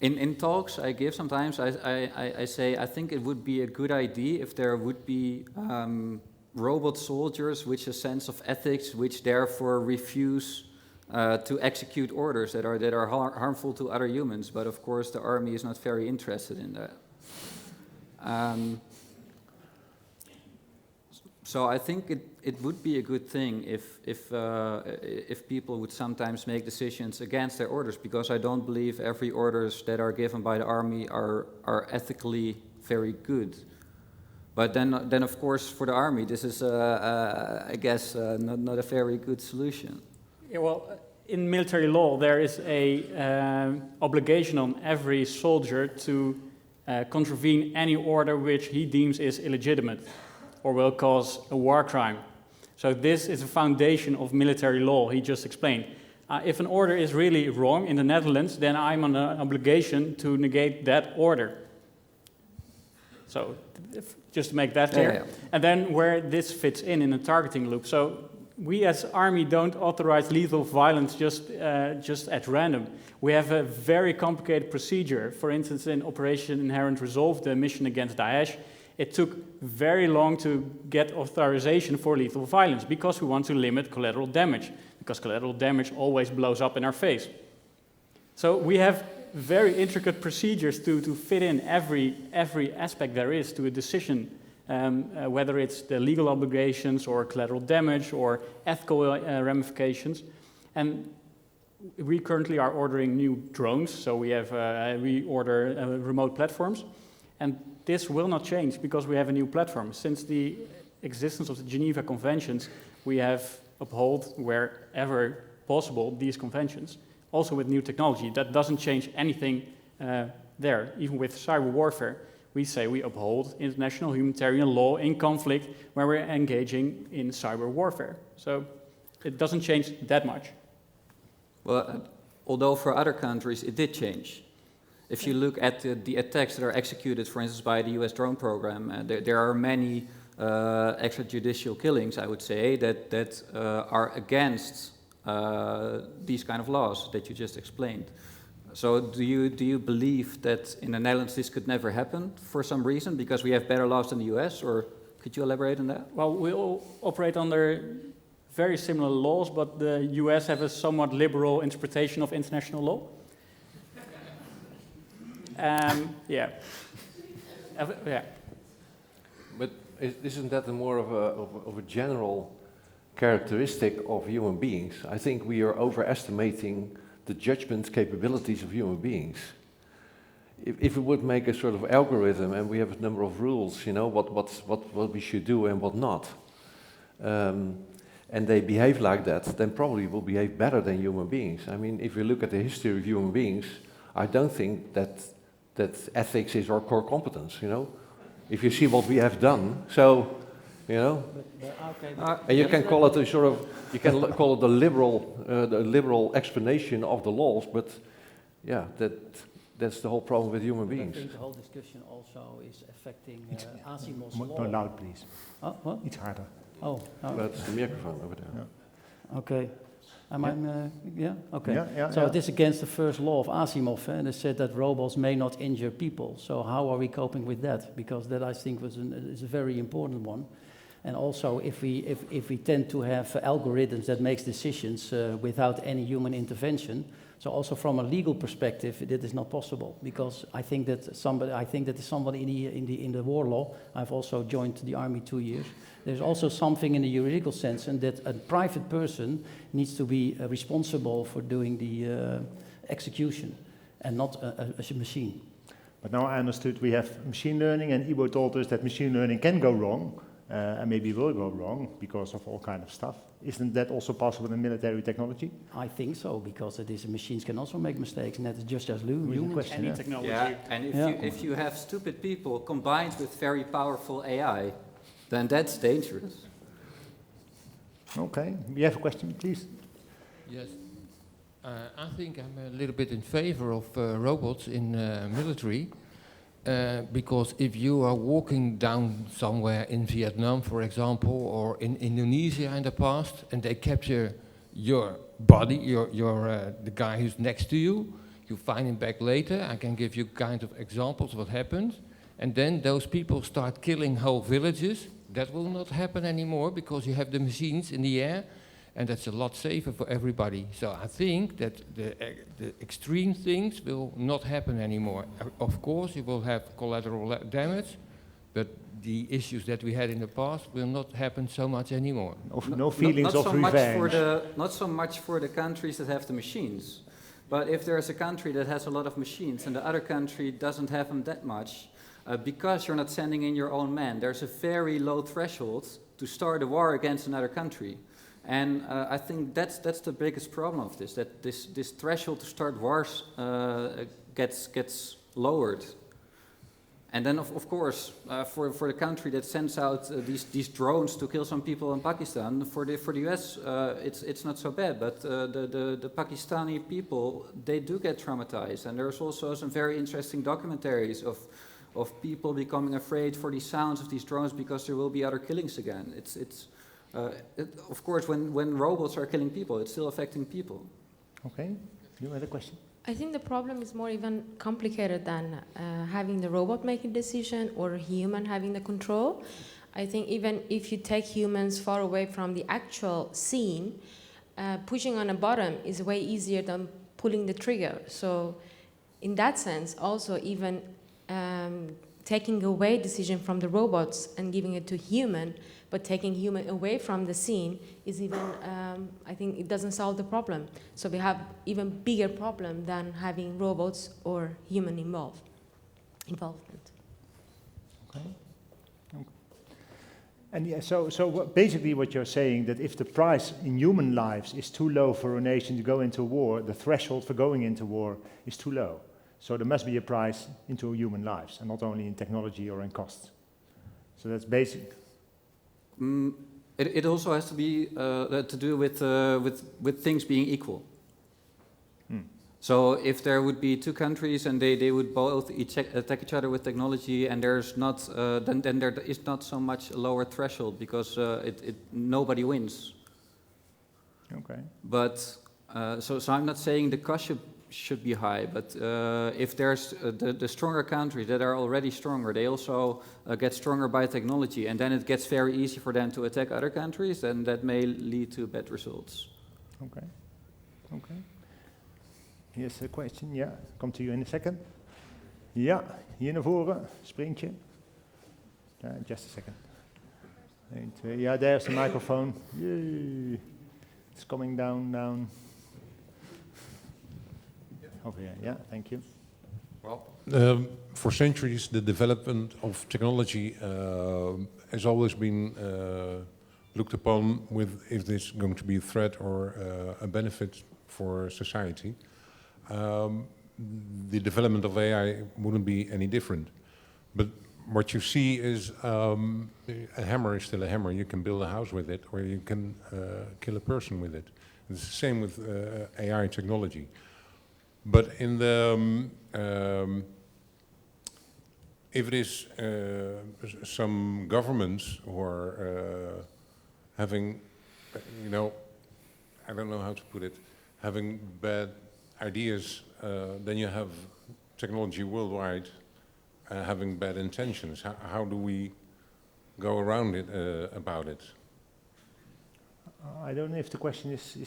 in talks I give sometimes, I say I think it would be a good idea if there would be robot soldiers with a sense of ethics, which therefore refuse to execute orders that are harmful to other humans. But of course, the army is not very interested in that. So I think it would be a good thing if people would sometimes make decisions against their orders, because I don't believe every orders that are given by the army are ethically very good. But then of course for the army this is I guess not a very good solution. Yeah, well, in military law there is a obligation on every soldier to contravene any order which he deems is illegitimate or will cause a war crime. So this is a foundation of military law, he just explained. If an order is really wrong in the Netherlands, then I'm on an obligation to negate that order. So just to make that clear. Yeah. And then where this fits in a targeting loop. So we as Army don't authorize lethal violence just at random. We have a very complicated procedure. For instance, in Operation Inherent Resolve, the mission against Daesh, it took very long to get authorization for lethal violence because we want to limit collateral damage, because collateral damage always blows up in our face. So we have very intricate procedures to fit in every aspect there is to a decision, whether it's the legal obligations or collateral damage or ethical ramifications. And we currently are ordering new drones, so we order remote platforms. And this will not change because we have a new platform. Since the existence of the Geneva Conventions, we have upheld wherever possible these conventions, also with new technology. That doesn't change anything there. Even with cyber warfare, we say we uphold international humanitarian law in conflict where we're engaging in cyber warfare. So it doesn't change that much. Well, although for other countries it did change. If you look at the attacks that are executed, for instance, by the US drone program, there are many extrajudicial killings, I would say, that are against these kind of laws that you just explained. So do you believe that in the Netherlands this could never happen for some reason, because we have better laws than the US, or could you elaborate on that? Well, we all operate under very similar laws, but the US have a somewhat liberal interpretation of international law. Yeah. Yeah. But isn't that more of a general characteristic of human beings? I think we are overestimating the judgment capabilities of human beings. If we would make a sort of algorithm and we have a number of rules, you know, what we should do and what not, and they behave like that, then probably will behave better than human beings. I mean, if you look at the history of human beings, I don't think that ethics is our core competence, you know? If you see what we have done, so, you know, and you can call it a sort of, you can call it the liberal explanation of the laws, but yeah, that's the whole problem with human beings. I think the whole discussion also is affecting Asimov's law. More loud, please. What? It's harder. Oh, no. That's the microphone over there. Yeah. Okay. Yeah? Okay. Yeah, so it is against the first law of Asimov, and it said that robots may not injure people. So how are we coping with that? Because that, I think, is a very important one. And also, if we tend to have algorithms that makes decisions without any human intervention, so also from a legal perspective, that is not possible. Because I think that somebody in the war law. I've also joined the army 2 years. There's also something in the juridical sense, and that a private person needs to be responsible for doing the execution, and not a machine. But now I understood we have machine learning, and Ivo told us that machine learning can go wrong, and maybe will go wrong because of all kind of stuff. Isn't that also possible in military technology? I think so, because machines can also make mistakes, and that is just as humans. Any technology. Yeah, and if you have stupid people combined with very powerful AI, then that's dangerous. Okay, we have a question, please. Yes, I think I'm a little bit in favor of robots in military, because if you are walking down somewhere in Vietnam, for example, or in Indonesia in the past, and they capture your body, the guy who's next to you, you find him back later. I can give you kind of examples of what happens, and then those people start killing whole villages. That will not happen anymore because you have the machines in the air, and that's a lot safer for everybody. So I think that the extreme things will not happen anymore. Of course, you will have collateral damage, but the issues that we had in the past will not happen so much anymore. No feelings of revenge. Not so much for the countries that have the machines. But if there's a country that has a lot of machines and the other country doesn't have them that much, because you're not sending in your own men, there's a very low threshold to start a war against another country. And I think that's the biggest problem of this, that this threshold to start wars gets lowered. And then, of course, for the country that sends out these drones to kill some people in Pakistan, for the US, it's not so bad. But the Pakistani people, they do get traumatized. And there's also some very interesting documentaries of people becoming afraid for the sounds of these drones because there will be other killings again. Of course, when robots are killing people, it's still affecting people. Okay, you had a question? I think the problem is more even complicated than having the robot make a decision or a human having the control. I think even if you take humans far away from the actual scene, pushing on a button is way easier than pulling the trigger. So in that sense, also even taking away decision from the robots and giving it to human, but taking human away from the scene is even, I think it doesn't solve the problem. So we have even bigger problem than having robots or human involvement. Okay. And yeah, so basically what you're saying, that if the price in human lives is too low for a nation to go into war, the threshold for going into war is too low. So there must be a price into human lives, and not only in technology or in costs. So that's basic. It also has to be to do with things being equal. So if there would be two countries and they would both attack each other with technology, and there's not then there is not so much a lower threshold because nobody wins. Okay. But so I'm not saying the cost should be high, but if there's the stronger countries that are already stronger, they also get stronger by technology, and then it gets very easy for them to attack other countries, and that may lead to bad results. Okay. Okay. Here's a question. Yeah, come to you in a second. Ja, hier naar voren, sprintje. Just a second. 1, 2. Yeah, there's the microphone. Yay. It's coming down. Over here, yeah, thank you. Well, for centuries, the development of technology has always been looked upon with if this is going to be a threat or a benefit for society. The development of AI wouldn't be any different. But what you see is a hammer is still a hammer. You can build a house with it, or you can kill a person with it. It's the same with AI technology. But in the if it is some governments who are having, you know, I don't know how to put it, having bad ideas, then you have technology worldwide having bad intentions. How do we go around it, about it? I don't know if the question is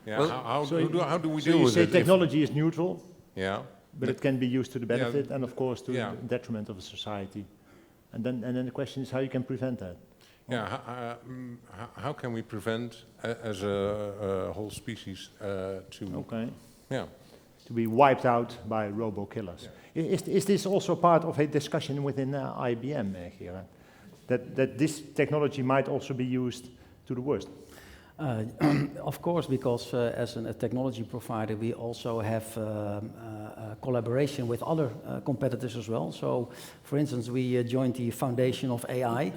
yeah, well, how do we so deal with it? You say technology is neutral, yeah, but it can be used to the benefit and of course to yeah. the detriment of a society. And then the question is how you can prevent that. Yeah, how can we prevent as a whole species to be wiped out by robo-killers? Yeah. Is this also part of a discussion within IBM, Gerard? That this technology might also be used to the worst? Of course, because as a technology provider, we also have collaboration with other competitors as well. So, for instance, we joined the Foundation of AI,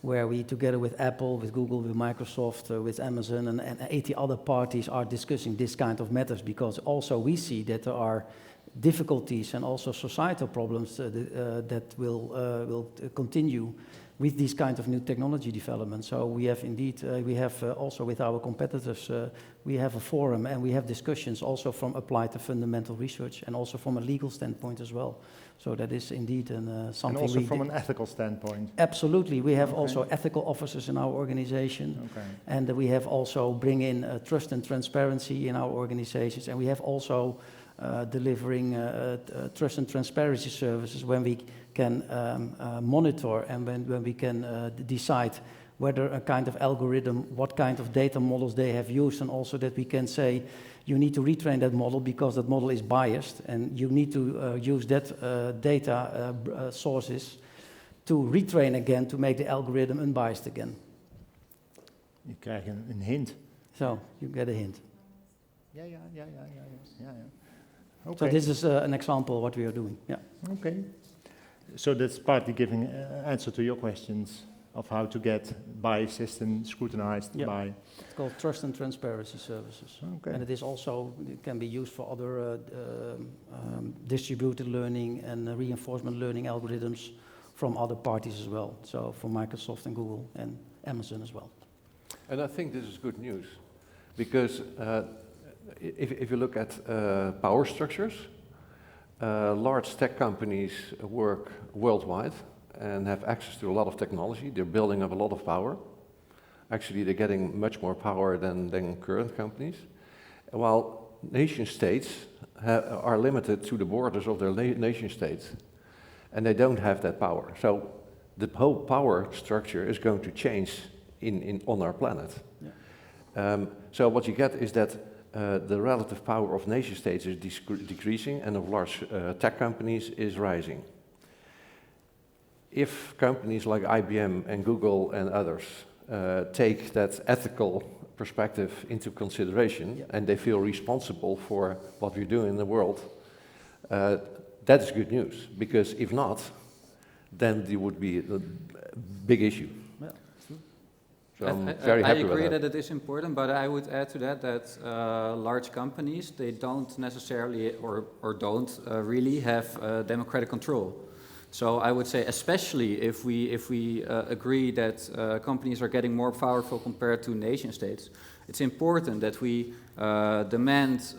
where we, together with Apple, with Google, with Microsoft, with Amazon, and 80 other parties are discussing this kind of matters, because also we see that there are difficulties and also societal problems that will continue with these kind of new technology developments. So we have indeed, we have also with our competitors, we have a forum and we have discussions also from applied to fundamental research and also from a legal standpoint as well. So that is indeed something. And also from an ethical standpoint? Absolutely. We have also ethical officers in our organization. Okay. And we have also bring in trust and transparency in our organizations. And we have also delivering trust and transparency services when we can monitor and when we can decide whether a kind of algorithm, what kind of data models they have used, and also that we can say you need to retrain that model because that model is biased, and you need to use that data sources to retrain again to make the algorithm unbiased again. You krijgt een hint. So you get a hint. Yeah. Okay. So this is an example of what we are doing. Yeah. Okay. So that's partly giving answer to your questions of how to get bias system scrutinized by. It's called trust and transparency services. Okay. And it is also, it can be used for other distributed learning and reinforcement learning algorithms from other parties as well. So from Microsoft and Google and Amazon as well. And I think this is good news, because if you look at power structures, large tech companies work worldwide and have access to a lot of technology. They're building up a lot of power. Actually, they're getting much more power than current companies. While nation states are limited to the borders of their nation states, and they don't have that power. So the whole power structure is going to change on our planet. Yeah. So what you get is that the relative power of nation states is decreasing and of large tech companies is rising. If companies like IBM and Google and others take that ethical perspective into consideration, and they feel responsible for what we do in the world, that is good news, because if not, then there would be a big issue. Yeah. So I'm very happy with that. I agree that it is important, but I would add to that large companies, they don't necessarily or don't really have democratic control. So I would say, especially if we agree that companies are getting more powerful compared to nation states, it's important that we demand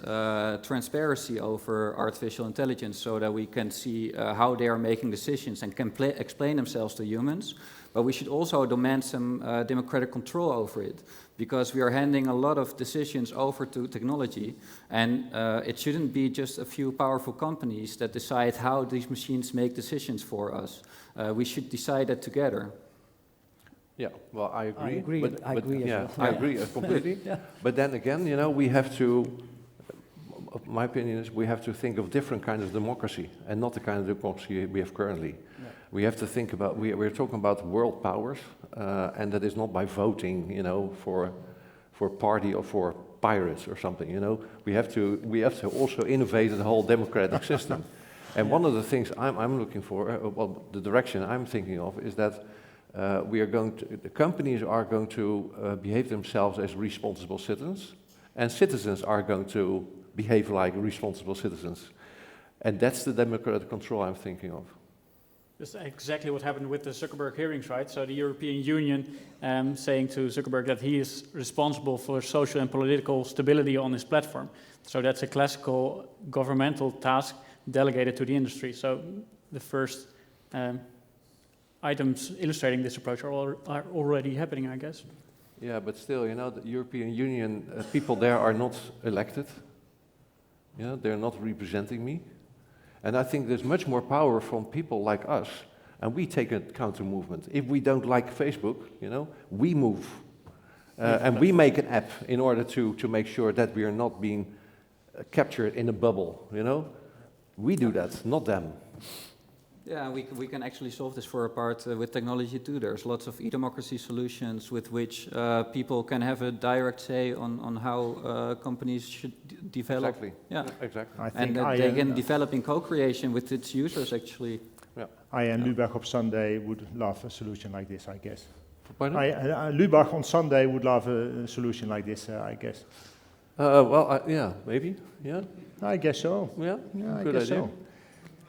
transparency over artificial intelligence so that we can see how they are making decisions and can explain themselves to humans. But we should also demand some democratic control over it, because we are handing a lot of decisions over to technology, and it shouldn't be just a few powerful companies that decide how these machines make decisions for us. We should decide that together. Yeah, well, I agree. I agree. But I agree. Yeah, as well. I agree completely. Yeah. But then again, you know, we have to. My opinion is we have to think of different kinds of democracy, and not the kind of democracy we have currently. Yeah. we have to think about, we're talking about world powers, and that is not by voting, you know, for party or for pirates or something, you know. We have to also innovate the whole democratic system. And one of the things I'm looking for, well, the direction I'm thinking of is that the companies are going to behave themselves as responsible citizens, and citizens are going to behave like responsible citizens. And that's the democratic control I'm thinking of. That's exactly what happened with the Zuckerberg hearings, right? So the European Union saying to Zuckerberg that he is responsible for social and political stability on his platform. So that's a classical governmental task delegated to the industry. So the first items illustrating this approach are already happening, I guess. Yeah, but still, you know, the European Union people there are not elected. You know, they're not representing me. And I think there's much more power from people like us, and we take a counter movement. If we don't like Facebook, you know, we move. And we make an app in order to make sure that we are not being captured in a bubble, you know. We do that, not them. Yeah, we can actually solve this for a part with technology too. There's lots of e-democracy solutions with which people can have a direct say on how companies should develop. Exactly. Yeah, exactly. I think and they can develop in co-creation with its users actually. Yeah. Lubach on Sunday would love a solution like this, I guess. Pardon? Lubach on Sunday would love a solution like this, I guess. Yeah, maybe. Yeah. I guess so. Yeah. I Good guess idea. so.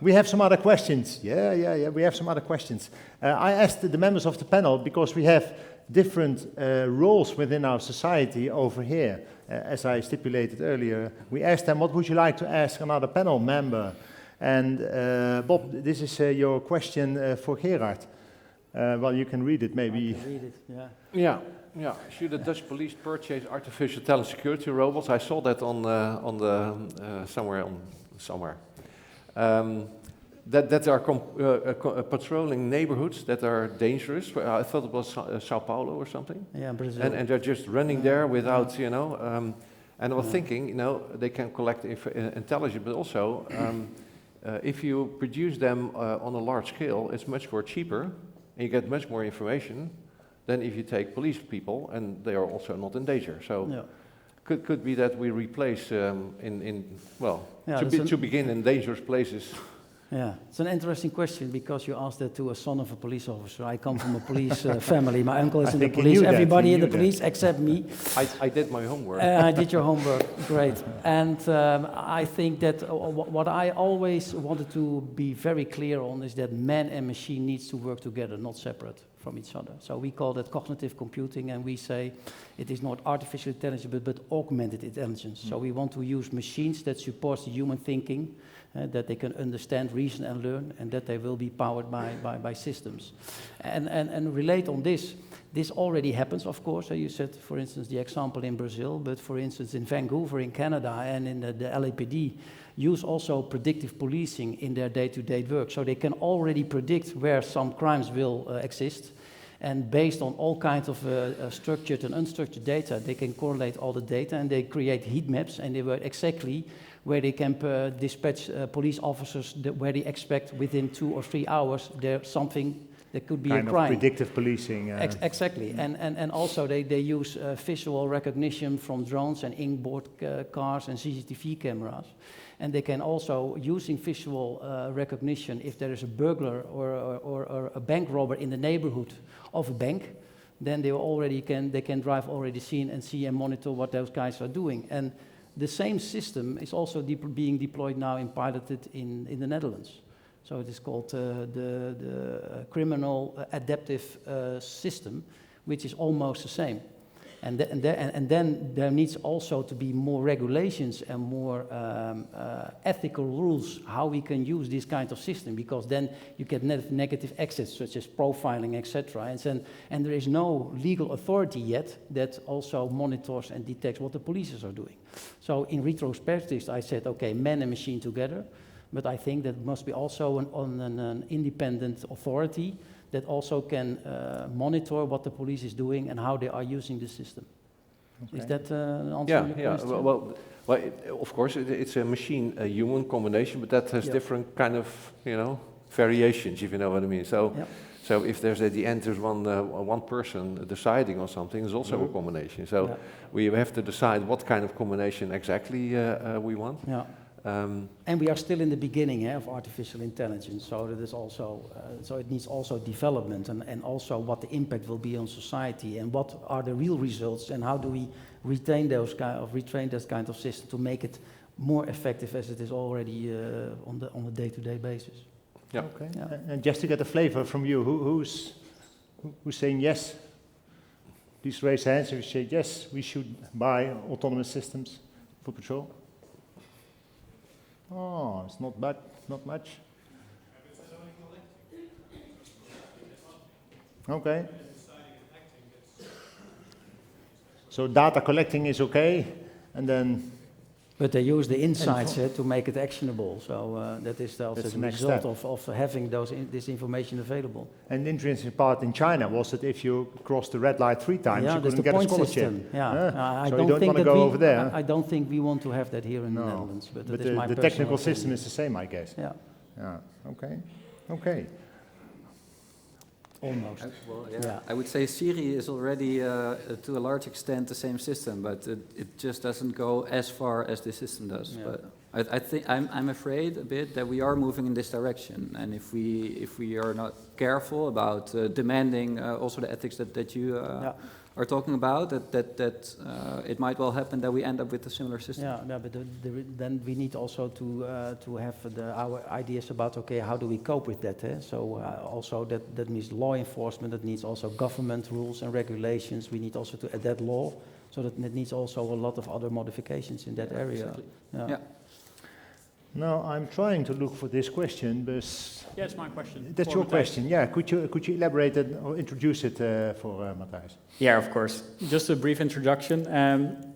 We have some other questions. Yeah. We have some other questions. I asked the members of the panel because we have different roles within our society over here. As I stipulated earlier, we asked them, what would you like to ask another panel member? And Bob, this is your question for Gerard. Well, you can read it, maybe. I can read it, yeah. Yeah. Should the Dutch police purchase artificial intelligence security robots? I saw that somewhere. That are patrolling neighborhoods that are dangerous. I thought it was Sao Paulo or something. Yeah, Brazil. And they're just running there without, you know. And I was thinking, you know, they can collect intelligence, but also if you produce them on a large scale, it's much more cheaper, and you get much more information than if you take police people, and they are also not in danger. So. Could be that we replace to begin in dangerous places. Yeah, it's an interesting question because you asked that to a son of a police officer. I come from a police family. My uncle is in the police. Everybody in the police except me. I did my homework. I did your homework, great. And I think that what I always wanted to be very clear on is that man and machine needs to work together, not separate from each other. So we call that cognitive computing, and we say it is not artificial intelligence, but augmented intelligence. So we want to use machines that support the human thinking, that they can understand, reason, and learn, and that they will be powered by systems. And relate on this already happens, of course. You said, for instance, the example in Brazil, but for instance, in Vancouver, in Canada, and in the LAPD, use also predictive policing in their day-to-day work. So they can already predict where some crimes will exist. And based on all kinds of structured and unstructured data, they can correlate all the data, and they create heat maps, and they work exactly where they can dispatch police officers where they expect within 2 or 3 hours there's something that could be a crime. Kind of predictive policing. Exactly, and also they use visual recognition from drones and inboard cars and CCTV cameras. And they can also, using visual recognition, if there is a burglar or a bank robber in the neighborhood of a bank, then they can drive already seen and see and monitor what those guys are doing. And the same system is also being deployed now and piloted in the Netherlands. So it is called the criminal adaptive system, which is almost the same. And then there needs also to be more regulations and more ethical rules how we can use this kind of system, because then you get negative exits such as profiling, etc. And there is no legal authority yet that also monitors and detects what the police are doing. So in retrospective, I said, okay, man and machine together, but I think that must be also an independent authority that also can monitor what the police is doing and how they are using the system. Okay. Is that an answer to your question? Well, of course, it's a machine-human combination, but that has different kind of, variations, if you know what I mean. So, Yep. so if there's at the end there's one person deciding on something, there's also a combination. So we have to decide what kind of combination exactly we want. Yeah. And we are still in the beginning of artificial intelligence, so that is also so it needs also development and also what the impact will be on society and what are the real results and how do we retrain this kind of system to make it more effective as it is already on a day-to-day basis. Yeah. Okay. And just to get a flavor from you, who's saying yes? Please raise hands if you say yes. We should buy autonomous systems for patrol. Oh, it's not bad, not much. Okay. So data collecting is okay, and then. But they use the insights to make it actionable. So that is also the result of having this information available. And the interesting part in China was that if you crossed the red light 3 times, you couldn't get a scholarship. Yeah, so you don't want to go over there. I don't think we want to have that here in the Netherlands. But the technical system is the same, I guess. Yeah. Yeah. Okay. Okay. Almost. I would say Siri is already, to a large extent, the same system, but it just doesn't go as far as this system does. Yeah. But I think I'm afraid a bit that we are moving in this direction, and if we are not careful about demanding also the ethics that you are talking about, that it might well happen that we end up with a similar system. Yeah, but then we need also to have our ideas about, okay, how do we cope with that? So also that means law enforcement, that needs also government rules and regulations. We need also to adapt law, so that it needs also a lot of other modifications in that area. Exactly. Yeah. Now I'm trying to look for this question, but yeah, it's my question. That's your question. Yeah, could you elaborate it or introduce it for Matthijs? Yeah, of course. Just a brief introduction.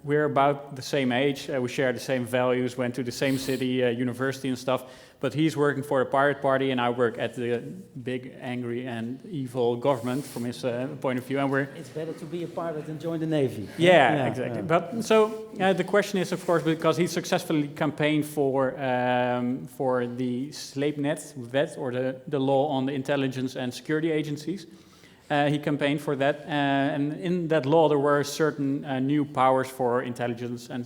We're about the same age. We share the same values. Went to the same city, university, and stuff. But he's working for the Pirate Party, and I work at the big, angry, and evil government from his point of view. And it's better to be a pirate than join the navy. Yeah, exactly. Yeah. But so the question is, of course, because he successfully campaigned for the Sleepnet wet, or the law on the intelligence and security agencies. He campaigned for that, and in that law there were certain new powers for intelligence and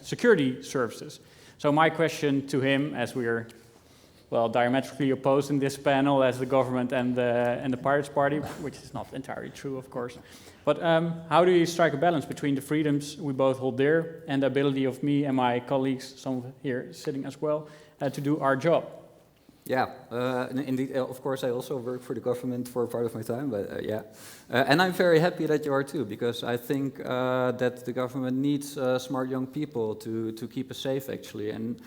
security services. So my question to him, as we're diametrically opposed in this panel as the government and the Pirates Party, which is not entirely true, of course. But how do you strike a balance between the freedoms we both hold dear and the ability of me and my colleagues, some here sitting as well, to do our job? Yeah, indeed, of course I also work for the government for part of my time, but yeah. And I'm very happy that you are too, because I think that the government needs smart young people to keep us safe, actually. And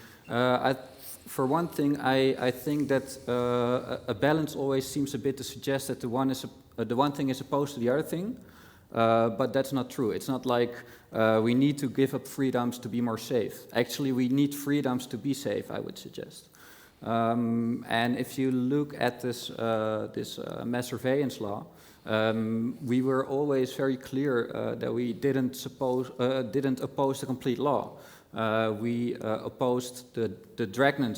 for one thing, I think that a balance always seems a bit to suggest that the one thing is opposed to the other thing, but that's not true. It's not like we need to give up freedoms to be more safe. Actually, we need freedoms to be safe, I would suggest. And if you look at this mass surveillance law, we were always very clear that we didn't oppose the complete law. We opposed the dragnet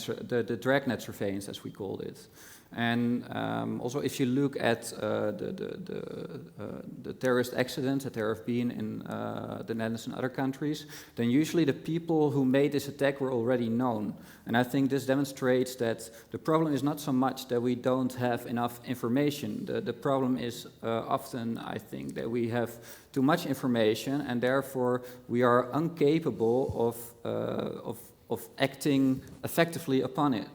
surveillance, as we called it. And also, if you look at the terrorist accidents that there have been in the Netherlands and other countries, then usually the people who made this attack were already known. And I think this demonstrates that the problem is not so much that we don't have enough information. The problem is often, I think, that we have too much information, and therefore we are incapable of acting effectively upon it.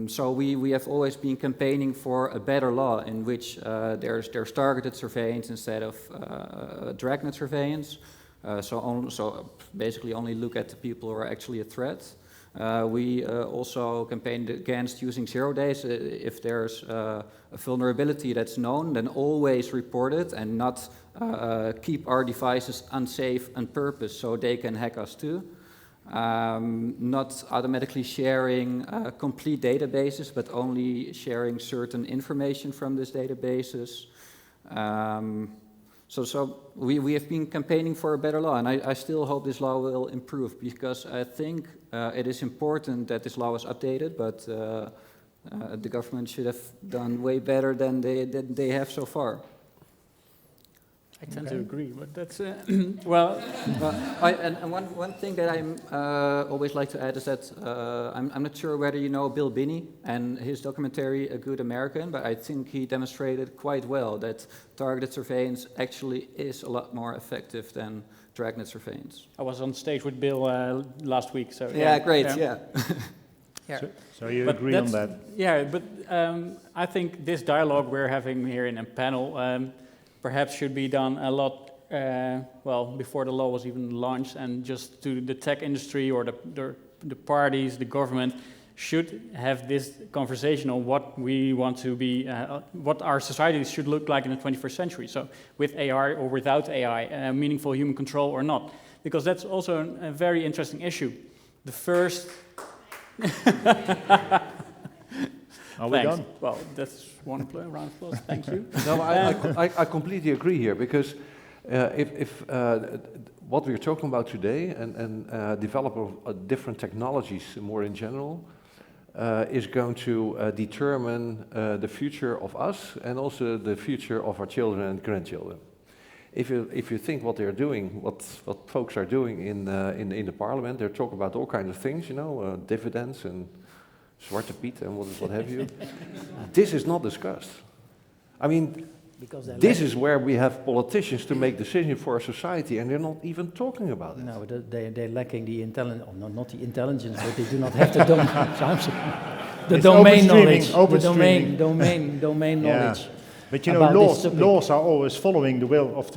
So we have always been campaigning for a better law in which there's targeted surveillance instead of dragnet surveillance. So basically only look at the people who are actually a threat. We also campaigned against using 0 days. If there's a vulnerability that's known, then always report it and not keep our devices unsafe on purpose so they can hack us too. Not automatically sharing complete databases, but only sharing certain information from these databases. So we have been campaigning for a better law, and I still hope this law will improve, because I think it is important that this law is updated, but The government should have done way better than they have so far. I tend to agree, but that's well. And one thing that I always like to add is that I'm not sure whether you know Bill Binney and his documentary A Good American, but I think he demonstrated quite well that targeted surveillance actually is a lot more effective than dragnet surveillance. I was on stage with Bill last week, so yeah, great, yeah. Yeah. So you agree on that? Yeah, but I think this dialogue we're having here in a panel perhaps should be done a lot, well, before the law was even launched, and just to the tech industry or the parties, the government, should have this conversation on what we want to be, what our societies should look like in the 21st century. So with AI or without AI, meaningful human control or not. Because that's also a very interesting issue. The first... Are we done? Well, that's one round of applause. Thank you. No, I completely agree here, because if what we're talking about today and development of different technologies more in general is going to determine the future of us and also the future of our children and grandchildren. If you think what they're doing, what folks are doing in the parliament, they're talking about all kinds of things, you know, dividends and Zwarte Piet and what have you. This is not discussed. I mean, this is where we have politicians to make decisions for our society, and they're not even talking about it. No, they're lacking the intelligence, oh, no, not the intelligence, but they do not have the domain knowledge. Domain knowledge. But you know, laws are always following the will of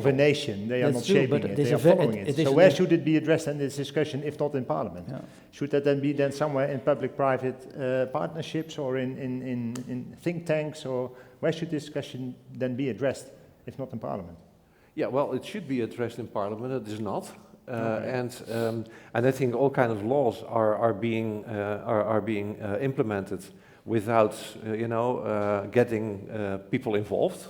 a nation. They are not shaping it, they are following it. So where should it be addressed in this discussion, if not in Parliament? Yeah. Should that then be somewhere in public-private partnerships or in think tanks, or where should this discussion then be addressed, if not in Parliament? Yeah, well, it should be addressed in Parliament. It is not. And I think all kinds of laws are being implemented without, getting people involved.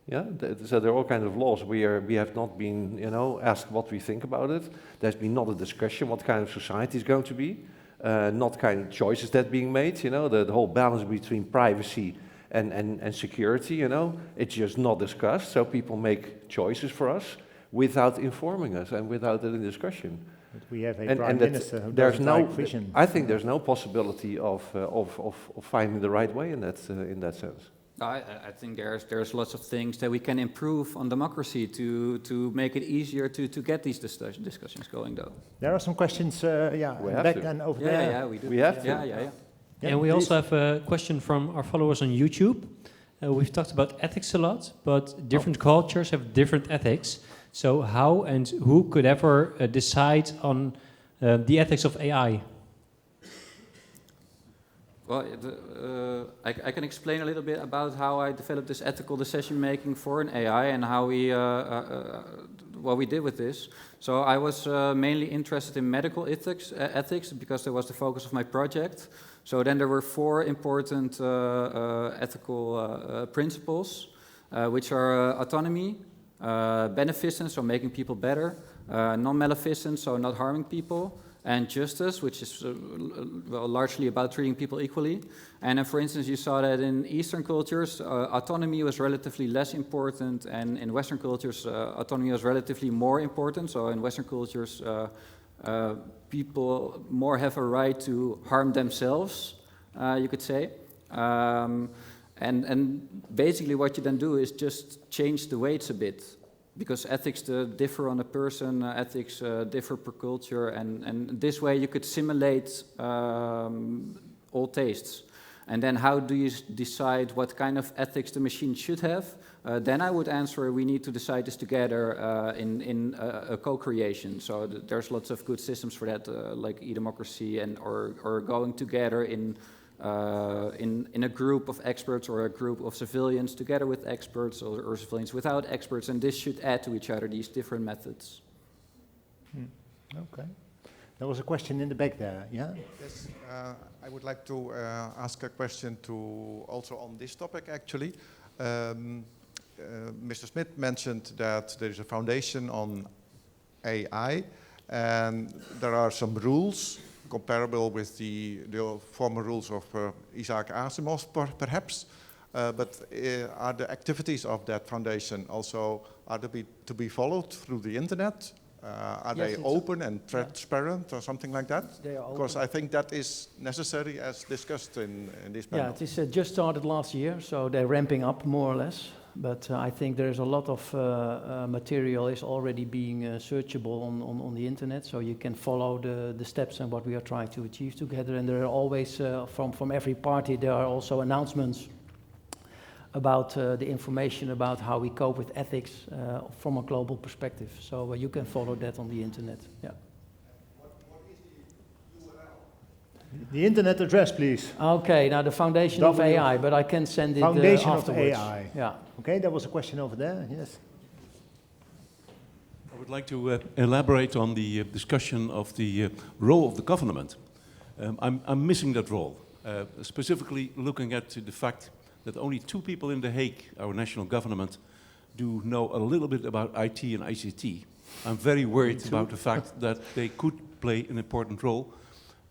Yeah, so there are all kinds of laws. We have not been, asked what we think about it. There's been not a discussion what kind of society is going to be, not kind of choices that being made. The whole balance between privacy and security. It's just not discussed. So people make choices for us without informing us and without any discussion. But we have a prime minister who doesn't like vision. I think there's no possibility of finding the right way in that sense. I think there's lots of things that we can improve on democracy to make it easier to get these discussions going, though. There are some questions, back and over there. Yeah, we do. We have to. Yeah, and we also have a question from our followers on YouTube. We've talked about ethics a lot, but different cultures have different ethics. So how and who could ever decide on the ethics of AI? Well, I can explain a little bit about how I developed this ethical decision making for an AI and how what we did with this. So I was mainly interested in medical ethics because that was the focus of my project. So then there were 4 important ethical principles, which are autonomy, beneficence, so making people better, non-maleficence, so not harming people, and justice, which is largely about treating people equally. And then, for instance, you saw that in Eastern cultures, autonomy was relatively less important, and in Western cultures, autonomy was relatively more important. So in Western cultures, people more have a right to harm themselves, you could say. And basically what you then do is just change the weights a bit, because ethics differ on a person, ethics differ per culture, and this way you could simulate all tastes. And then how do you decide what kind of ethics the machine should have? Then I would answer, we need to decide this together in a co-creation. So there's lots of good systems for that, like e-democracy or going together in a group of experts or a group of civilians together with experts or civilians without experts, and this should add to each other, these different methods. Okay. There was a question in the back there, yeah? Yes, I would like to ask a question also on this topic, actually. Mr. Smit mentioned that there is a foundation on AI, and there are some rules comparable with the former rules of Isaac Asimov, perhaps. But are the activities of that foundation also to be followed through the internet? Are they open and transparent or something like that? They are open. Because I think that is necessary as discussed in this panel. Yeah, it is just started last year, so they're ramping up more or less. But I think there's a lot of material is already being searchable on the internet, so you can follow the steps and what we are trying to achieve together. And there are always, from every party, there are also announcements about the information about how we cope with ethics from a global perspective. So you can follow that on the internet. Yeah. What is the URL? The internet address, please. Okay, now the Foundation of AI, but I can send it Foundation of afterwards. AI. Yeah. Okay, there was a question over there. Yes. I would like to elaborate on the discussion of the role of the government. I'm missing that role, specifically looking at the fact that only 2 people in The Hague, our national government, do know a little bit about IT and ICT. I'm very worried about the fact that they could play an important role,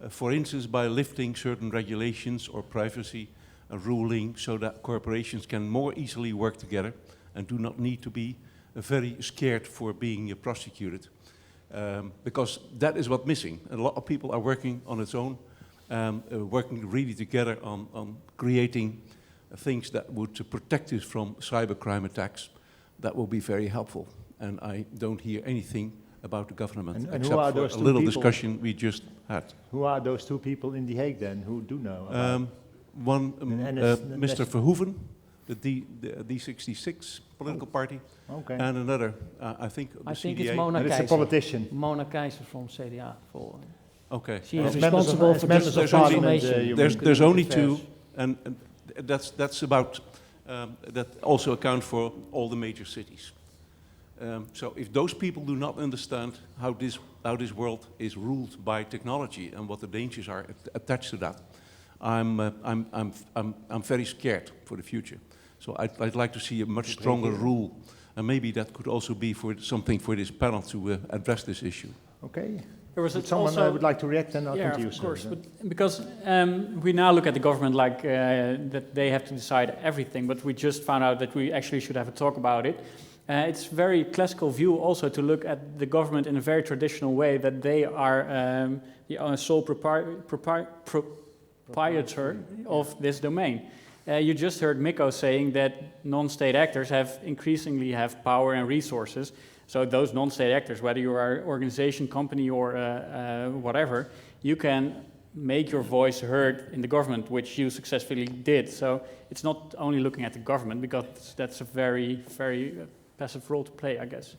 for instance, by lifting certain regulations or privacy ruling so that corporations can more easily work together and do not need to be very scared for being prosecuted. Because that is what's missing. A lot of people are working on its own, working really together on creating things that would protect us from cybercrime attacks. That will be very helpful. And I don't hear anything about the government, and except for a little discussion we just had. Who are those 2 people in The Hague then, who do know about one, Mr. Verhoeven, the D66 political party, okay. And another, I think the CDA. It's Mona Keizer. It's a politician. Mona Keizer from CDA. Okay. She is responsible for digital transformation. There's only 2, and that's about, that also account for all the major cities. So if those people do not understand how this world is ruled by technology and what the dangers are attached to that, I'm very scared for the future. So I'd like to see a much stronger rule, and maybe that could also be something for this panel to address this issue. Okay. There was someone would like to react, and I'll come to you, of sir. course. But because we now look at the government like that they have to decide everything, but we just found out that we actually should have a talk about it. It's very classical view also to look at the government in a very traditional way, that they are the sole proprietor of this domain. You just heard Mikko saying that non-state actors increasingly have power and resources. So those non-state actors, whether you are an organization, company, or whatever, you can make your voice heard in the government, which you successfully did. So it's not only looking at the government, because that's a very, very passive role to play, I guess.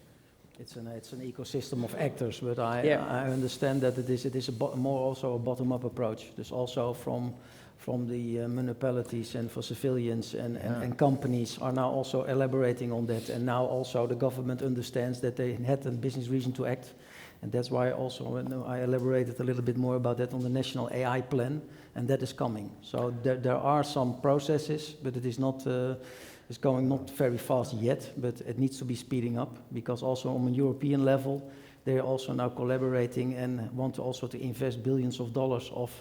It's an ecosystem of actors, but I understand that it is more also a bottom-up approach. There's also from the municipalities and for civilians and companies are now also elaborating on that, and now also the government understands that they had a business reason to act, and that's why I elaborated a little bit more about that on the national AI plan, and that is coming. So there are some processes, but it is not. It's going not very fast yet, but it needs to be speeding up, because also on a European level, they are also now collaborating and want also to invest billions of dollars of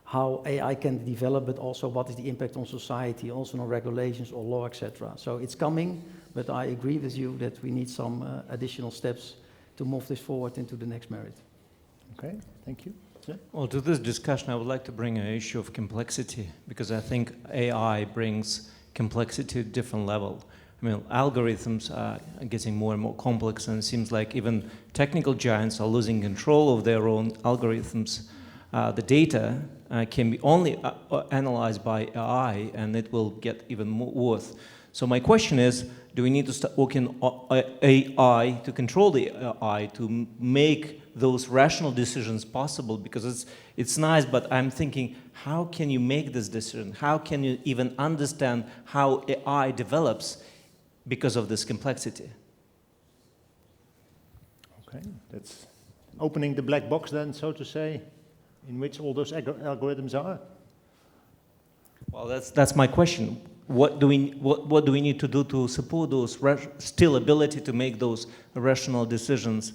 how AI can develop, but also what is the impact on society, also on regulations or law, etc. So it's coming, but I agree with you that we need some additional steps to move this forward into the next merit. Okay, thank you. Yeah. Well, to this discussion, I would like to bring an issue of complexity, because I think AI brings complexity to a different level. I mean, algorithms are getting more and more complex, and it seems like even technical giants are losing control of their own algorithms. The data can be only analyzed by AI, and it will get even more worse. So my question is, do we need to start working on AI to control the AI, to make those rational decisions possible? Because it's nice, but I'm thinking, how can you make this decision? How can you even understand how AI develops because of this complexity? Okay, that's opening the black box then, so to say, in which all those algorithms are. Well, that's my question. what do we need to do to support those still ability to make those rational decisions,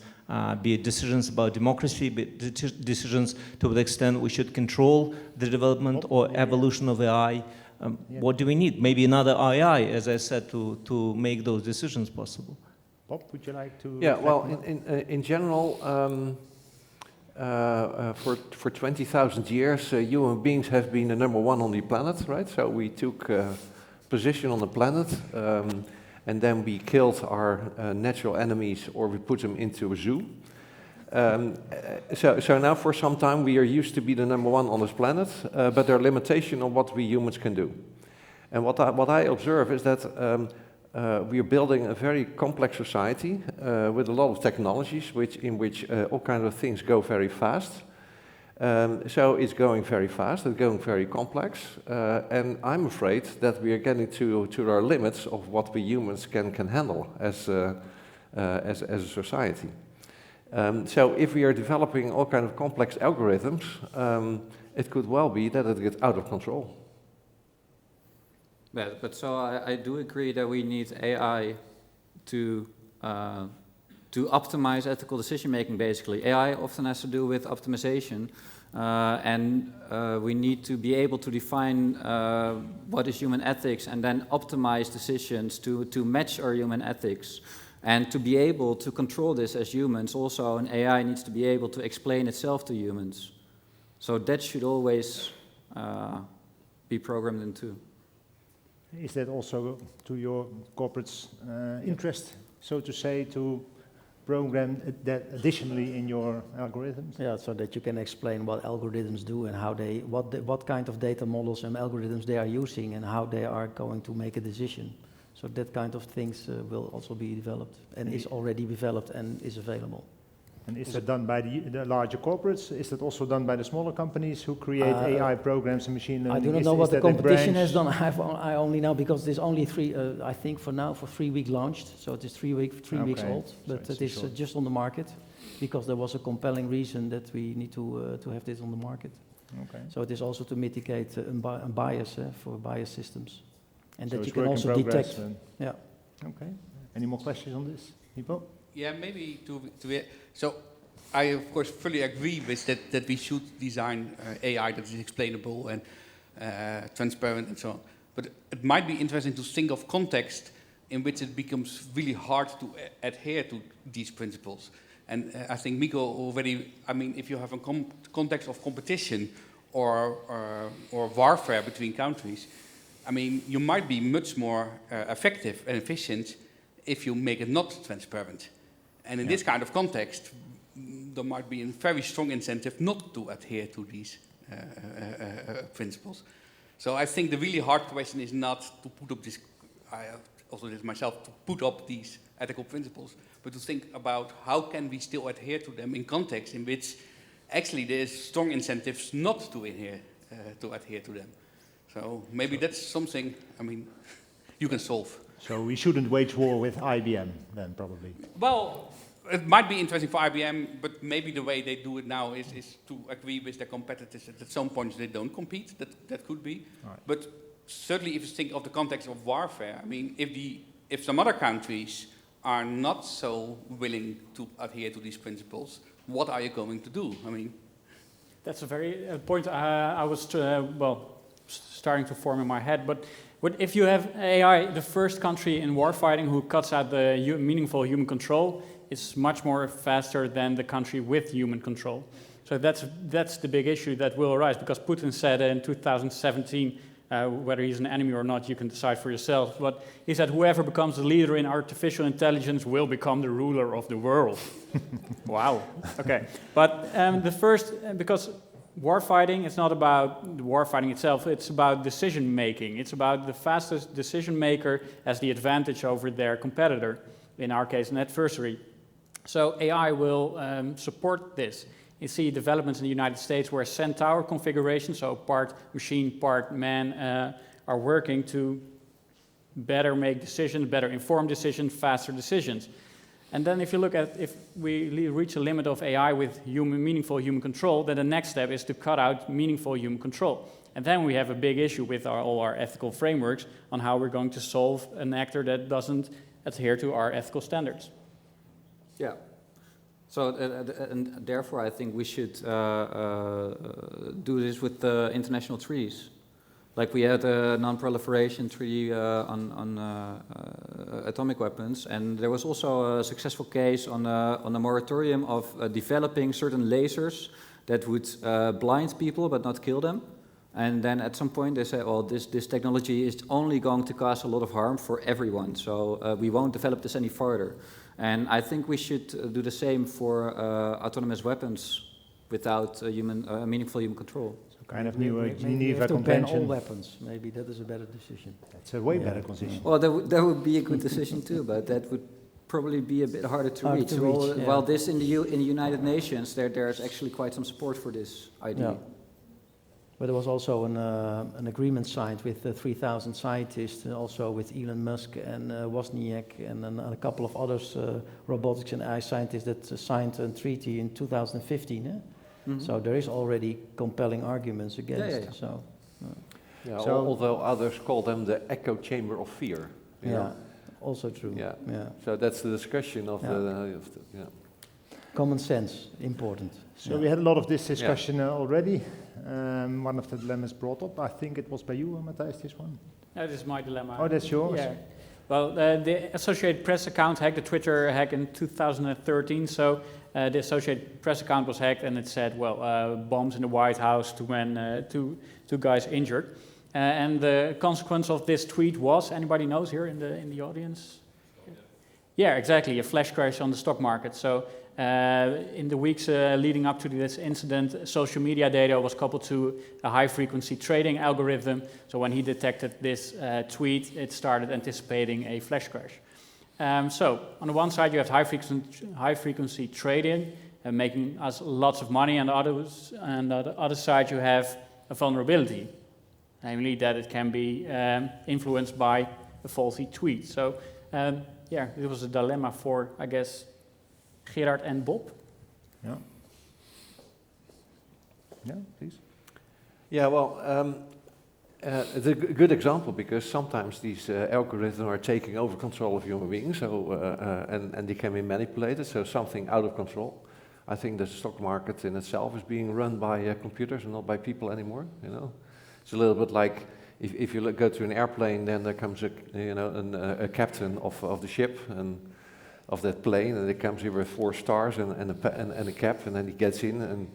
be it decisions about democracy, be it decisions to what extent we should control the development or evolution of AI. What do we need? Maybe another AI, as I said, to make those decisions possible. Bob, would you like to? Yeah, well, in general, for 20,000 years, human beings have been the #1 on the planet, right? So we took position on the planet, and then we killed our natural enemies, or we put them into a zoo. So now for some time we are used to be the #1 on this planet, but there are limitations on what we humans can do. And what I observe is that we are building a very complex society with a lot of technologies, in which all kinds of things go very fast. So it's going very fast, it's going very complex, and I'm afraid that we are getting to our limits of what we humans can handle as a society. So if we are developing all kinds of complex algorithms, it could well be that it gets out of control. But so I do agree that we need AI to optimize ethical decision making. Basically, AI often has to do with optimization, and we need to be able to define what is human ethics, and then optimize decisions to match our human ethics. And to be able to control this as humans, also an AI needs to be able to explain itself to humans. So that should always be programmed in too. Is that also to your corporate's interest, so to say, to program that additionally in your algorithms? Yeah, so that you can explain what algorithms do and how what kind of data models and algorithms they are using and how they are going to make a decision. So that kind of things will also be developed and is already developed and is available. And is that done by the larger corporates? Is that also done by the smaller companies who create AI programs and machine learning? I do not know what the competition has done. I only know because there's only I think for now, for 3 weeks launched. So it is 3 weeks old, but it is just on the market because there was a compelling reason that we need to have this on the market. Okay. So it is also to mitigate a bias for bias systems. And so that you can also detect. Yeah. Okay. Any more questions on this, Hypo? Yeah, maybe so I of course fully agree with that we should design AI that is explainable and transparent and so on. But it might be interesting to think of context in which it becomes really hard to adhere to these principles. And I think Mikko already, I mean, if you have a context of competition or warfare between countries, I mean, you might be much more effective and efficient if you make it not transparent. And in this kind of context, there might be a very strong incentive not to adhere to these principles. So I think the really hard question is not to put up this, I also did myself, to put up these ethical principles, but to think about how can we still adhere to them in context in which actually there is strong incentives not to adhere to them. So maybe that's something, I mean, you can solve. So we shouldn't wage war with IBM then, probably? Well, it might be interesting for IBM, but maybe the way they do it now is to agree with their competitors that at some point they don't compete. That could be. Right. But certainly if you think of the context of warfare, I mean, if some other countries are not so willing to adhere to these principles, what are you going to do? I mean, that's a very point I was starting to form in my head. But if you have AI, the first country in warfighting who cuts out the meaningful human control, it's much more faster than the country with human control. So that's the big issue that will arise, because Putin said in 2017, whether he's an enemy or not, you can decide for yourself. But he said whoever becomes the leader in artificial intelligence will become the ruler of the world. Wow. Okay. But because warfighting, it's not about the warfighting itself, it's about decision making. It's about the fastest decision maker has the advantage over their competitor, in our case, an adversary. So AI will support this. You see developments in the United States where centaur configurations, so part machine, part man, are working to better make decisions, better inform decisions, faster decisions. And then if you look at if we reach a limit of AI with meaningful human control, then the next step is to cut out meaningful human control. And then we have a big issue with all our ethical frameworks on how we're going to solve an actor that doesn't adhere to our ethical standards. Yeah. So, and therefore I think we should do this with international treaties. Like we had a non-proliferation treaty on atomic weapons, and there was also a successful case on a moratorium of developing certain lasers that would blind people but not kill them. And then at some point they say, well, this technology is only going to cause a lot of harm for everyone, so we won't develop this any further. And I think we should do the same for autonomous weapons without meaningful human control. Kind of new Maybe Geneva to ban Convention. all weapons. Maybe that is a better decision. That's a way better decision. Well, that would be a good decision too, but that would probably be a bit harder to reach. While this in the United Nations, there's actually quite some support for this idea. Yeah. But there was also an agreement signed with 3,000 scientists, and also with Elon Musk and Wozniak and a couple of others, robotics and AI scientists that signed a treaty in 2015. Mm-hmm. So there is already compelling arguments against. So, although others call them the echo chamber of fear. You know? Also true. Yeah. So that's the discussion of the common sense, important. So we had a lot of this discussion already. One of the dilemmas brought up, I think it was by you, Matthijs, this one? That is my dilemma. Oh, that's yours? Yeah. Well, the Associated Press account hacked, the Twitter hack in 2013, so the Associated Press account was hacked and it said, well, bombs in the White House, two guys injured. And the consequence of this tweet was, anybody knows here in the audience? Yeah, exactly, a flash crash on the stock market. So in the weeks leading up to this incident, social media data was coupled to a high-frequency trading algorithm. So when he detected this tweet, it started anticipating a flash crash. So on the one side, you have high-frequency trading, making us lots of money, and on the other side, you have a vulnerability, namely that it can be influenced by a faulty tweet. So yeah, it was a dilemma for, I guess, Gerard and Bob. Yeah. Yeah, please. Yeah, well, it's a good example because sometimes these algorithms are taking over control of human beings, so and they can be manipulated, so something out of control. I think the stock market in itself is being run by computers and not by people anymore. You know, it's a little bit like if you go to an airplane, then there comes a captain of the ship and of that plane, and it comes here with 4 stars and a cap, and then he gets in and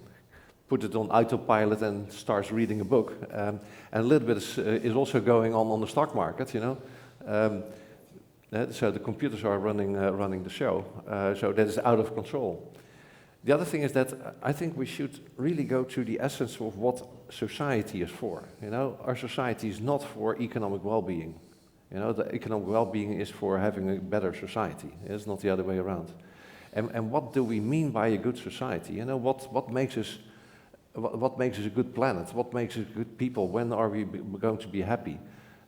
put it on autopilot and starts reading a book. And a little bit is also going on the stock market, you know. So the computers are running the show, so that is out of control. The other thing is that I think we should really go to the essence of what society is for. You know, our society is not for economic well-being. You know, the economic well-being is for having a better society. It's not the other way around. And what do we mean by a good society? You know, what makes us a good planet? What makes us good people? When are we going to be happy?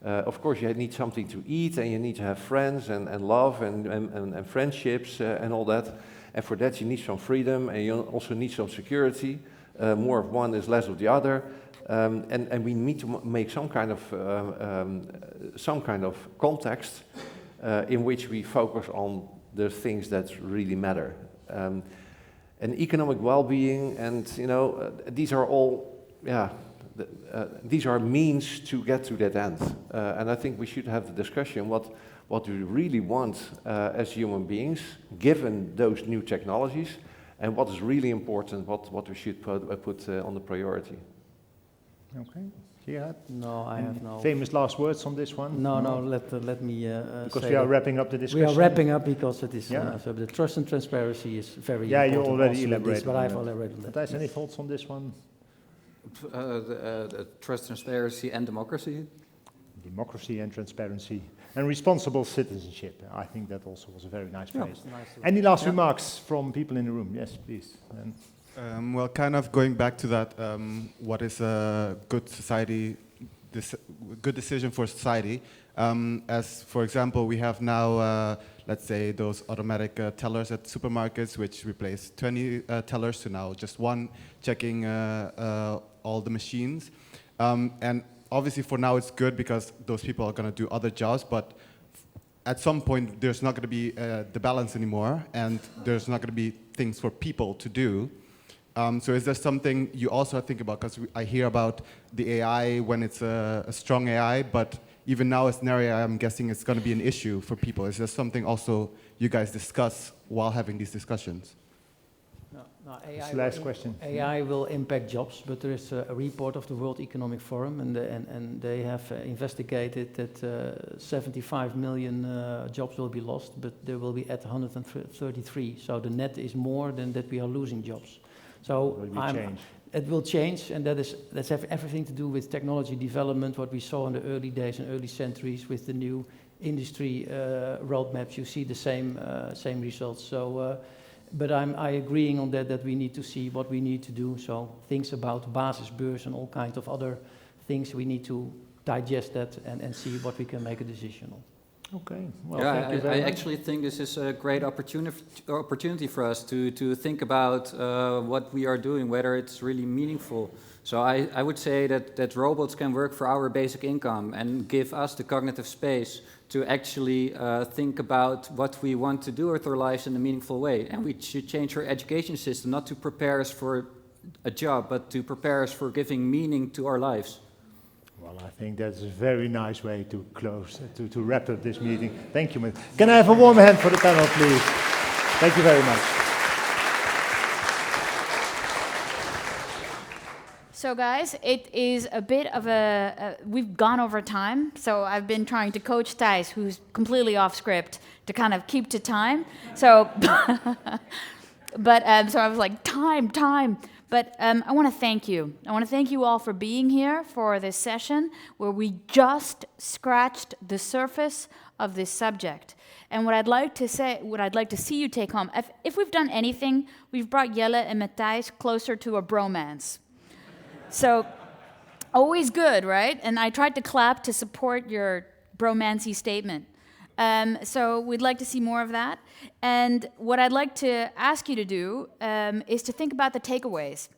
Of course, you need something to eat, and you need to have friends and love and friendships and all that. And for that, you need some freedom, and you also need some security. More of one is less of the other. And we need to make some kind of context in which we focus on the things that really matter. And economic well-being, and you know, these are all, these are means to get to that end. And I think we should have the discussion what we really want as human beings, given those new technologies, and what is really important, what we should put on the priority. Okay. Gerard? No, I have no... Famous last words on this one? No, let me because we are wrapping up the discussion. We are wrapping up because it is... so the trust and transparency is very important. Yeah, you already elaborated but I've elaborated on that. Matthijs, any thoughts on this one? The trust, transparency and democracy. Democracy and transparency. And responsible citizenship. I think that also was a very nice phrase. Nice. Any last remarks from people in the room? Yes, please. Well, kind of going back to that, what is a good society? good decision for society. As for example, we have now, let's say, those automatic tellers at supermarkets, which replace 20 tellers to now just one checking all the machines. And obviously for now it's good because those people are going to do other jobs, but at some point there's not going to be the balance anymore, and there's not going to be things for people to do. So is there something you also think about? Because I hear about the AI when it's a strong AI, but even now as an area, I'm guessing it's going to be an issue for people. Is there something also you guys discuss while having these discussions? No, AI last question. AI will impact jobs, but there is a report of the World Economic Forum, and they have investigated that 75 million jobs will be lost, but they will be at 133. So the net is more than that we are losing jobs. So it will change, and that's everything to do with technology development, what we saw in the early days and early centuries with the new industry roadmaps. You see the same results. So, but I agreeing on that we need to see what we need to do. So things about basisbeurs and all kinds of other things, we need to digest that and see what we can make a decision on. Okay. Well, yeah, thank you very I much. actually think this is a great opportunity for us to think about what we are doing, whether it's really meaningful. So I would say that robots can work for our basic income and give us the cognitive space to actually think about what we want to do with our lives in a meaningful way. And we should change our education system, not to prepare us for a job, but to prepare us for giving meaning to our lives. Well, I think that's a very nice way to close, to wrap up this meeting. Thank you. Can I have a warm hand for the panel, please? Thank you very much. So guys, it is a bit of we've gone over time, so I've been trying to coach Tijs, who's completely off script, to kind of keep to time. So, so I was like, time. But I want to thank you. I want to thank you all for being here for this session where we just scratched the surface of this subject. And what I'd like to see you take home, if we've done anything, we've brought Jelle and Matthijs closer to a bromance. So, always good, right? And I tried to clap to support your bromancy statement. So we'd like to see more of that. And what I'd like to ask you to do is to think about the takeaways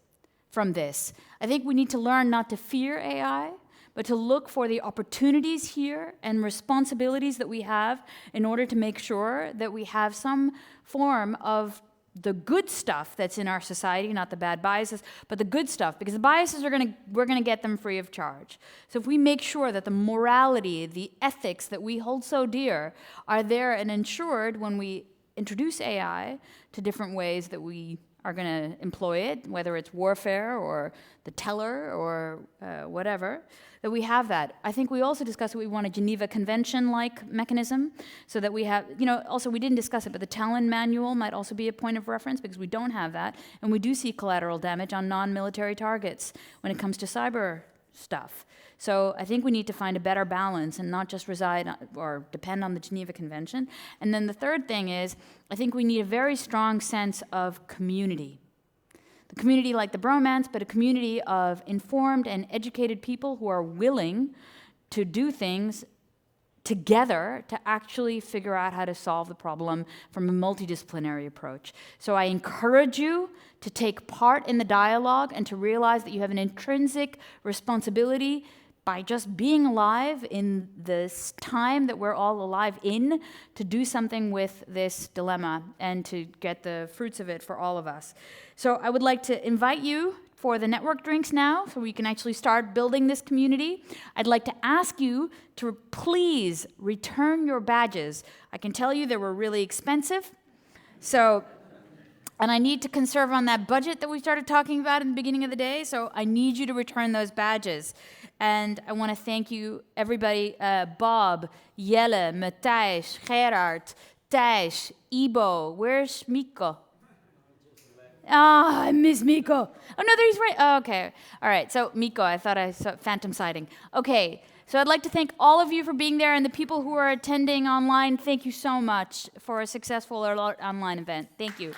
from this. I think we need to learn not to fear AI, but to look for the opportunities here and responsibilities that we have in order to make sure that we have some form of the good stuff that's in our society, not the bad biases, but the good stuff, because the biases we're gonna get them free of charge. So if we make sure that the morality, the ethics that we hold so dear are there and ensured when we introduce AI to different ways that we are gonna employ it, whether it's warfare or the teller or whatever, that we have that. I think we also discussed that we want a Geneva Convention-like mechanism, so that we have, also we didn't discuss it, but the Talon Manual might also be a point of reference because we don't have that, and we do see collateral damage on non-military targets when it comes to cyber stuff. So I think we need to find a better balance and not just reside or depend on the Geneva Convention. And then the third thing is, I think we need a very strong sense of community. The community like the bromance, but a community of informed and educated people who are willing to do things together to actually figure out how to solve the problem from a multidisciplinary approach. So I encourage you to take part in the dialogue and to realize that you have an intrinsic responsibility by just being alive in this time that we're all alive in, to do something with this dilemma and to get the fruits of it for all of us. So I would like to invite you for the network drinks now, so we can actually start building this community. I'd like to ask you to please return your badges. I can tell you they were really expensive. So, and I need to conserve on that budget that we started talking about in the beginning of the day, so I need you to return those badges. And I want to thank you, everybody, Bob, Jelle, Matthijs, Gerard, Tijs, Ibo. Where's Mikko? I miss Mikko. Oh, no, there he's right. Oh, okay. All right, so Mikko, I thought I saw phantom sighting. Okay, so I'd like to thank all of you for being there, and the people who are attending online, thank you so much for a successful online event. Thank you.